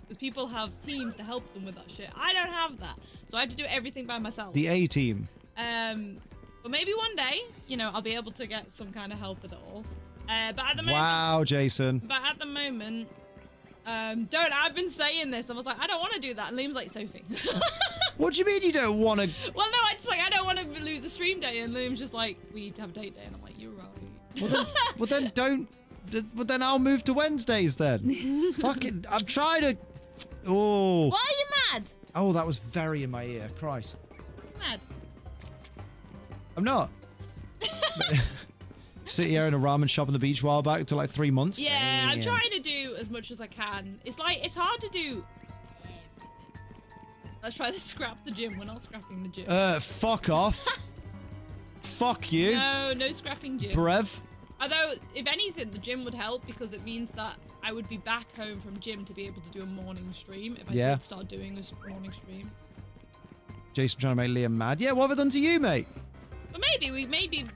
Because people have teams to help them with that shit. I don't have that, so I have to do everything by myself. the A team. But maybe one day, I'll be able to get some kind of help with it all. But at the moment, Wow, Jason. But at the moment, I've been saying this. I was like, I don't want to do that. And Liam's like, Sophie. What do you mean you don't want to? Well, no, I don't want to lose a stream day. And Liam's just like, we need to have a date day. And I'm like, you're right. Well, then don't. Well, then I'll move to Wednesdays then. Fucking, I'm trying to. Oh. Why are you mad? Oh, that was very in my ear. Christ. Mad. I'm not. Sit here in a ramen shop on the beach a while back to like 3 months. Yeah, I'm Damn. trying to do as much as I can. It's hard to do everything. Let's try to scrap the gym. We're not scrapping the gym. Fuck off. Fuck you. No scrapping gym. Brev. Although, if anything, the gym would help because it means that I would be back home from gym to be able to do a morning stream if I did start doing morning streams. Jason trying to make Liam mad. Yeah, what have I done to you, mate? But maybe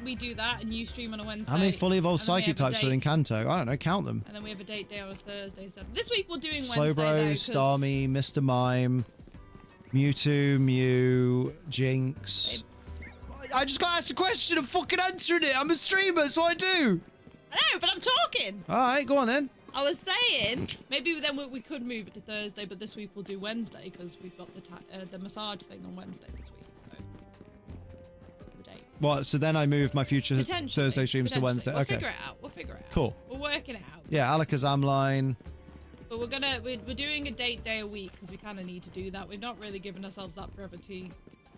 we do that and you stream on a Wednesday. How many fully evolved and then we psychic have a types are date- in Kanto? I don't know, count them. And then we have a date day on a Thursday. So this week we're doing Slowbro, Wednesday though, 'cause- Starmie, Mr. Mime, Mewtwo, Mew, Jinx. I just got asked a question and fucking answered it. I'm a streamer, so I do. I know, but I'm talking. All right, go on then. I was saying maybe then we could move it to Thursday, but this week we'll do Wednesday because we've got the massage thing on Wednesday this week. So the date. What? So then I move my future Potentially, Thursday streams to potentially. Wednesday. We'll Okay. figure it out. Cool. We're working it out. Yeah, Alakazam line. But we're doing a date day a week because we kind of need to do that. We've not really given ourselves that brevity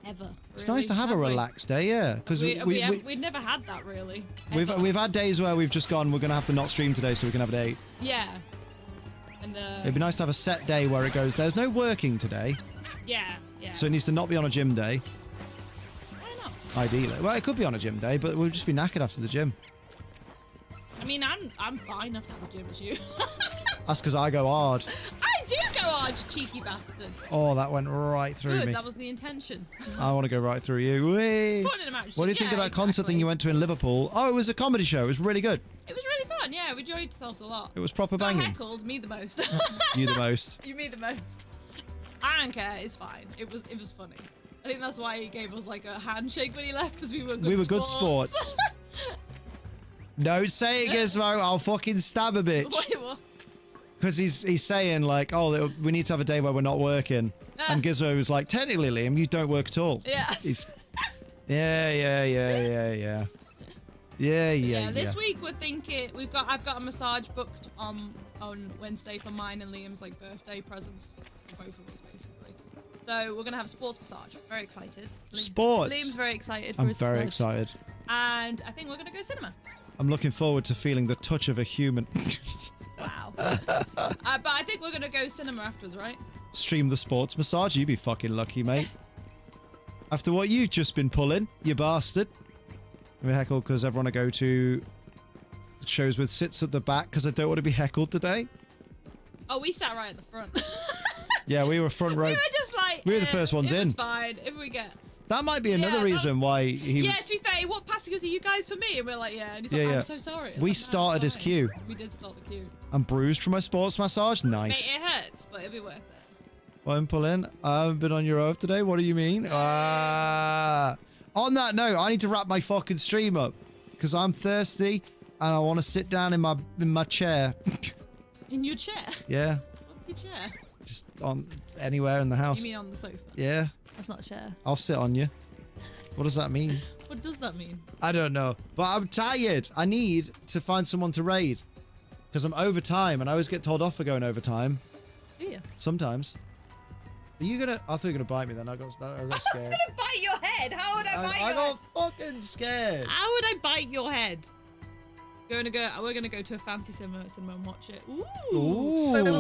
ever. It's really, nice to have a have we? relaxed day, yeah. Because We've never had that really. ever. we've had days where we've just gone, we're going to have to not stream today so we can have a date. Yeah. And It'd be nice to have a set day where it goes, there's no working today, yeah. so it needs to not be on a gym day, Why not? ideally. Well, it could be on a gym day, but we'll just be knackered after the gym. I mean, I'm fine after the gym as you. That's because I go hard. I do go hard, you cheeky bastard. Oh, that went right through Good, me. that was the intention. I want to go right through you. Whee! Pointing him out, What do you think of that concert thing you went to in Liverpool? Oh, it was a comedy show. It was really good. It was really fun, yeah. We enjoyed ourselves a lot. It was proper Got banging. heckled, me the most. You the most. You me the most. I don't care, it's fine. It was funny. I think that's why he gave us like a handshake when he left, because we were good sports. Don't say it, Gizmo. I'll fucking stab a bitch. Wait, what? Because he's saying like, oh, we need to have a day where we're not working. And Gizmo was like, technically, Liam, you don't work at all. Yeah. Yeah. This week we're thinking I've got a massage booked on Wednesday for mine and Liam's like birthday presents for both of us basically. So we're gonna have a sports massage. Very excited. Sports. Liam's very excited for I'm his very massage. excited. And I think we're gonna go cinema. I'm looking forward to feeling the touch of a human. Wow. But I think we're gonna go cinema afterwards, right? Stream the sports massage. You be fucking lucky, mate. After what you've just been pulling, you bastard. I'm heckled because everyone I go to shows with sits at the back because I don't want to be heckled today. Oh, we sat right at the front. Yeah, we were front row. We were just like, We were the first ones it in. was fine if we get. That might be another reason why he was. Yeah, to be fair, he walked past and goes, "Are you guys for me?" And we're like, "Yeah." And he's like, Yeah. "I'm so sorry." I was We like, "No, started it's his fine." queue. We did start the queue. I'm bruised from my sports massage. Nice. Mate, it hurts, but it'll be worth it. Well, I'm pulling. I haven't been on your oath today. What do you mean? On that note, I need to wrap my fucking stream up because I'm thirsty and I want to sit down in my chair. In your chair? Yeah, What's your chair? just on anywhere in the house. You mean on the sofa? Yeah, That's not a chair. I'll sit on you. What does that mean? What does that mean? I don't know, but I'm tired. I need to find someone to raid because I'm over time and I always get told off for going over time. Do you? Sometimes. Are you gonna? I thought you were gonna bite me then. I got scared. I was gonna bite your head. How would I bite your I head? got fucking scared. How would I bite your head? We're gonna go to a fancy cinema and watch it. Ooh. Ooh. But we're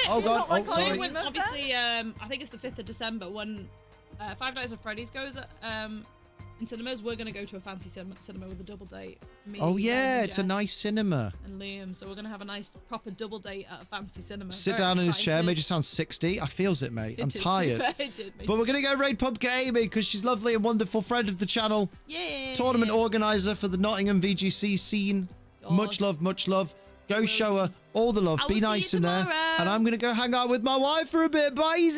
Oh lit. god. Oh sorry. When, obviously, I think it's the 5th of December when Five Nights at Freddy's goes in cinemas. We're gonna go to a fancy cinema with a double date. Me, Oh Ben, yeah, and it's a Jess nice cinema. And Liam, so we're gonna have a nice proper double date at a fancy cinema. Sit Very down in his chair, excited. made you sound 60. I feels it, mate. It I'm did, to be tired. fair, it did, mate. But we're gonna go raid Pumpkin Amy because she's lovely and wonderful friend of the channel. Yeah. Tournament organizer for the Nottingham VGC scene. Much love, much love. Go show her all the love. I will Be see nice you in there. tomorrow. And I'm gonna go hang out with my wife for a bit. Bye.